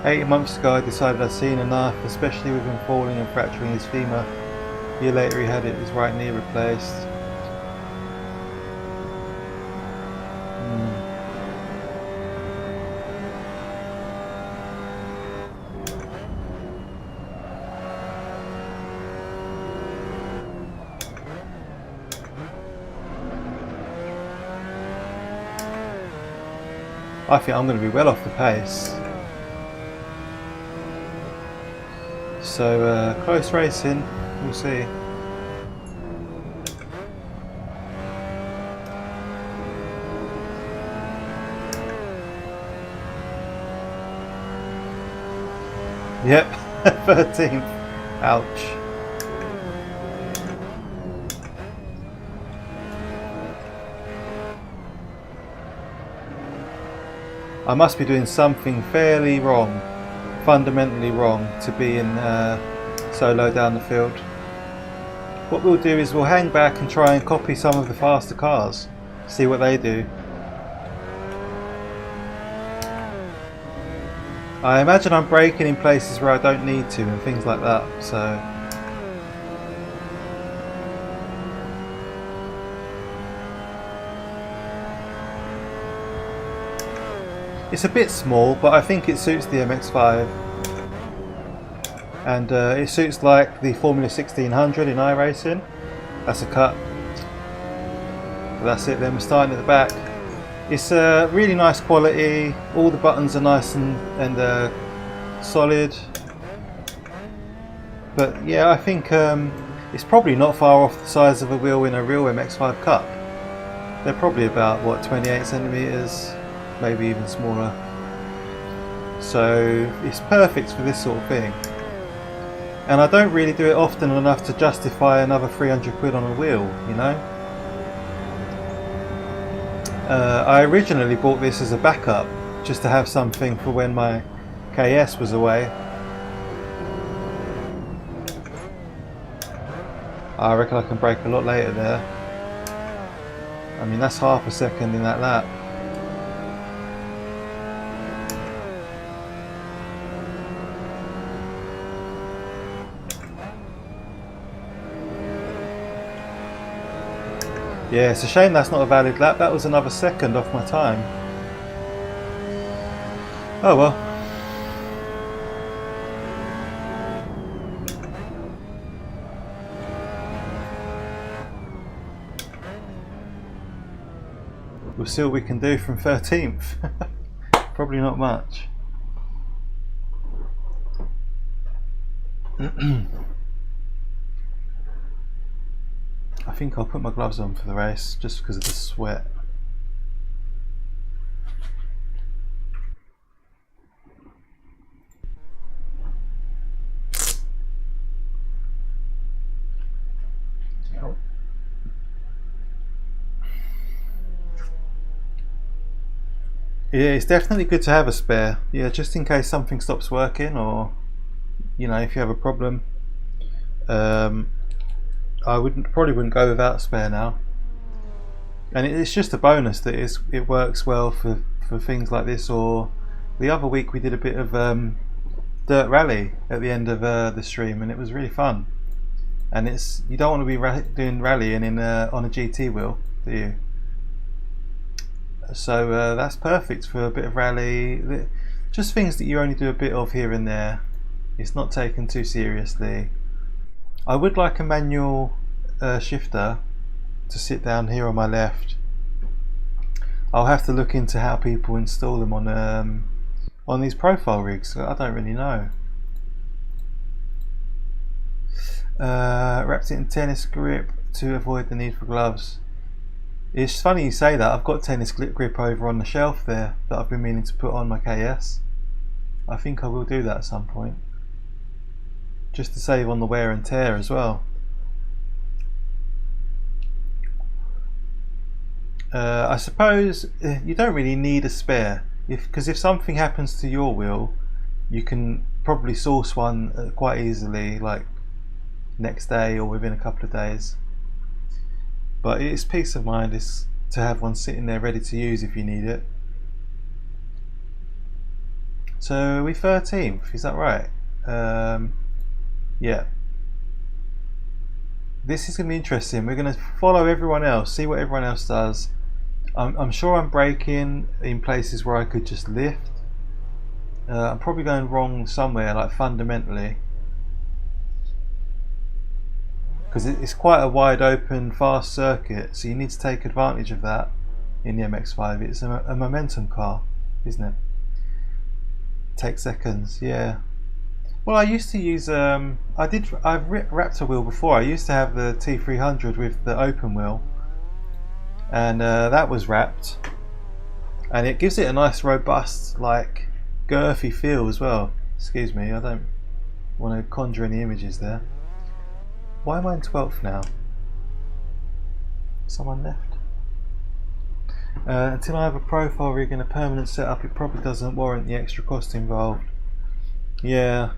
8 months ago I decided I'd seen enough, especially with him falling and fracturing his femur. A year later he had his right knee replaced. I think I'm going to be well off the pace. So close racing, we'll see. Yep, 13th. Ouch. I must be doing something fairly wrong, fundamentally wrong, to be in so low down the field. What we'll do is we'll hang back and try and copy some of the faster cars, see what they do. I imagine I'm braking in places where I don't need to and things like that, so... It's a bit small, but I think it suits the MX5. And it suits like the Formula 1600 in iRacing. That's a cut. But that's it then, we're starting at the back. It's really nice quality, all the buttons are nice and solid. But yeah, I think it's probably not far off the size of a wheel in a real MX5 Cup. They're probably about, what, 28 centimeters, maybe even smaller. So it's perfect for this sort of thing. And I don't really do it often enough to justify another 300 quid on a wheel, you know. I originally bought this as a backup, just to have something for when my KS was away. I reckon I can brake a lot later there. I mean, that's half a second in that lap. Yeah, it's a shame that's not a valid lap. That was another second off my time. Oh well. We'll see what we can do from 13th. Probably not much. I think I'll put my gloves on for the race just because of the sweat. Yeah, it's definitely good to have a spare. Yeah, just in case something stops working, or you know, if you have a problem. I probably wouldn't go without a spare now. And it's just a bonus that it works well for things like this. Or the other week we did a bit of dirt rally at the end of the stream, and it was really fun. And you don't want to be doing rallying in on a GT wheel, do you? So that's perfect for a bit of rally. Just things that you only do a bit of here and there. It's not taken too seriously. I would like a manual shifter to sit down here on my left. I'll have to look into how people install them on these profile rigs. I don't really know. Wrapped it in tennis grip to avoid the need for gloves. It's funny you say that. I've got tennis grip over on the shelf there that I've been meaning to put on my KS. I think I will do that at some point, just to save on the wear and tear as well. I suppose you don't really need a spare, because if something happens to your wheel, you can probably source one quite easily, like next day or within a couple of days. But it's peace of mind is to have one sitting there ready to use if you need it. So we're 13th, is that right? Yeah. This is going to be interesting. We're going to follow everyone else, see what everyone else does. I'm sure I'm braking in places where I could just lift. I'm probably going wrong somewhere, like fundamentally, because it's quite a wide open fast circuit, so you need to take advantage of that in the MX5. It's a momentum car, isn't it? Takes seconds, yeah. Well, I used to use I've wrapped a wheel before. I used to have the T300 with the open wheel, and that was wrapped, and it gives it a nice robust, like, girthy feel as well. Excuse me, I don't want to conjure any images there. Why am I in 12th now? Someone left. Until I have a profile rig and a permanent setup, it probably doesn't warrant the extra cost involved. Yeah.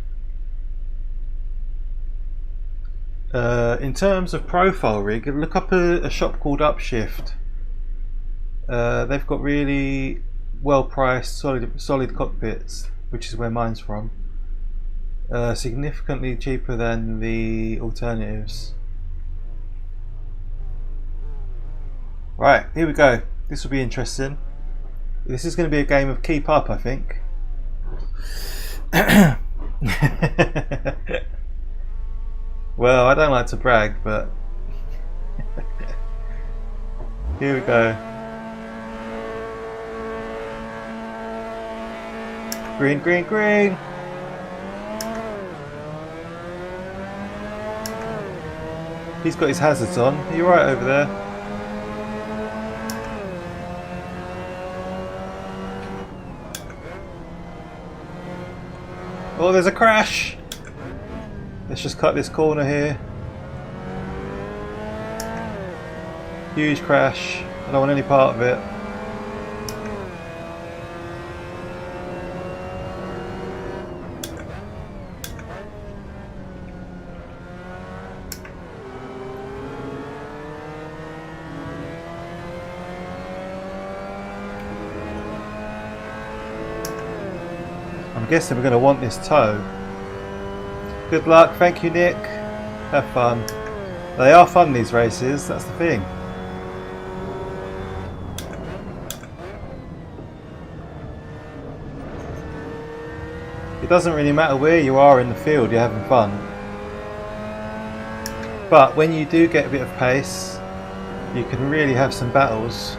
In terms of profile rig, look up a shop called Upshift. They've got really well priced solid cockpits, which is where mine's from. Significantly cheaper than the alternatives. Right, here we go. This will be interesting. This is going to be a game of keep up, I think. Well, I don't like to brag, but here we go. Green, green, green. He's got his hazards on. Are you right over there? Oh, there's a crash! Let's just cut this corner here. Huge crash. I don't want any part of it. I'm guessing we're going to want this tow. Good luck, thank you Nick. Have fun. They are fun, these races, that's the thing. It doesn't really matter where you are in the field, you're having fun. But when you do get a bit of pace, you can really have some battles.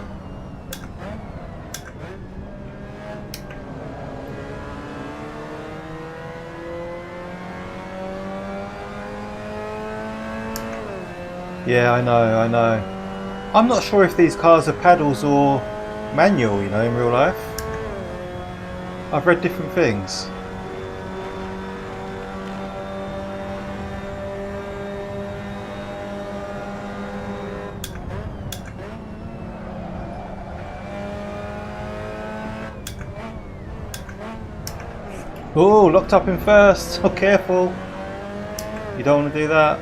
Yeah, I know. I'm not sure if these cars are paddles or manual, you know, in real life. I've read different things. Oh, locked up in first. Oh, careful. You don't want to do that.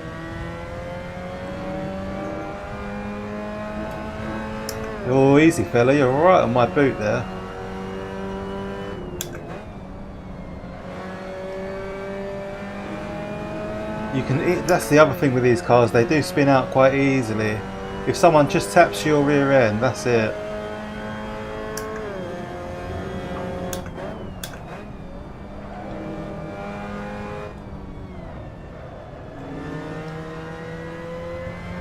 Oh, easy fella, you're right on my boot there. You can. That's the other thing with these cars, they do spin out quite easily. If someone just taps your rear end, that's it.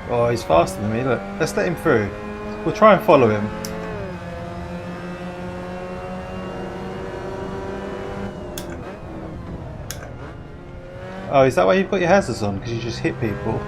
Oh, he's faster than me, look. Let's let him through. We'll try and follow him. Oh, is that why you've got your hazards on? Because you just hit people?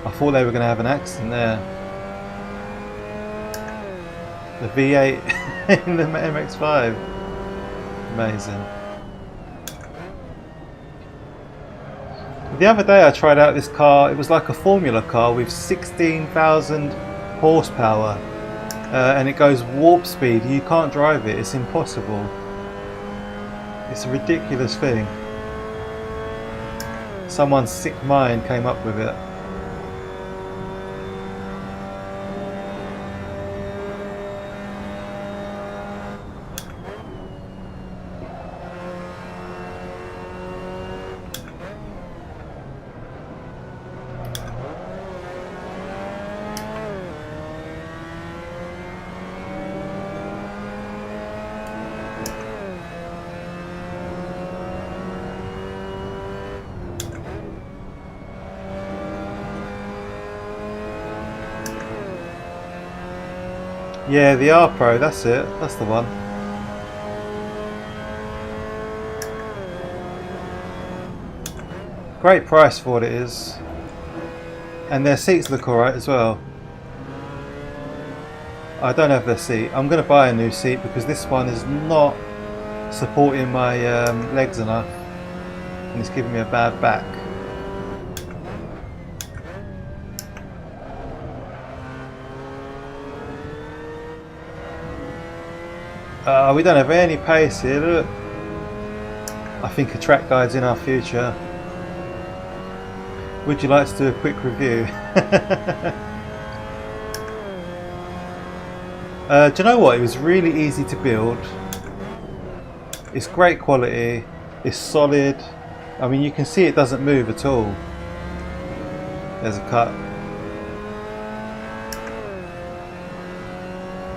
I thought they were going to have an accident there. The V8 in the MX5. Amazing. The other day I tried out this car. It was like a formula car with 16,000 horsepower. And it goes warp speed. You can't drive it. It's impossible. It's a ridiculous thing. Someone's sick mind came up with it. Yeah, the R Pro, that's it. That's the one. Great price for what it is. And their seats look alright as well. I don't have their seat. I'm going to buy a new seat because this one is not supporting my legs enough. And it's giving me a bad back. We don't have any pace here, look. I think a track guide's in our future. Would you like to do a quick review? Do you know what? It was really easy to build. It's great quality. It's solid. I mean, you can see it doesn't move at all. There's a cut.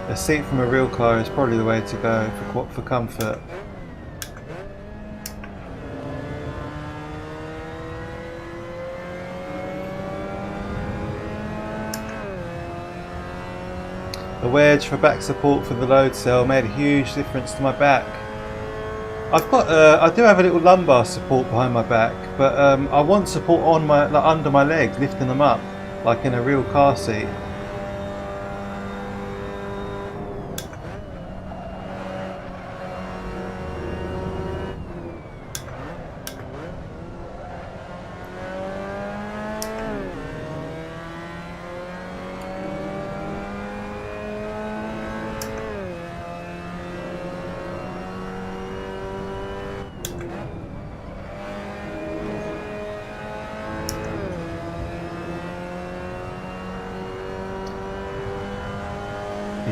A seat from a real car is probably the way to go for comfort. The wedge for back support for the load cell made a huge difference to my back. I've got, I do have a little lumbar support behind my back, but I want support on my, like, under my legs, lifting them up, like in a real car seat.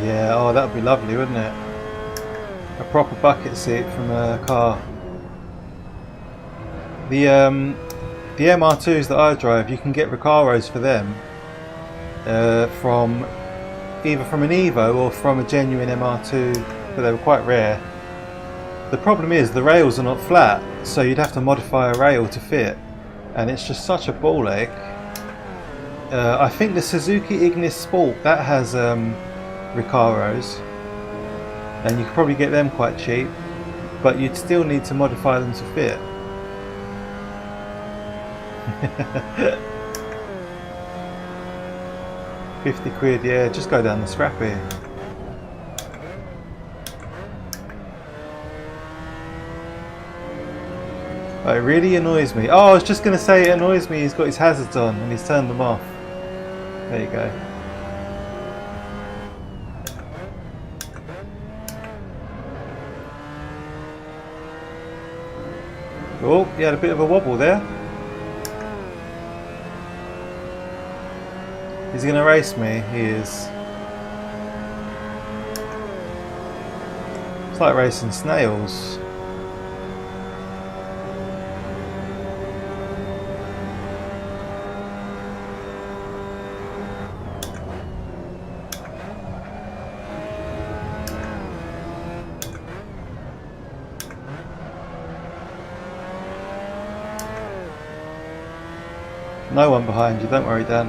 Yeah, oh, that would be lovely, wouldn't it? A proper bucket seat from a car. The MR2s that I drive, you can get Recaros for them from either from an Evo or from a genuine MR2, but they were quite rare. The problem is the rails are not flat, so you'd have to modify a rail to fit, and it's just such a ball ache. I think the Suzuki Ignis Sport, that has Recaros, and you could probably get them quite cheap, but you'd still need to modify them to fit. £50, yeah, just go down the scrappy. Oh, it really annoys me. Oh, I was just going to say it annoys me he's got his hazards on and he's turned them off. There you go. Oh, he had a bit of a wobble there. Is he going to race me? He is. It's like racing snails. No one behind you, don't worry, Dan.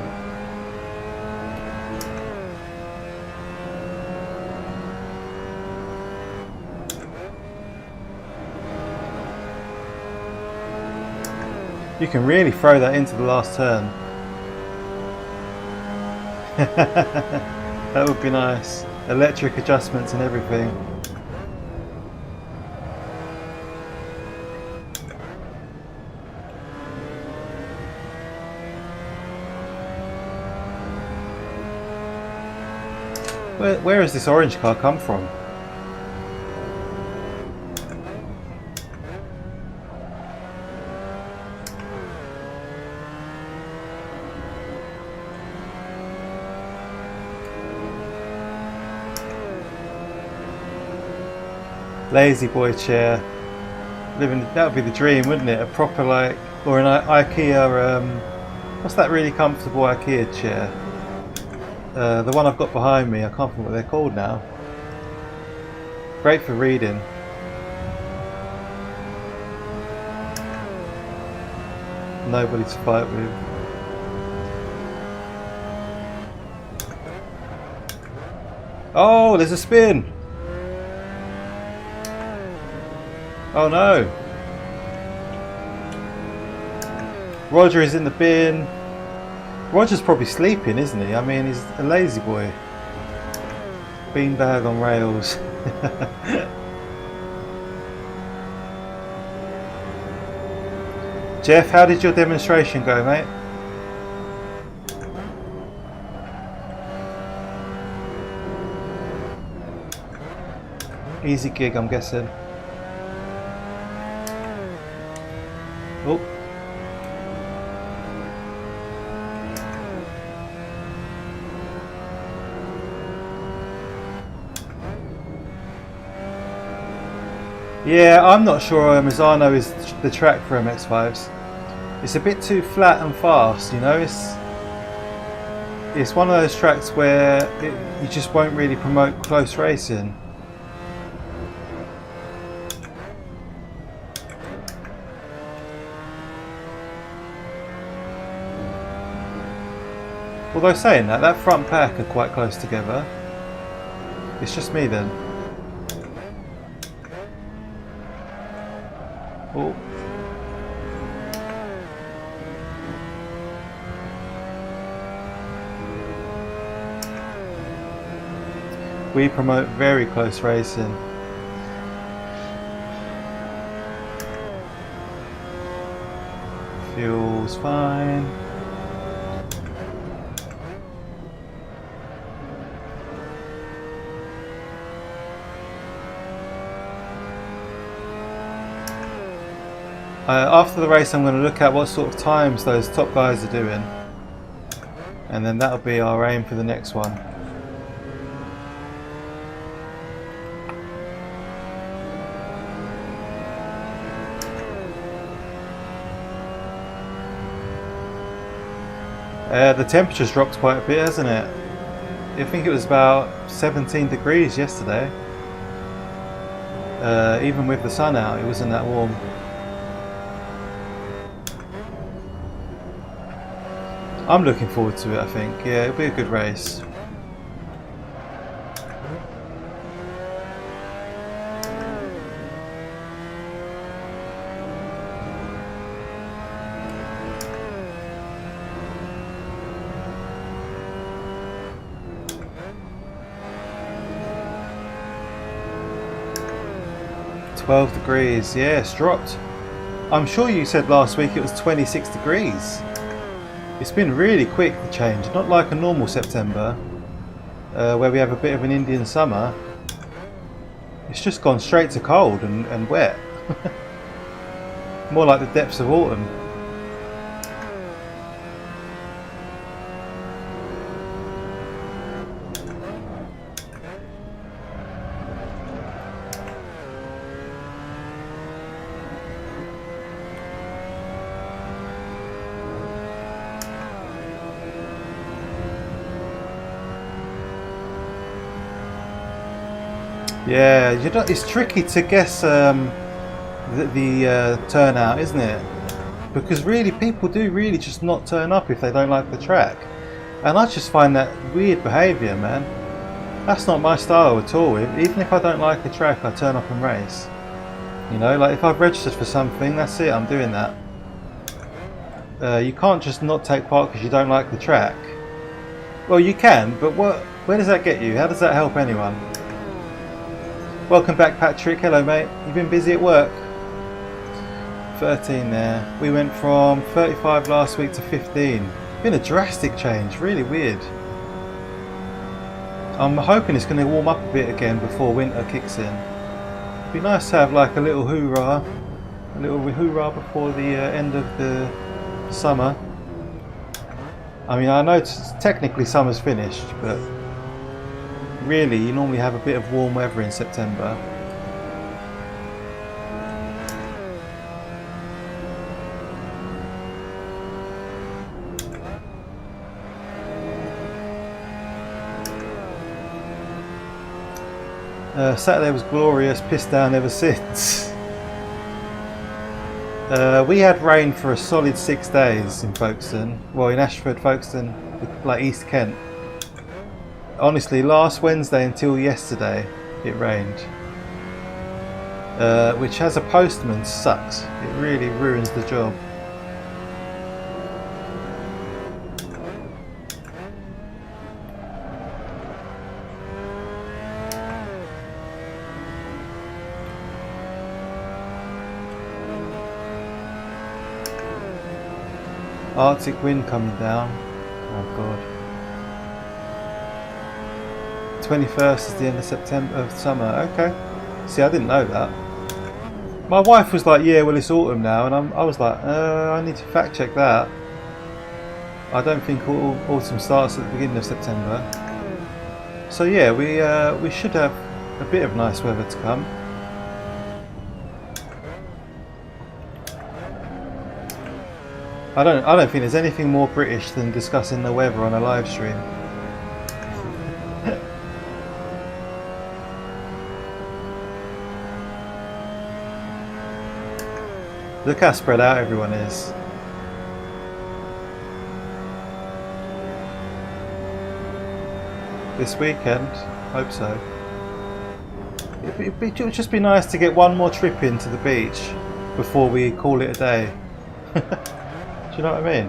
You can really throw that into the last turn. That would be nice. Electric adjustments and everything. Where has this orange car come from? Lazy boy chair. That would be the dream, wouldn't it? A proper like, or an IKEA. What's that really comfortable IKEA chair? The one I've got behind me. I can't remember what they're called now. Great for reading. Nobody to fight with. Oh, there's a spin. Oh no! Roger is in the bin. Roger's probably sleeping, isn't he? I mean, he's a lazy boy. Beanbag on rails. Jeff, how did your demonstration go, mate? Easy gig, I'm guessing. Oh. Yeah, I'm not sure Misano is the track for MX5s. It's a bit too flat and fast, you know. It's one of those tracks where you just won't really promote close racing. Although saying that front pack are quite close together. It's just me then. Oh. We promote very close racing. Fuel's fine. After the race I'm going to look at what sort of times those top guys are doing, and then that'll be our aim for the next one. The temperature's dropped quite a bit, hasn't it? I think it was about 17 degrees yesterday. Even with the sun out, it wasn't that warm. I'm looking forward to it, I think. Yeah, it'll be a good race. $12 degrees, yeah, it's dropped. I'm sure you said last week it was 26 degrees. It's been really quick, the change, not like a normal September where we have a bit of an Indian summer. It's just gone straight to cold and wet. More like the depths of autumn. Yeah, it's tricky to guess the turnout, isn't it? Because really, people do really just not turn up if they don't like the track. And I just find that weird behaviour, man. That's not my style at all. Even if I don't like the track, I turn up and race. You know, like if I've registered for something, that's it, I'm doing that. You can't just not take part because you don't like the track. Well, you can, but where does that get you? How does that help anyone? Welcome back, Patrick. Hello, mate. You've been busy at work? 13 there. We went from 35 last week to 15. Been a drastic change. Really weird. I'm hoping it's going to warm up a bit again before winter kicks in. It'd be nice to have like a little hoorah before the end of the summer. I mean, I know technically summer's finished, but really you normally have a bit of warm weather in September. Saturday was glorious, pissed down ever since. We had rain for a solid 6 days in Folkestone. Well, in Ashford, Folkestone, like East Kent. Honestly, last Wednesday until yesterday, it rained. Which as a postman sucks. It really ruins the job. Arctic wind coming down. Oh god. 21st is the end of September, of summer. Okay. See, I didn't know that. My wife was like, yeah, well it's autumn now, and I was like, I need to fact check that. I don't think autumn starts at the beginning of September. So yeah, we should have a bit of nice weather to come. I don't think there's anything more British than discussing the weather on a live stream. Look how spread out everyone is. This weekend, hope so. It would just be nice to get one more trip into the beach before we call it a day. Do you know what I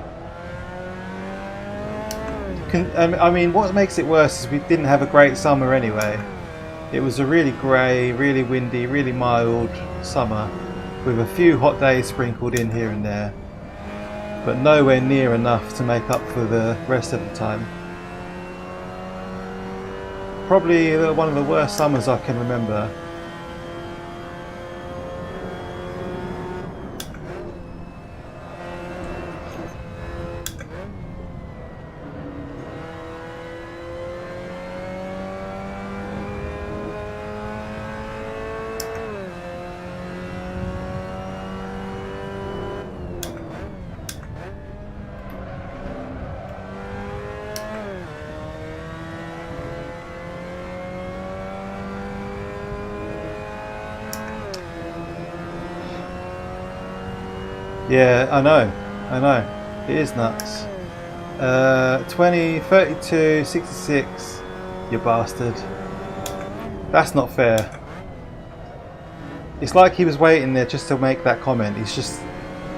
mean? I mean, what makes it worse is we didn't have a great summer anyway. It was a really grey, really windy, really mild summer with a few hot days sprinkled in here and there, but nowhere near enough to make up for the rest of the time. Probably one of the worst summers I can remember. Yeah, I know. It is nuts. 20, 32, 66, you bastard. That's not fair. It's like he was waiting there just to make that comment. He's just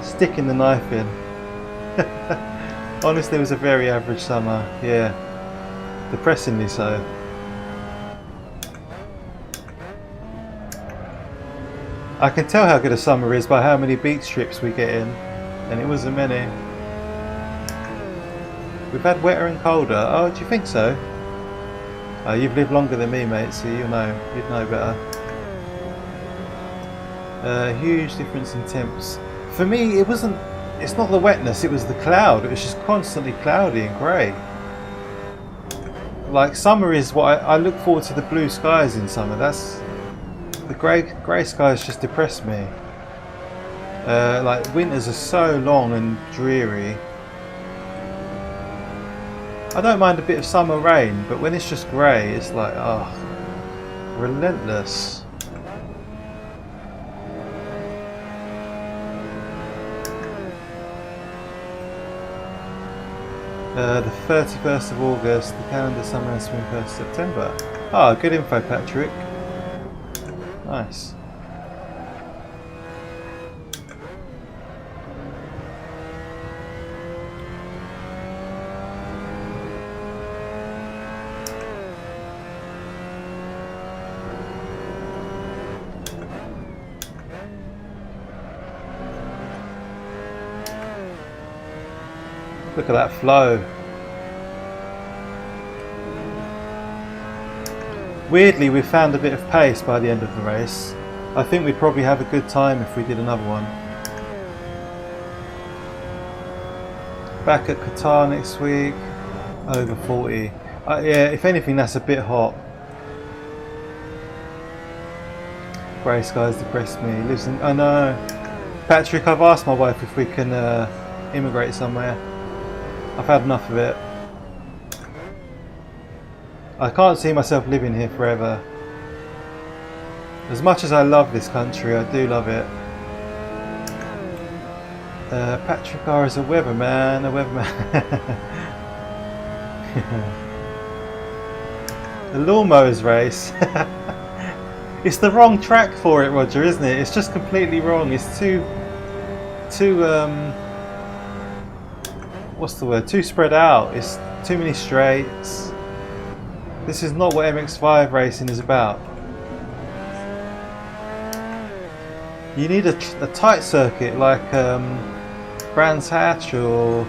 sticking the knife in. Honestly, it was a very average summer. Yeah, depressingly so. I can tell how good a summer is by how many beach trips we get in, and it wasn't many. We've had wetter and colder. Oh, do you think so? Oh, you've lived longer than me, mate, so you'd know better. Huge difference in temps. For me, it's not the wetness, it was the cloud. It was just constantly cloudy and grey. Like, summer is what I look forward to, the blue skies in summer. The grey skies just depress me. Like, winters are so long and dreary. I don't mind a bit of summer rain, but when it's just grey, it's like, oh, relentless. The 31st of August, the calendar summer and spring 1st of September. Ah, good info, Patrick. Nice. Look at that flow. Weirdly, we found a bit of pace by the end of the race. I think we'd probably have a good time if we did another one. Back at Qatar next week, over 40. Yeah, if anything, that's a bit hot. Grey skies depress me. Lives in. I know. Patrick, I've asked my wife if we can immigrate somewhere. I've had enough of it. I can't see myself living here forever. As much as I love this country, I do love it. Patrick R is a weatherman, The lawnmowers race. It's the wrong track for it, Roger, isn't it? It's just completely wrong. It's too what's the word? Too spread out. It's too many straights. This is not what MX5 racing is about. You need a tight circuit like Brands Hatch or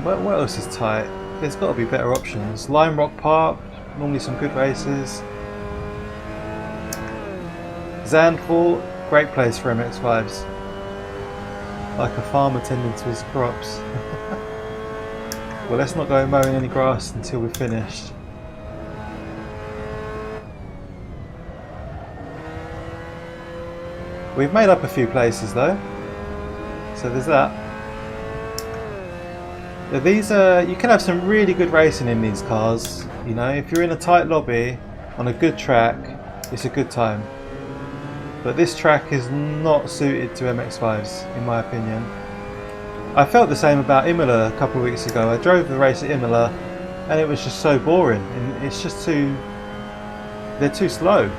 what else is tight? There's got to be better options. Lime Rock Park, normally some good races. Zandvoort, great place for MX5s. Like a farmer tending to his crops. Well, let's not go mowing any grass until we're finished. We've made up a few places though, so there's that. These you can have some really good racing in these cars. You know, if you're in a tight lobby on a good track, it's a good time. But this track is not suited to MX5s, in my opinion. I felt the same about Imola a couple of weeks ago. I drove the race at Imola, and it was just so boring. And it's just they're too slow.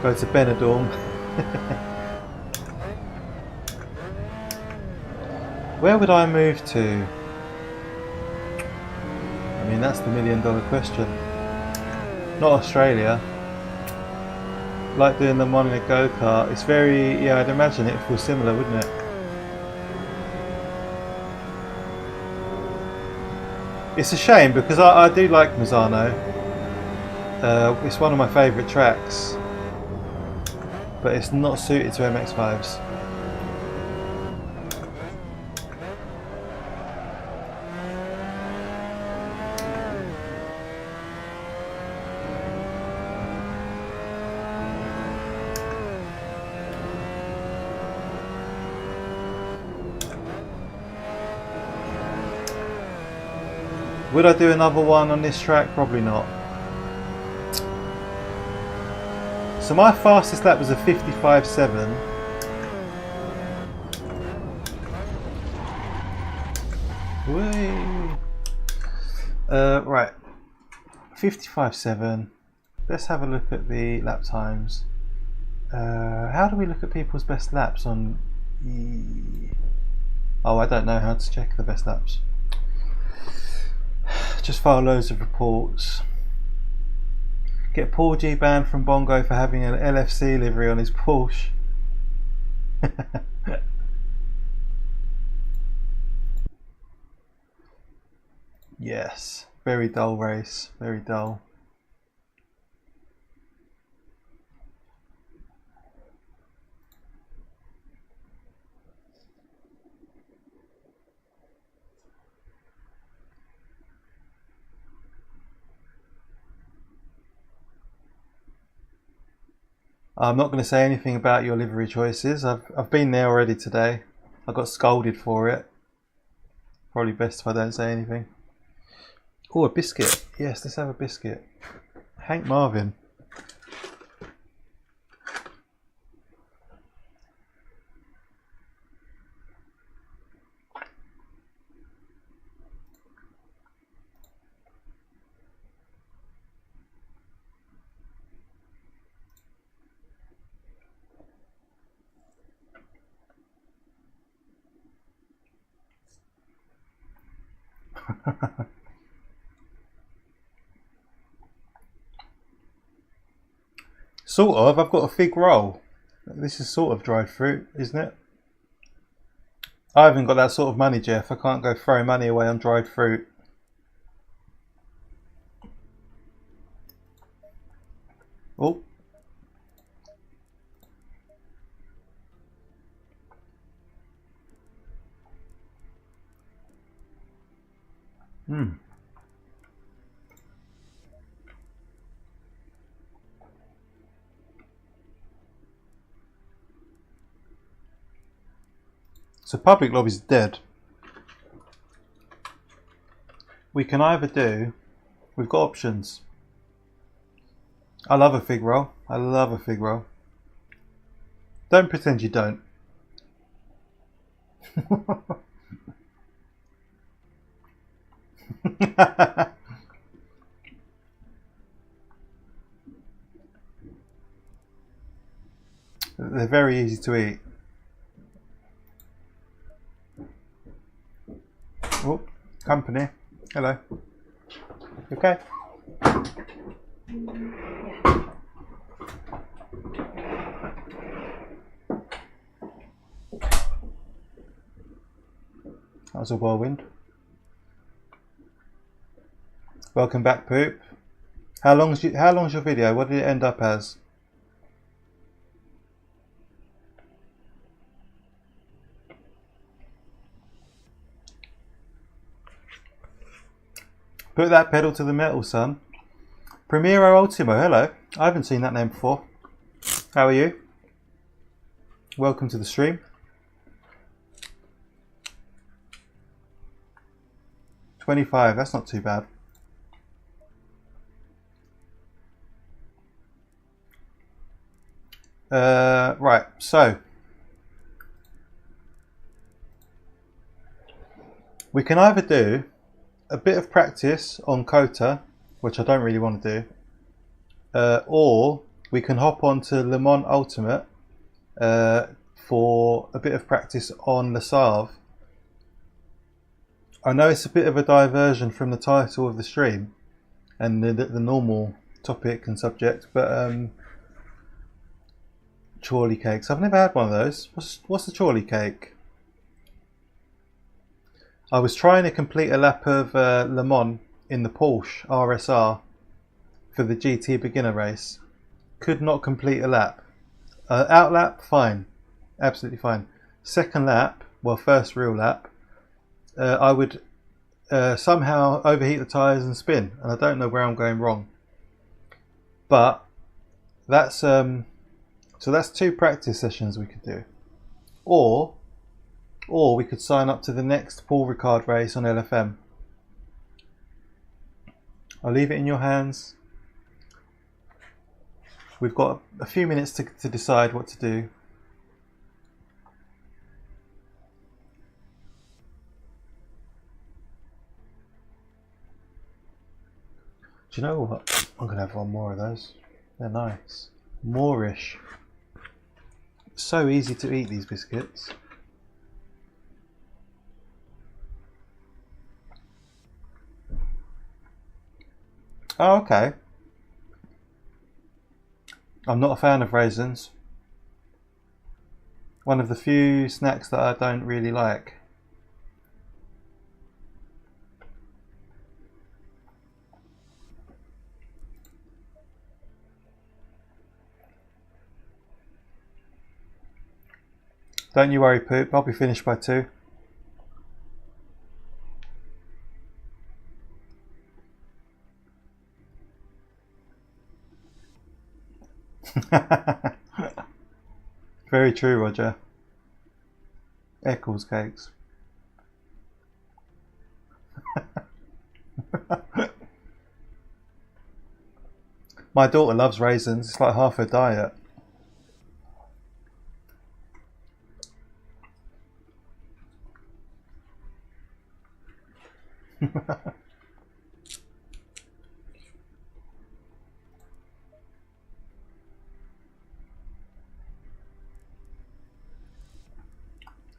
Go to Benidorm. Where would I move to? I mean, that's the million-dollar question. Not Australia. Like doing the one in a go-kart. It's very, yeah, I'd imagine it feels similar, wouldn't it? It's a shame because I do like Misano. It's one of my favourite tracks. But it's not suited to MX5s. Would I do another one on this track? Probably not. So my fastest lap was a 55.7. Right, 55.7. Let's have a look at the lap times. How do we look at people's best laps on? Oh, I don't know how to check the best laps. Just file loads of reports. Get Paul G banned from Bongo for having an LFC livery on his Porsche. Yes, very dull race, very dull. I'm not going to say anything about your livery choices. I've been there already today. I got scolded for it. Probably best if I don't say anything. Oh, a biscuit. Yes, let's have a biscuit. Hank Marvin. Sort of. I've got a fig roll. This is sort of dried fruit, isn't it? I haven't got that sort of money, Jeff. I can't go throwing money away on dried fruit. Oh. Hmm. So public lobbies is dead. We can either do, we've got options. I love a fig roll. I love a fig roll. Don't pretend you don't. They're very easy to eat. Oh, company. Hello. Okay. That was a whirlwind. Welcome back, Poop. How long's your video? What did it end up as? Put that pedal to the metal, son. Primero Ultimo, hello. I haven't seen that name before. How are you? Welcome to the stream. 25, that's not too bad. Right, so we can either do a bit of practice on Kota, which I don't really want to do, or we can hop on to Le Mans Ultimate for a bit of practice on Le Savre. I know it's a bit of a diversion from the title of the stream and the normal topic and subject, but Chorley cakes. I've never had one of those. What's the Chorley cake? I was trying to complete a lap of Le Mans in the Porsche RSR for the GT beginner race. Could not complete a lap. Out lap, fine. Absolutely fine. Second lap, well, first real lap, I would somehow overheat the tyres and spin, and I don't know where I'm going wrong. But that's so that's 2 practice sessions we could do, or we could sign up to the next Paul Ricard race on LFM. I'll leave it in your hands. We've got a few minutes to decide what to do. Do you know what? I'm going to have one more of those. They're nice. Moorish. So easy to eat, these biscuits. Oh, okay. I'm not a fan of raisins. One of the few snacks that I don't really like. Don't you worry, Poop. I'll be finished by 2. Very true, Roger. Eccles cakes. My daughter loves raisins. It's like half her diet.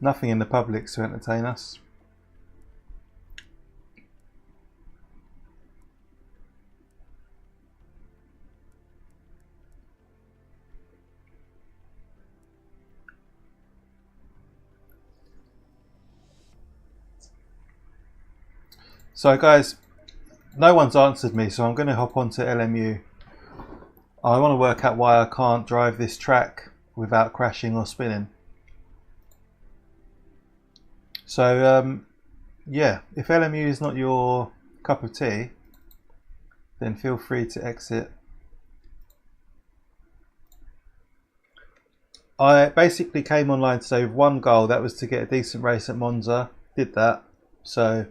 Nothing in the public to entertain us. So guys, no one's answered me, so I'm going to hop onto LMU. I want to work out why I can't drive this track without crashing or spinning. So yeah, if LMU is not your cup of tea, then feel free to exit. I basically came online today with one goal, that was to get a decent race at Monza. Did that, so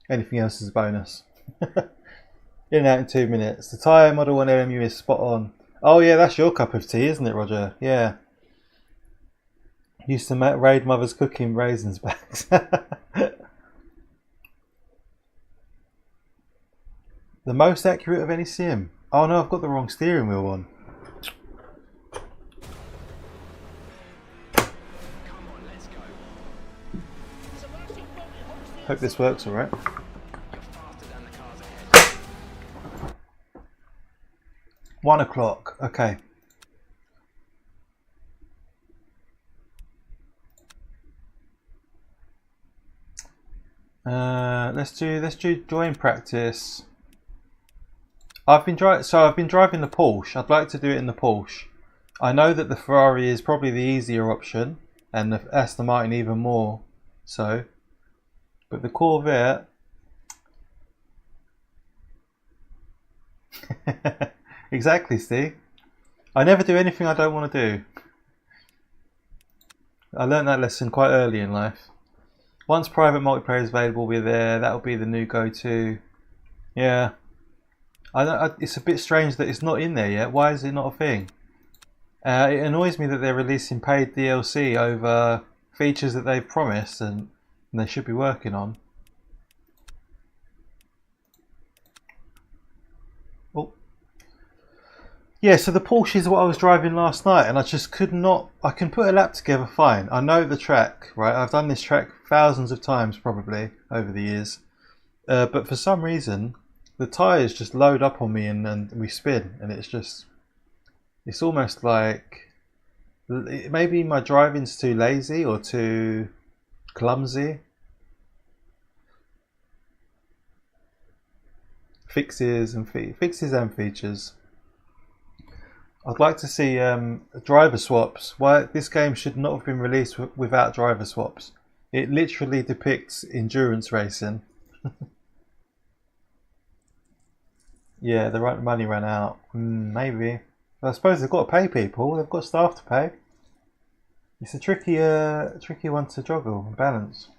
anything else is a bonus. In and out in 2 minutes. The tyre model on LMU is spot on. Oh yeah, that's your cup of tea, isn't it, Roger? Yeah. Used to raid mother's cooking raisins bags. The most accurate of any sim. Oh no, I've got the wrong steering wheel on. Hope this works alright. 1 o'clock, okay. Let's do join practice. I've been driving the Porsche. I'd like to do it in the Porsche. I know that the Ferrari is probably the easier option, and the Aston Martin even more so. But the Corvette, exactly, Steve. I never do anything I don't want to do. I learned that lesson quite early in life. Once private multiplayer is available, we're there. That'll be the new go-to. Yeah. It's a bit strange that it's not in there yet. Why is it not a thing? It annoys me that they're releasing paid DLC over features that they've promised and they should be working on. Oh. Yeah, so the Porsche is what I was driving last night, and I just could not. I can put a lap together fine. I know the track, right? I've done this track thousands of times probably over the years, but for some reason the tyres just load up on me and we spin, and it's almost like maybe my driving's too lazy or too clumsy. Fixes and features. I'd like to see driver swaps. Why this game should not have been released without driver swaps. It literally depicts endurance racing. Yeah, the money ran out. Maybe. But I suppose they've got to pay people. They've got staff to pay. It's a tricky one to juggle and balance.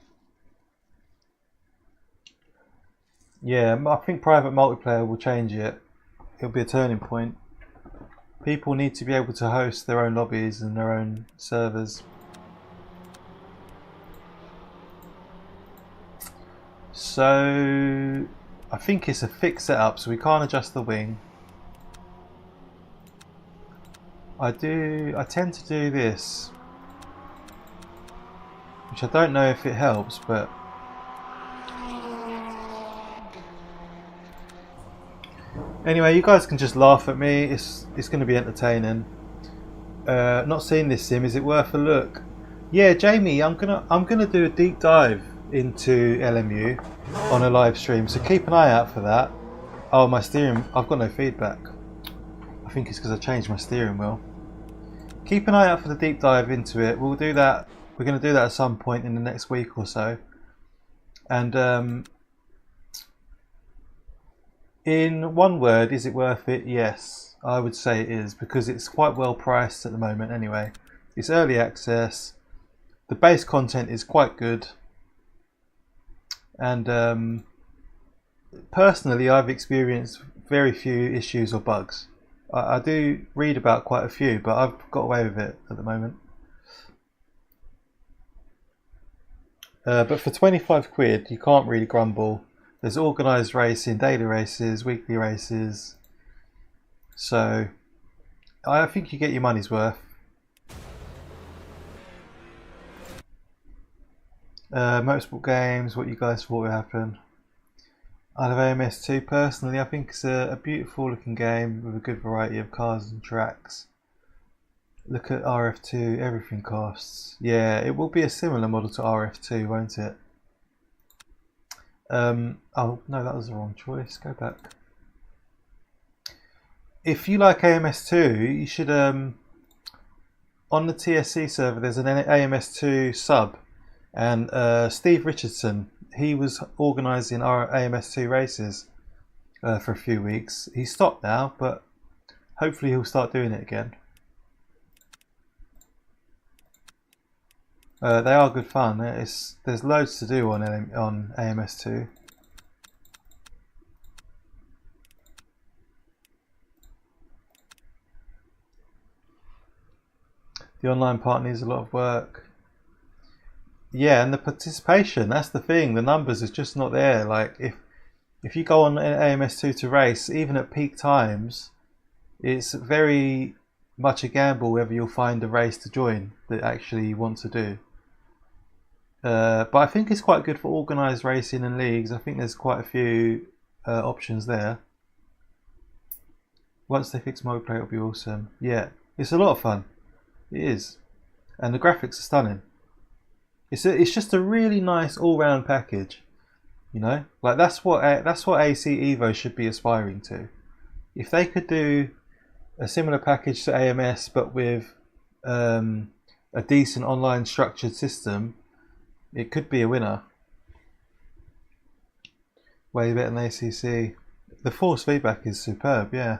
Yeah, I think private multiplayer will change it. It'll be a turning point. People need to be able to host their own lobbies and their own servers. So I think it's a fixed setup, so we can't adjust the wing. I tend to do this, which I don't know if it helps, but anyway, you guys can just laugh at me. It's going to be entertaining. Not seeing this sim, is it worth a look? Yeah, Jamie, I'm gonna do a deep dive into LMU on a live stream, so keep an eye out for that. Oh, my steering, I've got no feedback. I think it's because I changed my steering wheel. Keep an eye out for the deep dive into it. We'll do that. We're going to do that at some point in the next week or so. And in one word, is it worth it? Yes, I would say it is, because it's quite well priced at the moment anyway. It's early access. The base content is quite good. And personally, I've experienced very few issues or bugs. I do read about quite a few, but I've got away with it at the moment. But for 25 quid, you can't really grumble. There's organised racing, daily races, weekly races. So I think you get your money's worth. Motorsport games, what you guys thought would happen. I love AMS2. Personally, I think it's a beautiful looking game with a good variety of cars and tracks. Look at RF2, everything costs. Yeah, it will be a similar model to RF2, won't it? Oh no, that was the wrong choice. Go back. If you like AMS2, you should on the TSC server. There's an AMS2 sub, and Steve Richardson. He was organising our AMS2 races for a few weeks. He stopped now, but hopefully he'll start doing it again. They are good fun. There's loads to do on AMS2. The online part needs a lot of work. Yeah, and the participation, that's the thing. The numbers is just not there. Like if you go on AMS2 to race, even at peak times, it's very much a gamble whether you'll find a race to join that actually you want to do. But I think it's quite good for organised racing and leagues. I think there's quite a few options there. Once they fix multiplayer, it'll be awesome. Yeah, it's a lot of fun. It is, and the graphics are stunning. It's just a really nice all-round package. You know, like that's what AC Evo should be aspiring to. If they could do a similar package to AMS, but with a decent online structured system, it could be a winner. Way better than ACC. The force feedback is superb, yeah.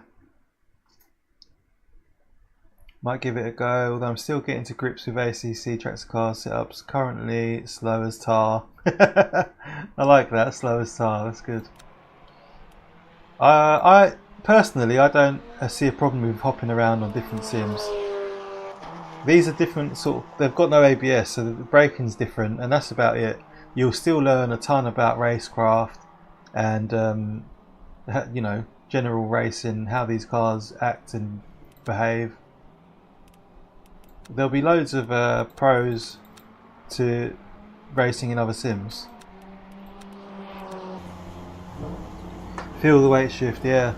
Might give it a go, although I'm still getting to grips with ACC tractor car setups. Currently slow as tar. I like that, slow as tar, that's good. I personally, I don't see a problem with hopping around on different sims. These are different they've got no ABS, so the braking's different, and that's about it. You'll still learn a ton about racecraft and you know, general racing, how these cars act and behave. There'll be loads of pros to racing in other sims. Feel the weight shift, yeah.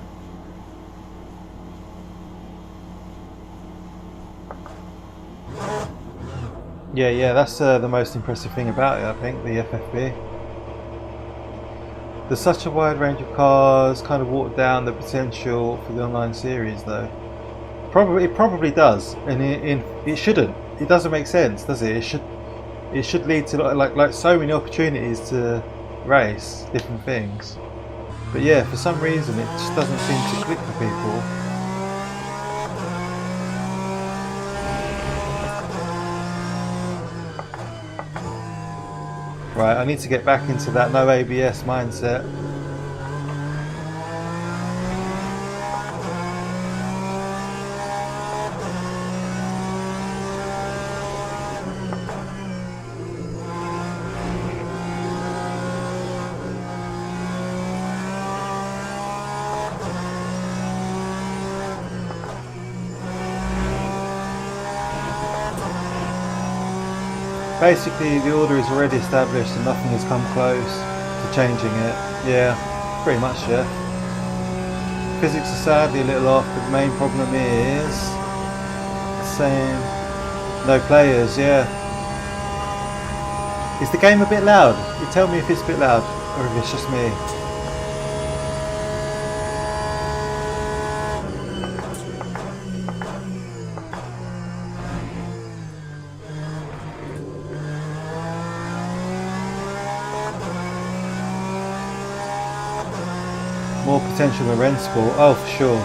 Yeah, that's the most impressive thing about it, I think, the FFB. There's such a wide range of cars, kind of watered down the potential for the online series, though. It probably does, and it shouldn't. It doesn't make sense, does it? It should lead to like so many opportunities to race different things. But yeah, for some reason it just doesn't seem to click for people. Right, I need to get back into that no ABS mindset. Basically, the order is already established and nothing has come close to changing it. Yeah, pretty much, yeah. Physics are sadly a little off, but the main problem is the same. No players, yeah. Is the game a bit loud? You tell me if it's a bit loud or if it's just me. More potential than Rensport, oh for sure.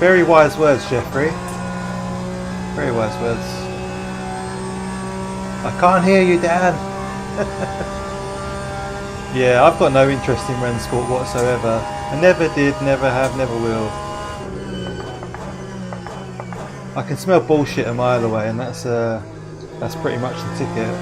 Very wise words, Jeffrey. Very wise words. I can't hear you, Dan. Yeah, I've got no interest in Rensport whatsoever. I never did, never have, never will. I can smell bullshit a mile away, and that's pretty much the ticket.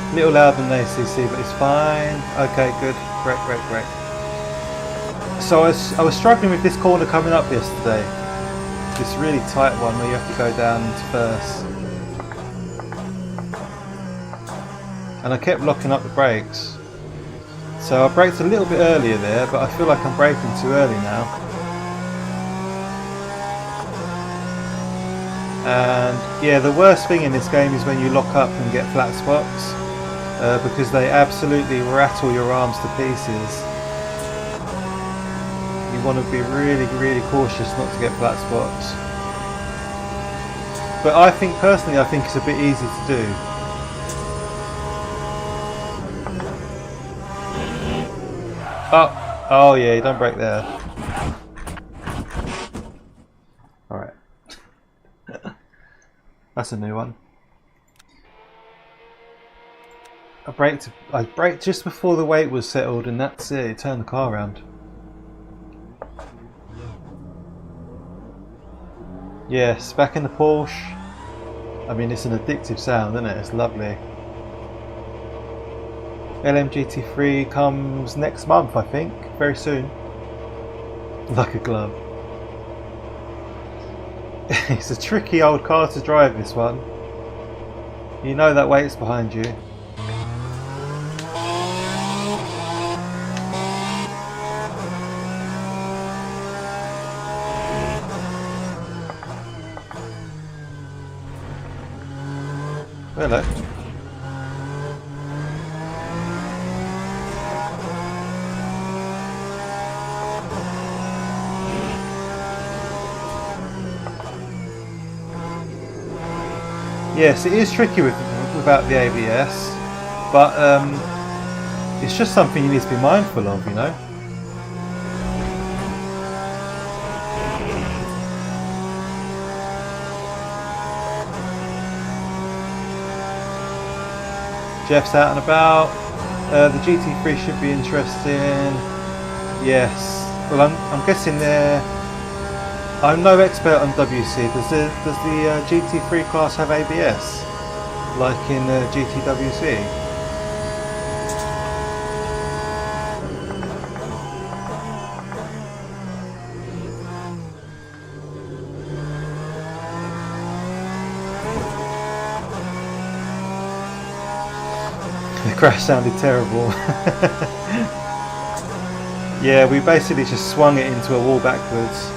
A little louder than ACC, but it's fine. Okay, good. Great. So I was struggling with this corner coming up yesterday. This really tight one where you have to go down into first. And I kept locking up the brakes. So I braked a little bit earlier there, but I feel like I'm braking too early now. And yeah, the worst thing in this game is when you lock up and get flat spots, because they absolutely rattle your arms to pieces. You want to be really, really cautious not to get flat spots. But I think, personally, I think it's a bit easy to do. Oh yeah, you don't brake there. Alright. That's a new one. I braked just before the weight was settled, and that's it, it turned the car around. Yes, back in the Porsche. I mean, it's an addictive sound, isn't it? It's lovely. GT3 comes next month, I think, very soon. Like a glove. It's a tricky old car to drive, this one. You know that weight's behind you. Hello. Yes, it is tricky without the ABS, but it's just something you need to be mindful of, you know. Jeff's out and about. The GT3 should be interesting. Yes. Well, I'm guessing there. I'm no expert on WC. Does the GT3 class have ABS, like in GTWC? The crash sounded terrible. Yeah, we basically just swung it into a wall backwards.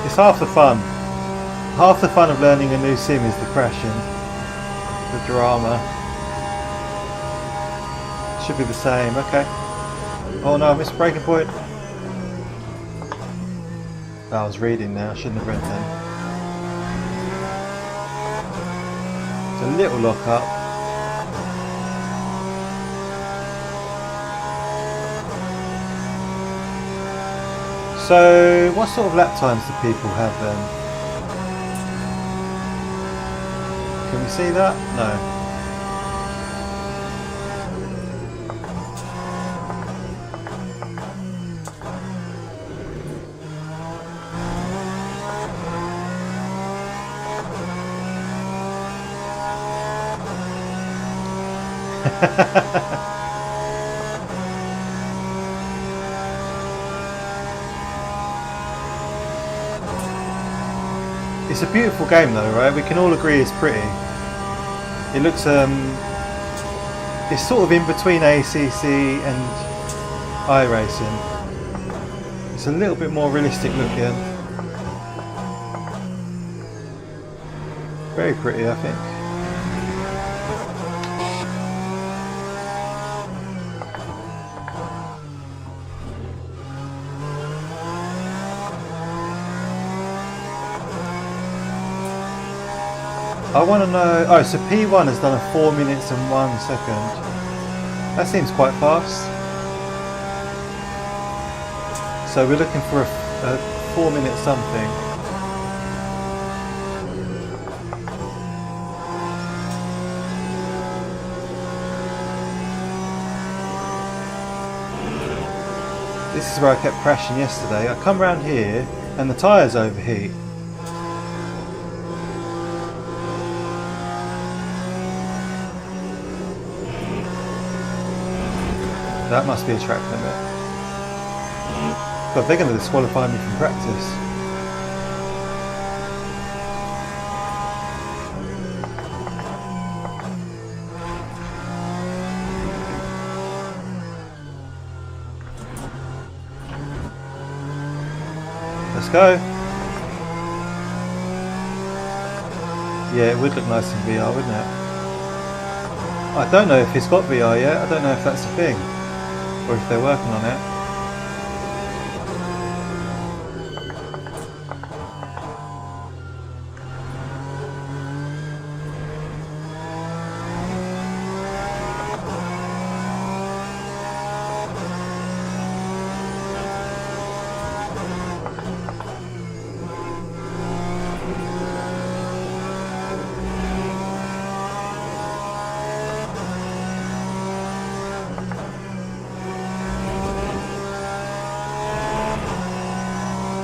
It's half the fun. Half the fun of learning a new sim is the crashing, the drama. Should be the same. Okay. Oh no, I missed braking point. I was reading now. Shouldn't have read then. It's a little lock up. So, what sort of lap times do people have then? Can we see that? No. It's a beautiful game though, right? We can all agree it's pretty. It looks, it's sort of in between ACC and iRacing. It's a little bit more realistic looking. Very pretty, I think. I want to know. Oh, so P1 has done a 4 minutes and 1 second. That seems quite fast. So we're looking for a 4 minute something. This is where I kept crashing yesterday. I come round here and the tyres overheat. That must be a track limit. God, they're going to disqualify me from practice. Let's go. Yeah, it would look nice in VR, wouldn't it? I don't know if it's got VR yet. I don't know if that's a thing, or if they're working on it.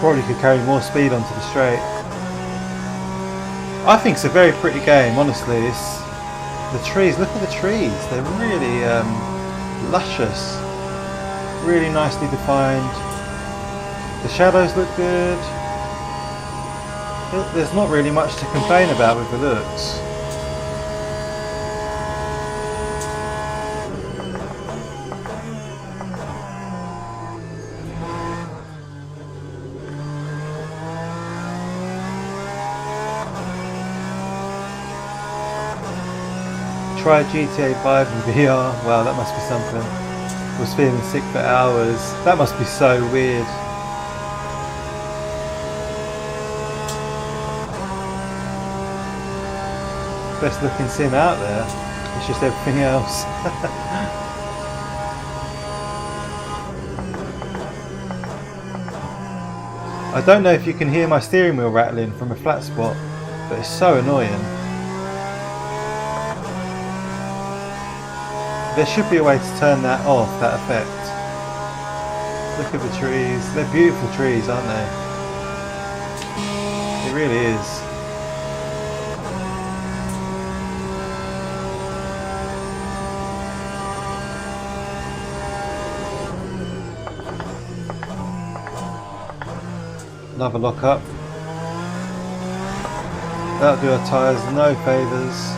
Probably could carry more speed onto the straight. I think it's a very pretty game, honestly. It's the trees. Look at the trees. They're really luscious, really nicely defined. The shadows look good. There's not really much to complain about with the looks. Try GTA 5 in VR. Wow, that must be something. Was feeling sick for hours. That must be so weird. Best looking sim out there. It's just everything else. I don't know if you can hear my steering wheel rattling from a flat spot, but it's so annoying. There should be a way to turn that off, that effect. Look at the trees. They're beautiful trees, aren't they? It really is. Another lock up. That'll do our tyres no favours.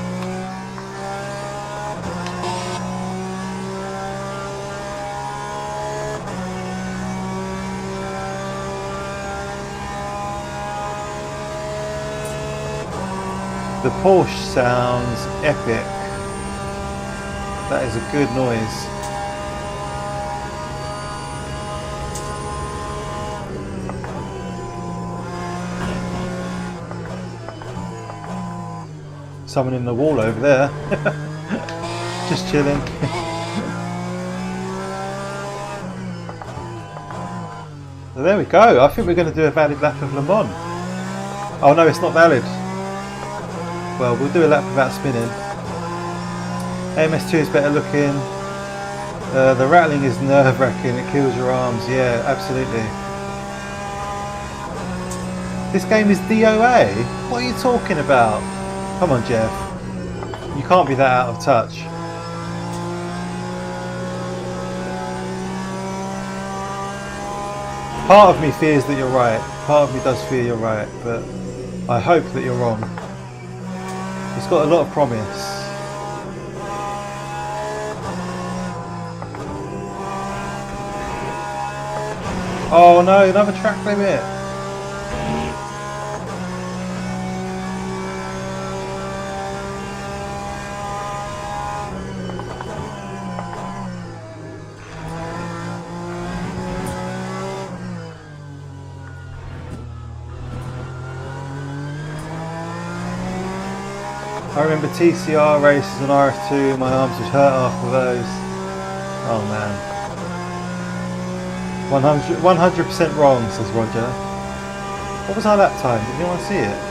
The Porsche sounds epic. That is a good noise. Someone in the wall over there. Just chilling. So there we go. I think we're going to do a valid lap of Le Mans. Oh no, it's not valid. Well, we'll do a lap without spinning. AMS2 is better looking. The rattling is nerve-wracking. It kills your arms. Yeah, absolutely. This game is DOA? What are you talking about? Come on, Jeff. You can't be that out of touch. Part of me fears that you're right. Part of me does fear you're right, but I hope that you're wrong. It's got a lot of promise. Oh no, another track limit. I remember TCR races on RF2, my arms would hurt after those. Oh man. 100% wrong, says Roger. What was our lap time? Did anyone see it?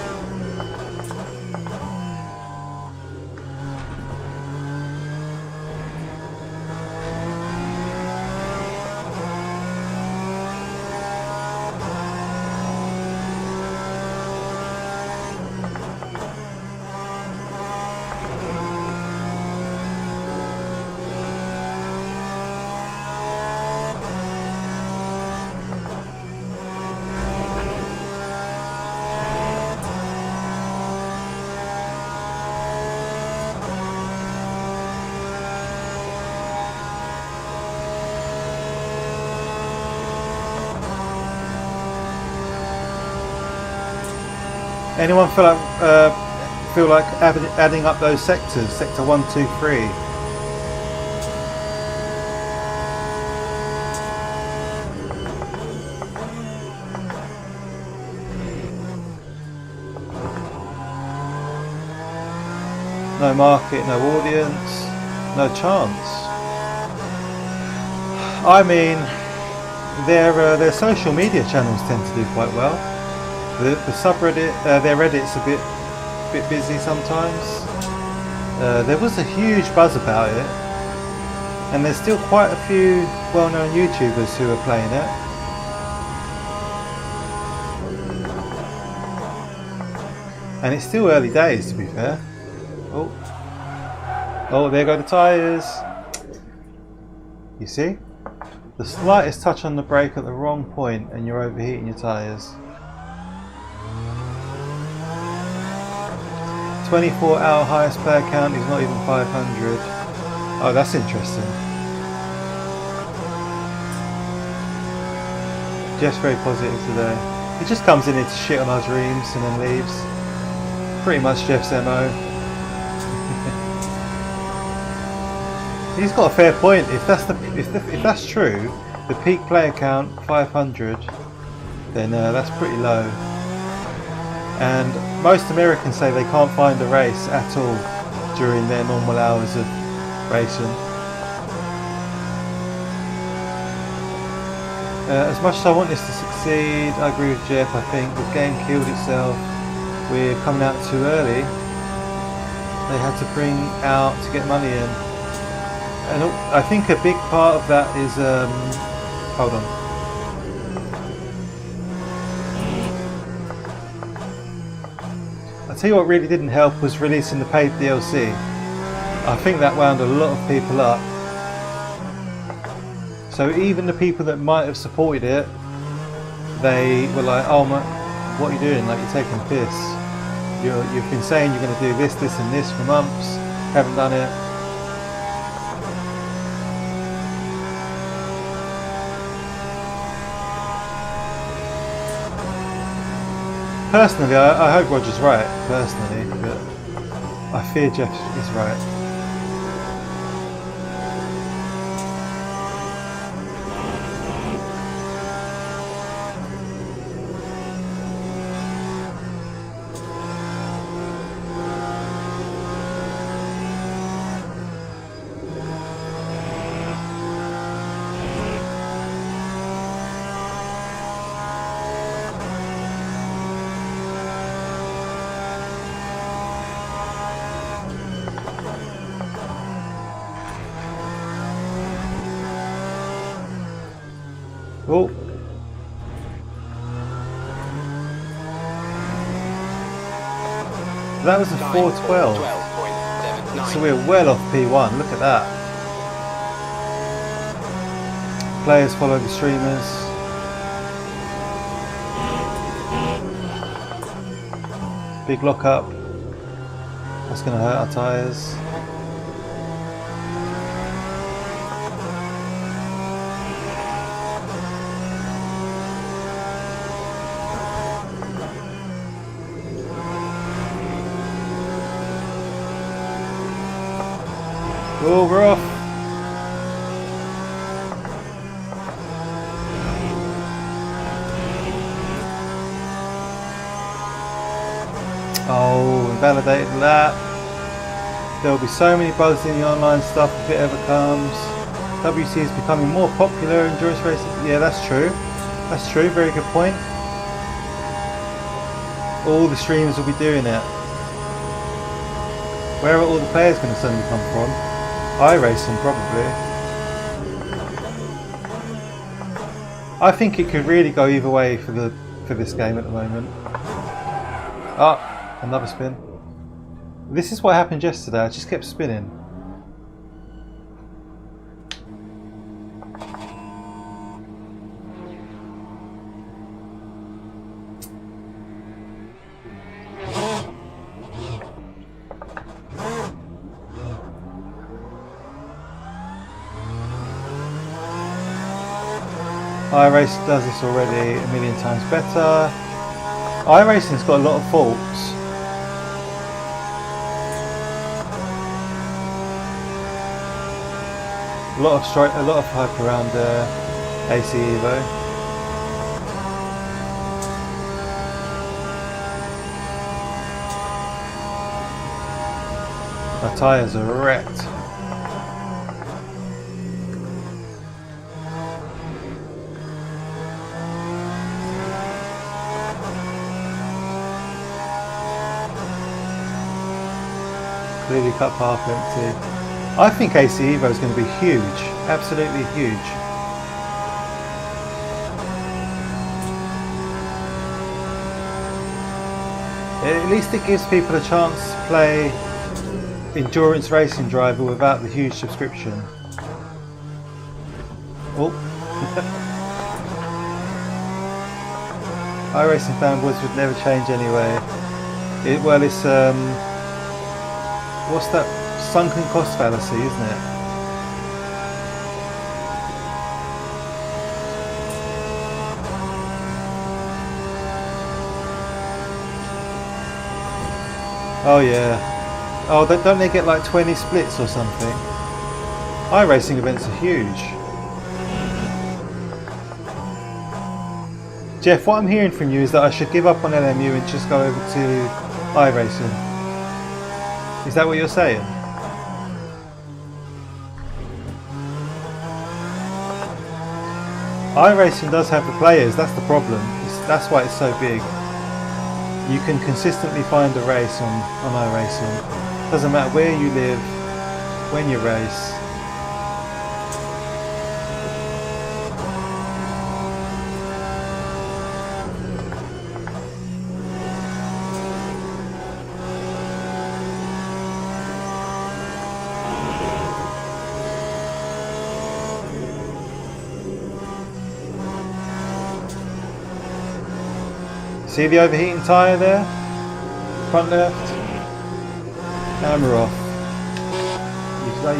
Anyone feel like adding up those sectors? Sector 1, 2, 3. No market, no audience, no chance. I mean, their social media channels tend to do quite well. The subreddit, their Reddit's a bit busy sometimes. There was a huge buzz about it, and there's still quite a few well-known YouTubers who are playing it. And it's still early days, to be fair. Oh, there go the tyres. You see? The slightest touch on the brake at the wrong point and you're overheating your tyres. 24-hour highest player count is not even 500. Oh, that's interesting. Jeff's very positive today. He just comes in here to shit on our dreams and then leaves. Pretty much Jeff's MO. He's got a fair point. If that's true, the peak player count 500, then that's pretty low. And most Americans say they can't find a race at all during their normal hours of racing. As much as I want this to succeed, I agree with Jeff. I think the game killed itself. We're coming out too early. They had to bring out to get money in. And I think a big part of that is, hold on. I'll tell you what really didn't help was releasing the paid DLC. I think that wound a lot of people up. So even the people that might have supported it, they were like, oh my, what are you doing? Like, you're taking the piss. You've been saying you're going to do this, this and this for months, haven't done it. Personally, I hope Roger's right, personally, but I fear Jeff is right. Oh. That was a 412. So we're well off P1, look at that. Players follow the streamers. Big lock up. That's going to hurt our tyres. Oh, we're off. Oh, invalidated that. There'll be so many bugs in the online stuff if it ever comes. WC is becoming more popular, endurance racing. Yeah, that's true. That's true, very good point. All the streamers will be doing it. Where are all the players going to suddenly come from? iRacing, probably. I think it could really go either way for this game at the moment. Ah, another spin. This is what happened yesterday. I just kept spinning. iRace does this already a million times better. iRacing's got a lot of faults. A lot of hype around AC Evo. My tyres are wrecked. Clearly cup half empty. I think AC Evo is going to be huge, absolutely huge. At least it gives people a chance to play endurance racing driver without the huge subscription. Oh. iRacing fanboys would never change anyway. It's what's that? Sunken cost fallacy, isn't it? Oh yeah. Oh, don't they get like 20 splits or something? iRacing events are huge. Jeff, what I'm hearing from you is that I should give up on LMU and just go over to iRacing. Is that what you're saying? iRacing does have the players, that's the problem. That's why it's so big. You can consistently find a race on iRacing. Doesn't matter where you live, when you race. See the overheating tyre there? Front left. Camera off.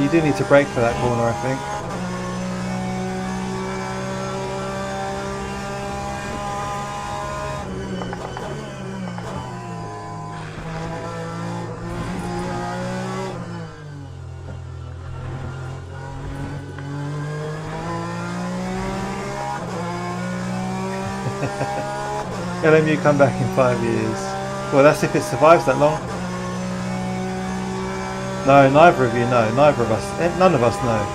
You do need to brake for that corner, I think. LMU come back in 5 years. Well, that's if it survives that long. No, neither of you know. Neither of us. None of us know.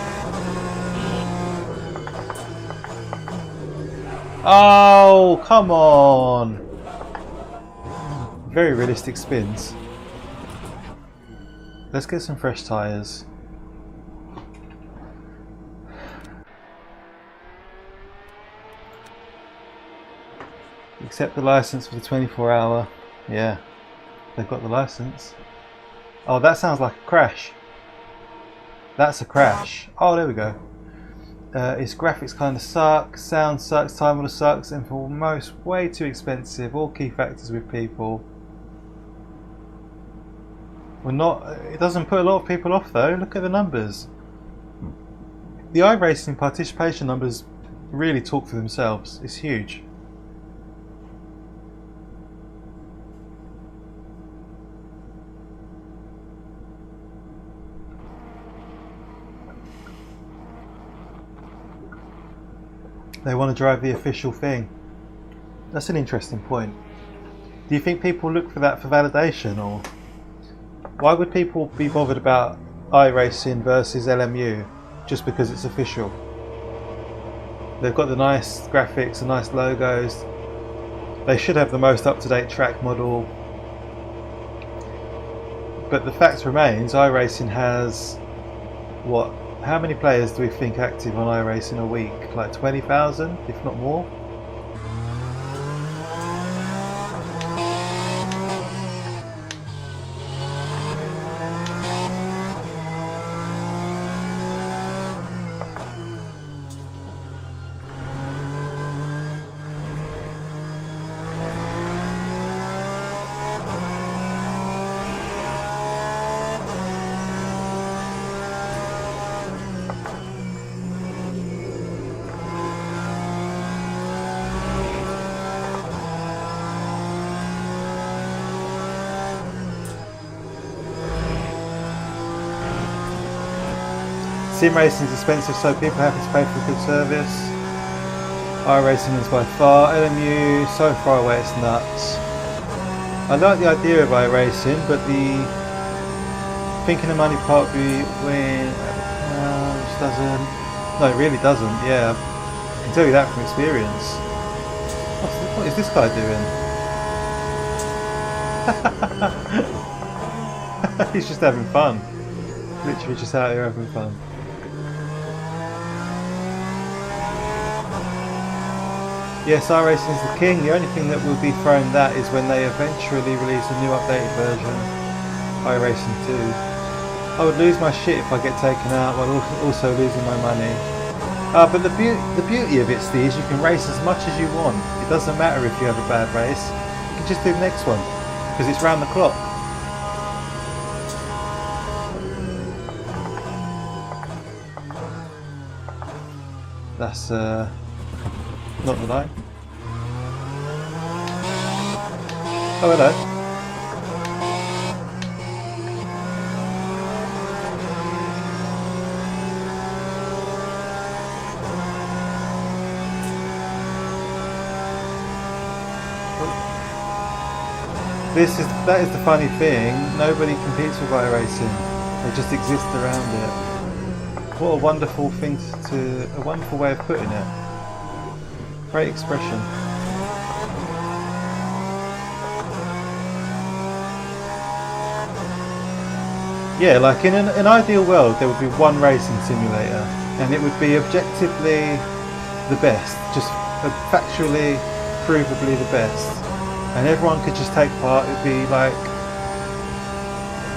Oh, come on. Very realistic spins. Let's get some fresh tyres. Accept the license for the 24-hour. Yeah, they've got the license. Oh, that sounds like a crash. That's a crash. Oh, there we go. Its graphics kind of suck, sound sucks, time order sucks, and for most way too expensive. All key factors with people. It doesn't put a lot of people off though. Look at the numbers. The iRacing participation numbers really talk for themselves. It's huge. They want to drive the official thing. That's an interesting point. Do you think people look for that for validation, or why would people be bothered about iRacing versus LMU just because it's official? They've got the nice graphics, the nice logos. They should have the most up-to-date track model. But the fact remains, iRacing has what? How many players do we think active on iRacing a week? Like 20,000, if not more? Sim racing is expensive, so people are happy to pay for a good service. iRacing is by far. LMU, so far away it's nuts. I like the idea of iRacing, but the thinking the money part just doesn't. No, it really doesn't. Yeah, I can tell you that from experience. What is this guy doing? He's just having fun. Literally just out here having fun. Yes, iRacing is the king. The only thing that will dethrone that is when they eventually release a new updated version, iRacing 2. I would lose my shit if I get taken out while also losing my money. But the beauty of it, Steve, is you can race as much as you want. It doesn't matter if you have a bad race. You can just do the next one because it's round the clock. That's not the line. Oh, hello. That is the funny thing. Nobody competes with iRacing. They just exist around it. What a wonderful thing a wonderful way of putting it. Great expression. Yeah, like in an ideal world there would be one racing simulator and it would be objectively the best, just factually, provably the best. And everyone could just take part. It'd be like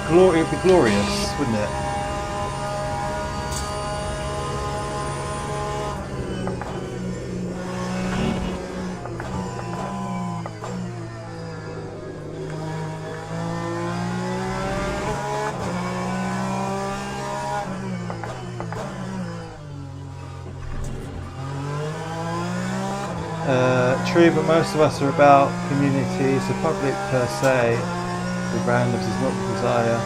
it'd be glorious, wouldn't it? True, but most of us are about community, so public per se, the randoms is not the desire.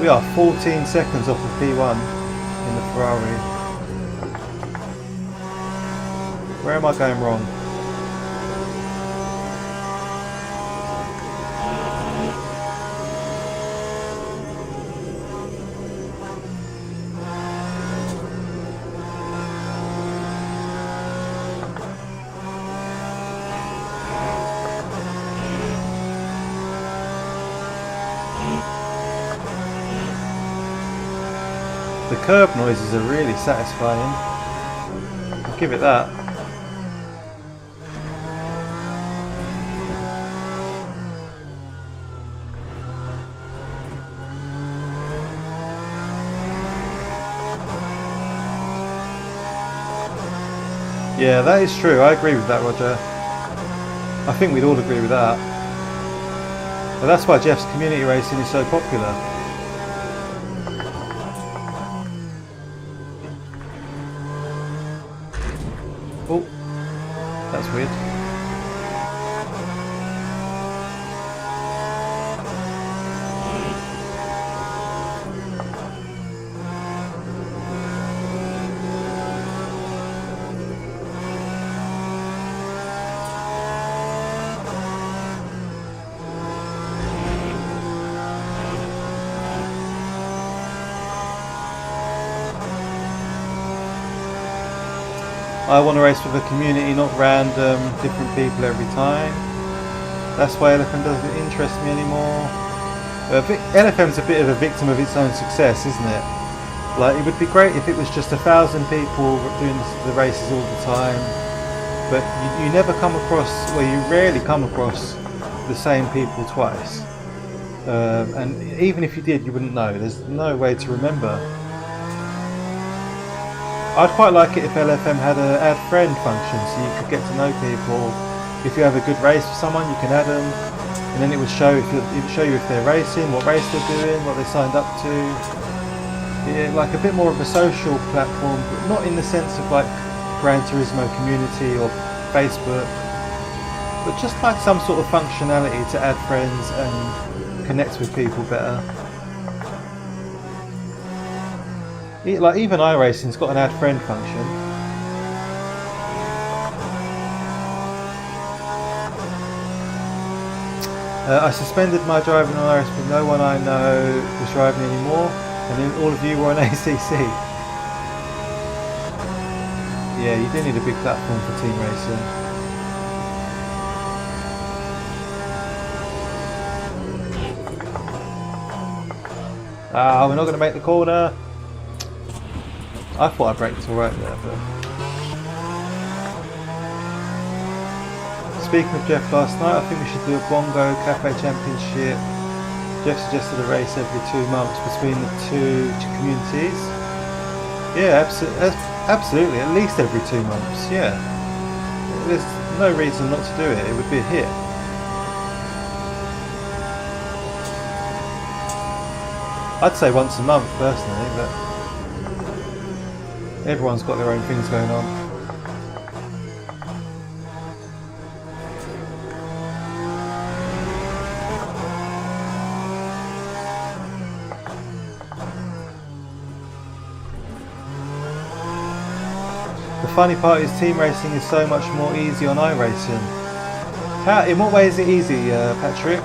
We are 14 seconds off of P1 in the Ferrari. Where am I going wrong? The curb noises are really satisfying. I'll give it that. Yeah, that is true. I agree with that, Roger. I think we'd all agree with that. But that's why Jeff's community racing is so popular. Oh, that's weird. I want to race with a community, not random, different people every time. That's why LFM doesn't interest me anymore. LFM's a bit of a victim of its own success, isn't it? Like, it would be great if it was just 1,000 people doing the races all the time. But you never come across, well, you rarely come across the same people twice. And even if you did, you wouldn't know. There's no way to remember. I'd quite like it if LFM had an add friend function, so you could get to know people. If you have a good race for someone, you can add them, and then it would show you if they're racing, what race they're doing, what they signed up to. Yeah, like a bit more of a social platform, but not in the sense of like Gran Turismo community or Facebook. but just like some sort of functionality to add friends and connect with people better. Like even iRacing's got an add friend function. I suspended my driving on iRacing, but no one I know was driving anymore, and then all of you were on ACC. Yeah, you do need a big platform for team racing. Ah, we're not going to make the corner. I thought I braked all right there, but... Speaking of Jeff last night, I think we should do a Bongo Cafe Championship. Jeff suggested a race every 2 months between the two communities. Yeah, absolutely, at least every 2 months, yeah. There's no reason not to do it, it would be a hit. I'd say once a month personally, but everyone's got their own things going on. The funny part is team racing is so much more easy on iRacing. In what way is it easy, Patrick?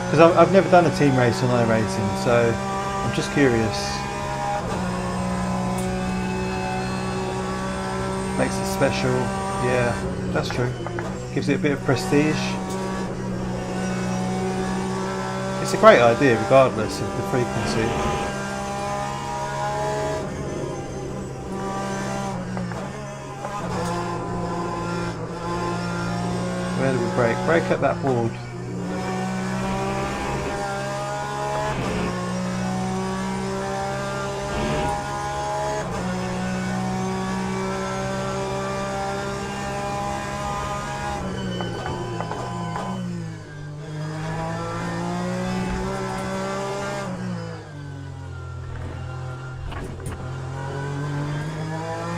Because I've never done a team race on iRacing, so I'm just curious. Makes it special. Yeah, that's true. Gives it a bit of prestige. It's a great idea regardless of the frequency. Where do we brake? Brake at that board.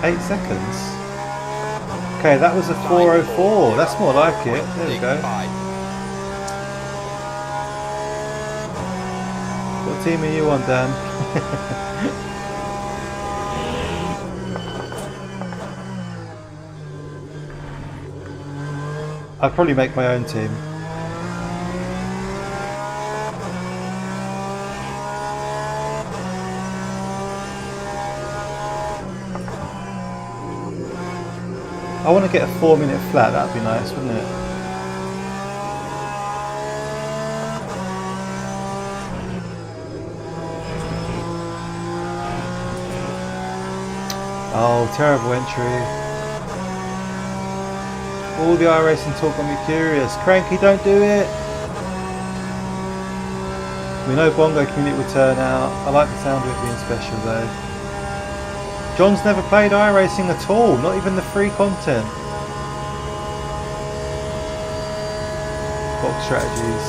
Eight seconds. Okay, that was a 4:04. That's more like it. There we go. What team are you on, Dan? I'd probably make my own team. I want to get a 4-minute flat, that'd be nice, wouldn't it? Oh, terrible entry. All the iRacing talk got me curious. Cranky, don't do it! We know Bongo community will turn out. I like the sound of it being special though. John's never played iRacing at all, not even the free content. Box strategies.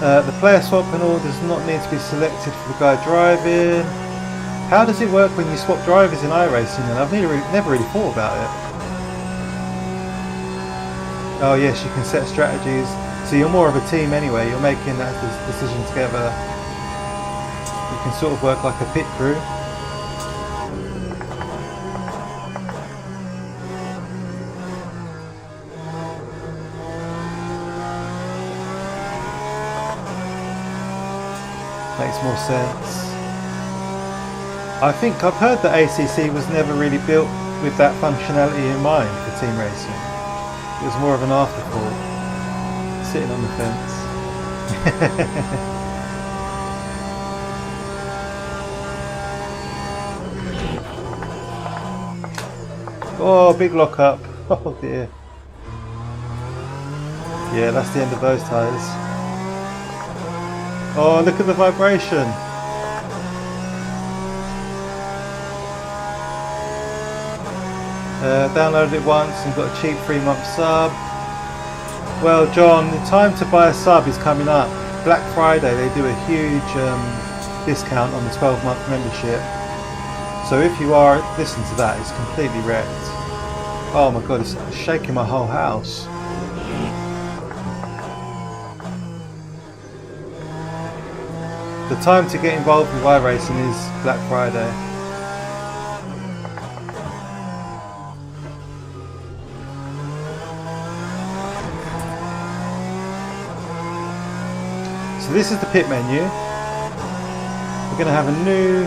The player swap and all does not need to be selected for the guy driving. How does it work when you swap drivers in iRacing? And I've never really thought about it. Oh yes, you can set strategies. So you're more of a team anyway, you're making that decision together. You can sort of work like a pit crew. Makes more sense. I think I've heard that ACC was never really built with that functionality in mind for team racing. It was more of an afterthought, sitting on the fence. Oh, big lock up. Oh dear. Yeah, that's the end of those tyres. Oh, look at the vibration. Downloaded it once and got a cheap 3-month sub. Well, John, the time to buy a sub is coming up. Black Friday, they do a huge discount on the 12-month membership. So if you are listening to that, it's completely wrecked. Oh my god, it's shaking my whole house. The time to get involved with iRacing is Black Friday. So this is the pit menu. We're going to have a new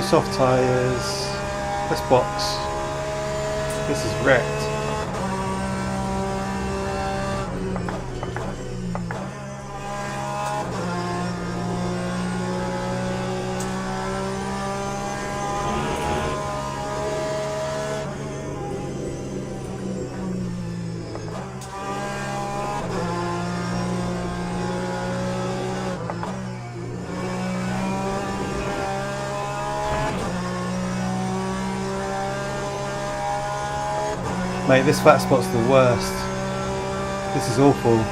soft tyres. Let's box. This is wrecked. Mate, this flat spot's the worst. This is awful.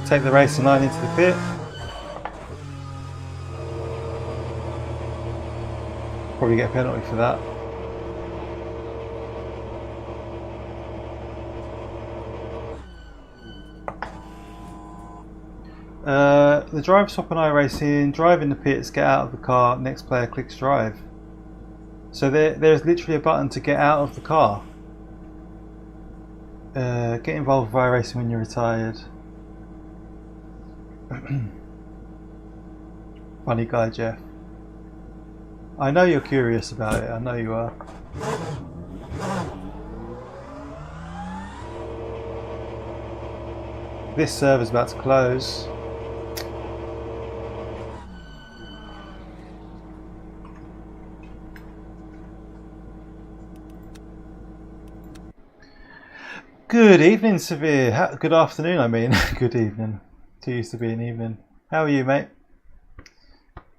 Take the racing line into the pit. Probably get a penalty for that. The driver swap on iRacing, drive in the pits, get out of the car, next player clicks drive. So there's literally a button to get out of the car. Get involved with iRacing when you're retired. Funny guy, Jeff. I know you're curious about it, I know you are. This server's about to close. Good evening, Severe. Good afternoon, I mean. Good evening. Too used to be an evening. How are you, mate?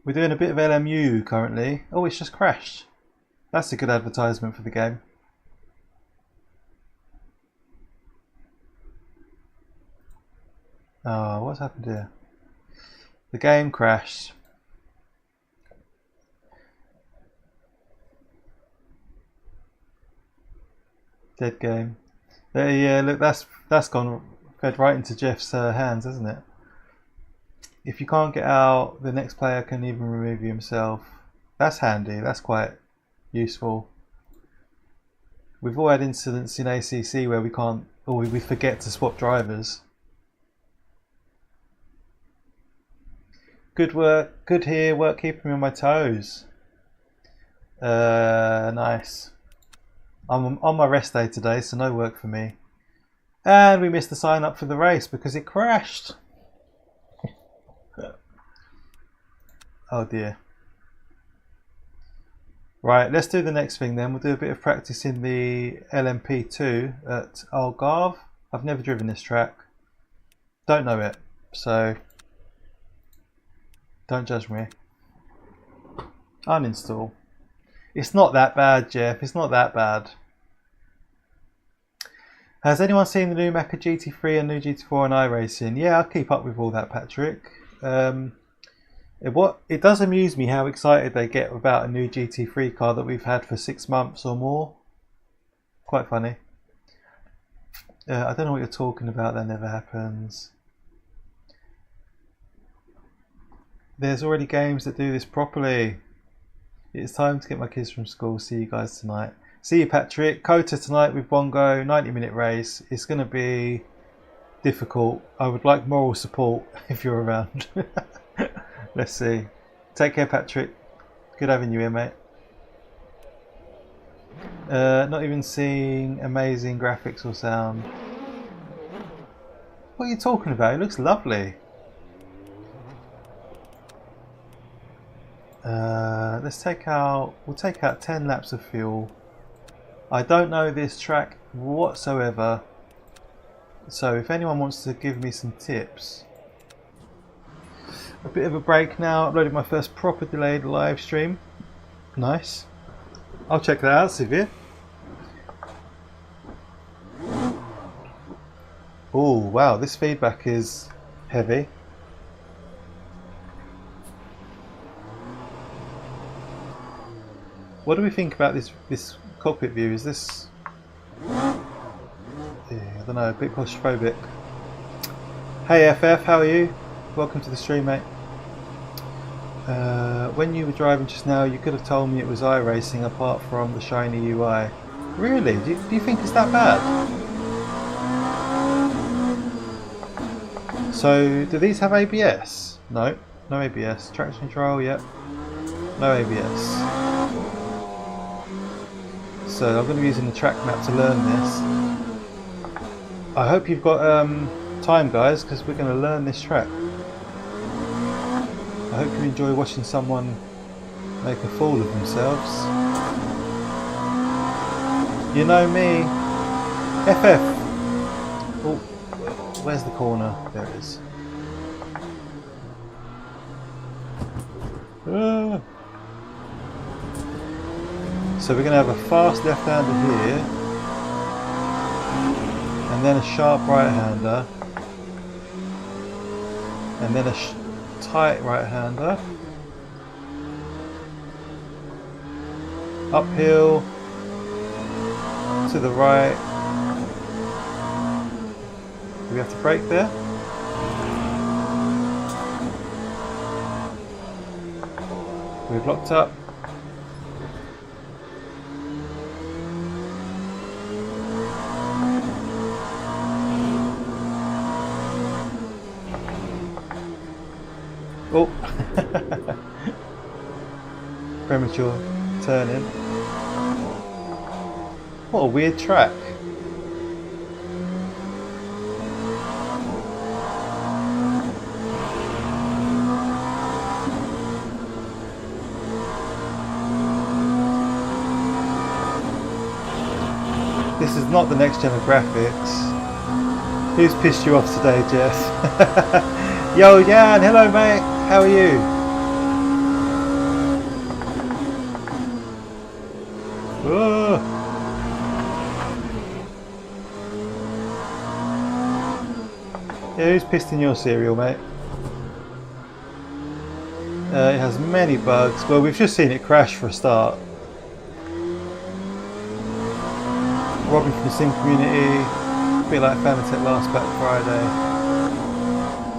We're doing a bit of LMU currently. Oh, it's just crashed. That's a good advertisement for the game. Oh, what's happened here? The game crashed. Dead game. Yeah, look, that's gone fed right into Jeff's hands, hasn't it? If you can't get out, the next player can even remove you himself. That's handy. That's quite useful. We've all had incidents in ACC where we can't, or we forget to swap drivers. Good work. Good here. Work keeping me on my toes. Nice. I'm on my rest day today, so no work for me. And we missed the sign up for the race because it crashed. Oh dear. Right, let's do the next thing then. We'll do a bit of practice in the LMP2 at Algarve. I've never driven this track. Don't know it, so don't judge me. Uninstall. It's not that bad, Jeff. It's not that bad. Has anyone seen the new Macca GT3 and new GT4 on iRacing? Yeah, I'll keep up with all that, Patrick. It does amuse me how excited they get about a new GT3 car that we've had for 6 months or more. Quite funny. I don't know what you're talking about. That never happens. There's already games that do this properly. It's time to get my kids from school. See you guys tonight. See you, Patrick. Kota tonight with Bongo. 90-minute race. It's going to be difficult. I would like moral support if you're around. Let's see. Take care, Patrick. Good having you here, mate. Not even seeing amazing graphics or sound. What are you talking about? It looks lovely. We'll take out 10 laps of fuel. I don't know this track whatsoever, so if anyone wants to give me some tips. A bit of a break now. Uploaded my first proper delayed live stream. Nice. I'll check that out, Sivir. Oh wow, this feedback is heavy. What do we think about this cockpit view? Is this... yeah, I don't know, a bit claustrophobic. Hey FF, how are you? Welcome to the stream, mate. When you were driving just now, you could have told me it was iRacing apart from the shiny UI. Really? Do you think it's that bad? So, do these have ABS? No, no ABS. Traction control, yep. No ABS. So I'm going to be using the track map to learn this. I hope you've got time, guys, because we're going to learn this track. I hope you enjoy watching someone make a fool of themselves. You know me. FF. Oh, where's the corner? There it is. So we're going to have a fast left-hander here, and then a sharp right-hander, and then a tight right-hander, uphill, to the right. Do we have to brake there? We've locked up. Oh, premature turning. What a weird track. This is not the next gen of graphics. Who's pissed you off today, Jeff? Yo, Jan, hello mate, how are you? Oh. Yeah, who's pissed in your cereal, mate? It has many bugs. Well, we've just seen it crash for a start. Robbing from the sim community, a bit like Fanatec last Black Friday.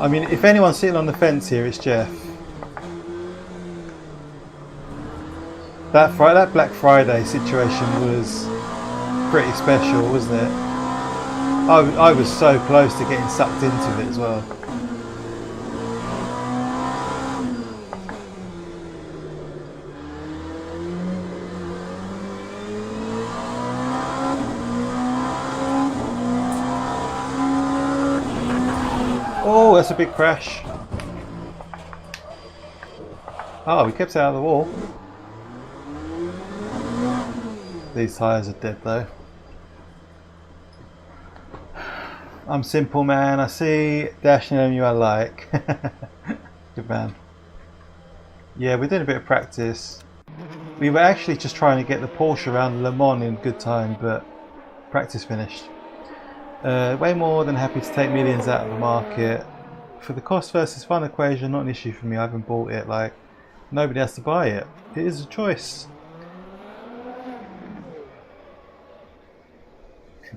I mean, if anyone's sitting on the fence here, it's Jeff. That Black Friday situation was pretty special, wasn't it? I was so close to getting sucked into it as well. Oh, that's a big crash. Oh, we kept it out of the wall. These tyres are dead though. I'm simple, man. I see dash name you I like. Good man. Yeah, we did a bit of practice. We were actually just trying to get the Porsche around Le Mans in good time, but practice finished. Way more than happy to take millions out of the market. For the cost versus fun equation, not an issue for me. I haven't bought it. Like, nobody has to buy it. It is a choice.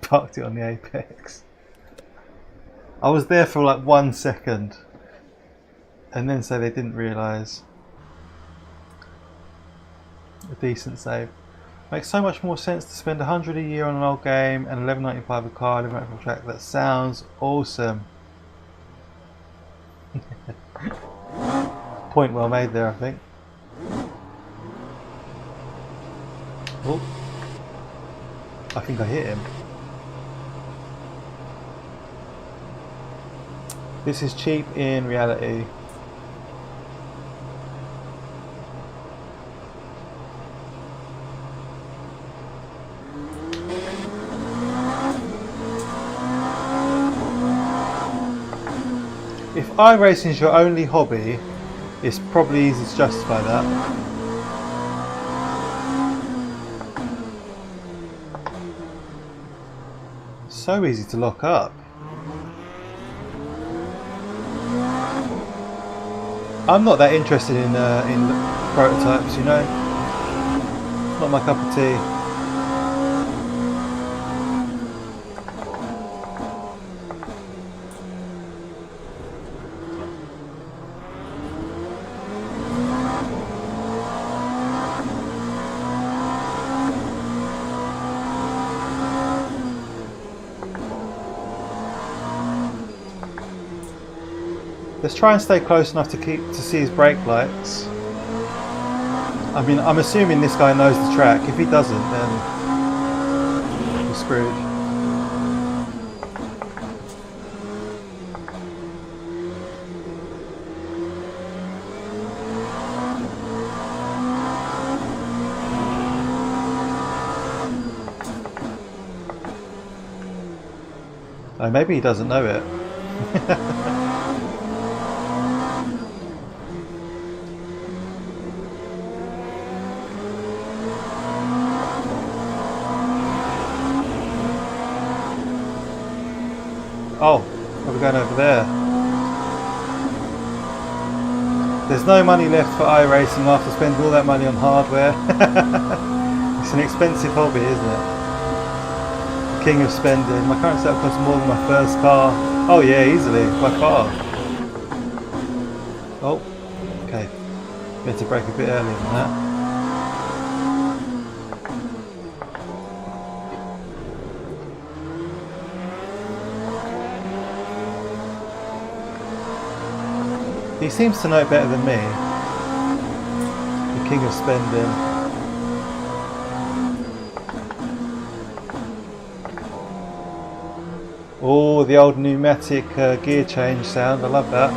Parked it on the apex. I was there for like 1 second, and then say they didn't realise. A decent save. Makes so much more sense to spend 100 a year on an old game and 11.95 a car, 11.95 a track. That sounds awesome. Point well made there, I think. Oh, I think I hit him. This is cheap in reality. If iRacing is your only hobby, It's probably easy to justify that. So easy to lock up. I'm not that interested in prototypes, you know. Not my cup of tea. Let's try and stay close enough to see his brake lights. I mean, I'm assuming this guy knows the track. If he doesn't, then we're screwed. Oh, maybe he doesn't know it. Oh, we're going over there. There's no money left for iRacing after spending all that money on hardware. It's an expensive hobby, isn't it? The king of spending. My current setup costs more than my first car. Oh yeah, easily, by far. Oh, okay. We had to brake a bit earlier than that. He seems to know it better than me. The king of spending. Oh, the old pneumatic gear change sound. I love that.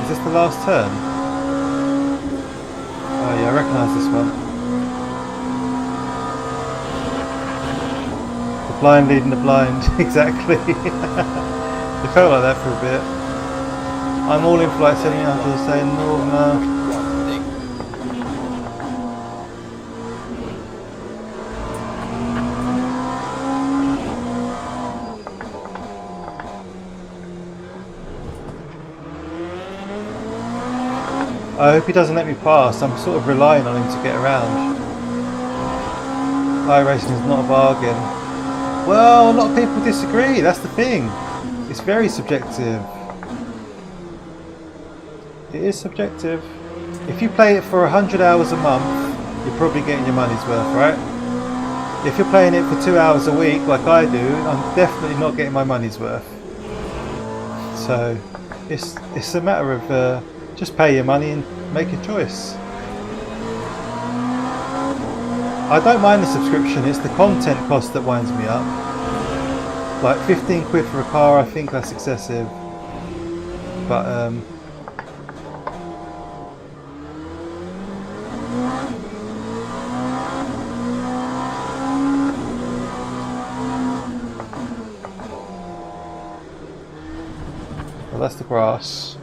Is this the last turn? Oh yeah, I recognise this one. The blind leading the blind, exactly. It felt like that for a bit. I'm all in flight setting up to say no. I hope he doesn't let me pass. I'm sort of relying on him to get around. iRacing is not a bargain. Well, a lot of people disagree. That's the thing. It's very subjective. It is subjective. If you play it for 100 hours a month, you're probably getting your money's worth, right? If you're playing it for 2 hours a week, like I do, I'm definitely not getting my money's worth. So, it's a matter of just pay your money and make a choice. I don't mind the subscription, it's the content cost that winds me up. Like 15 quid for a car, I think that's excessive. But well, that's the grass.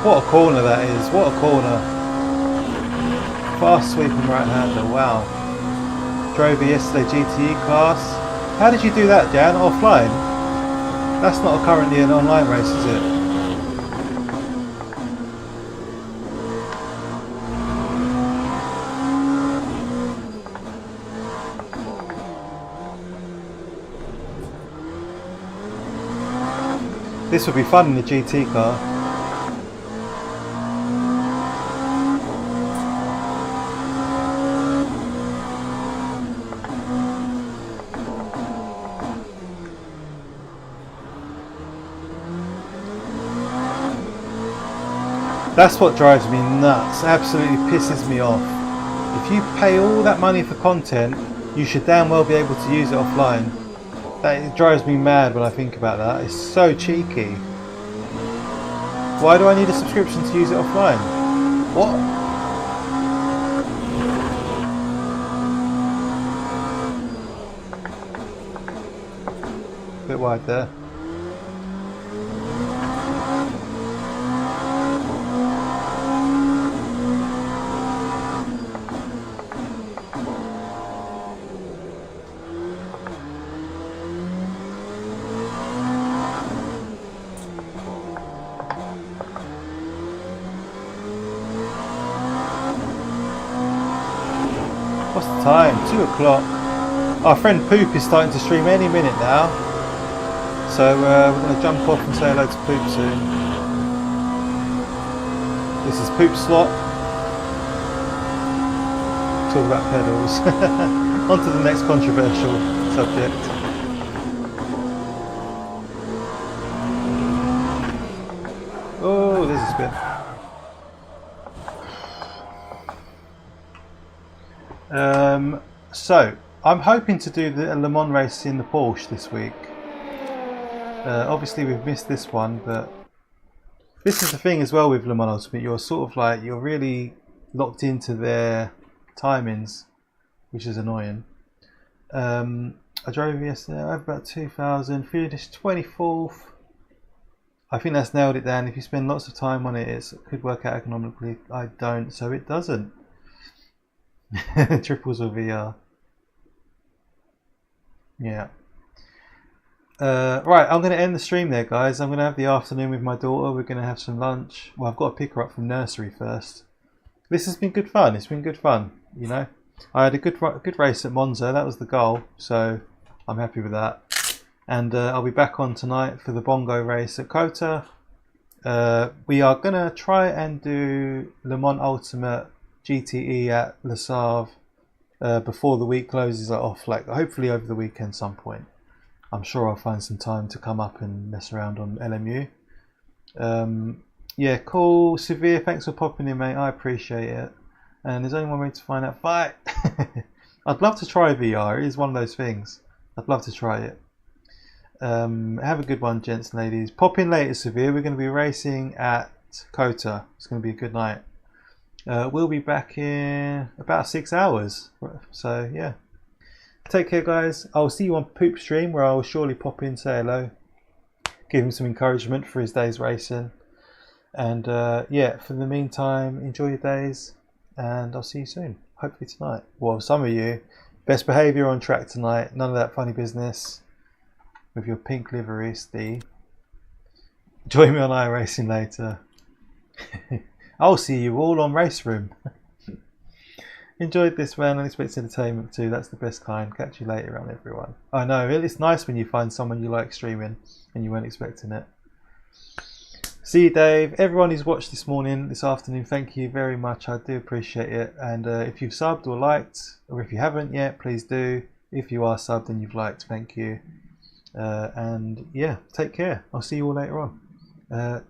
What a corner that is, what a corner. Fast sweeping right hander, wow. Drove it yesterday, GTE class. How did you do that, Dan? Offline? That's not currently an online race, is it? This would be fun in the GT car. That's what drives me nuts, absolutely pisses me off. If you pay all that money for content, you should damn well be able to use it offline. It drives me mad when I think about that. It's so cheeky. Why do I need a subscription to use it offline? What? A bit wide there. What's the time? 2 o'clock. Our friend Poop is starting to stream any minute now. So we're going to jump off and say hello to Poop soon. This is Poop Slot. Talk about pedals. On to the next controversial subject. Oh, there's a spin. So I'm hoping to do the Le Mans race in the Porsche this week. Obviously we've missed this one, but this is the thing as well with Le Mans Ultimate. You're sort of like, you're really locked into their timings, which is annoying. I drove yesterday, I have about 2,000, finished 24th. I think that's nailed it down. If you spend lots of time on it, it could work out economically. I don't, so it doesn't. Triples or VR. Yeah. Right, I'm going to end the stream there, guys. I'm going to have the afternoon with my daughter. We're going to have some lunch. Well, I've got to pick her up from nursery first. This has been good fun. It's been good fun, you know. I had a good race at Monza. That was the goal, so I'm happy with that. And I'll be back on tonight for the Bongo race at Kota. We are going to try and do Le Mans Ultimate GTE at Le Savre before the week closes off, like hopefully over the weekend some point. I'm sure I'll find some time to come up and mess around on LMU. Yeah, cool. Severe, thanks for popping in, mate. I appreciate it. And there's only one way to find out. Fight! I'd love to try VR. It is one of those things. I'd love to try it. Have a good one, gents and ladies. Pop in later, Severe. We're going to be racing at Kota. It's going to be a good night. We'll be back in about 6 hours. So, yeah. Take care, guys. I'll see you on Poop Stream, where I'll surely pop in, say hello. Give him some encouragement for his day's racing. And, yeah, for the meantime, enjoy your days. And I'll see you soon. Hopefully tonight. Well, some of you, best behaviour on track tonight. None of that funny business with your pink livery, Steve. Join me on iRacing later. I'll see you all on Race Room. Enjoyed this, man. Unexpected entertainment too. That's the best kind. Catch you later on, everyone. I know, it's nice when you find someone you like streaming and you weren't expecting it. See you, Dave. Everyone who's watched this afternoon, thank you very much. I do appreciate it. And if you've subbed or liked, or if you haven't yet, please do. If you are subbed and you've liked, thank you. And yeah, take care. I'll see you all later on.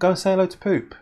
Go and say hello to Poop.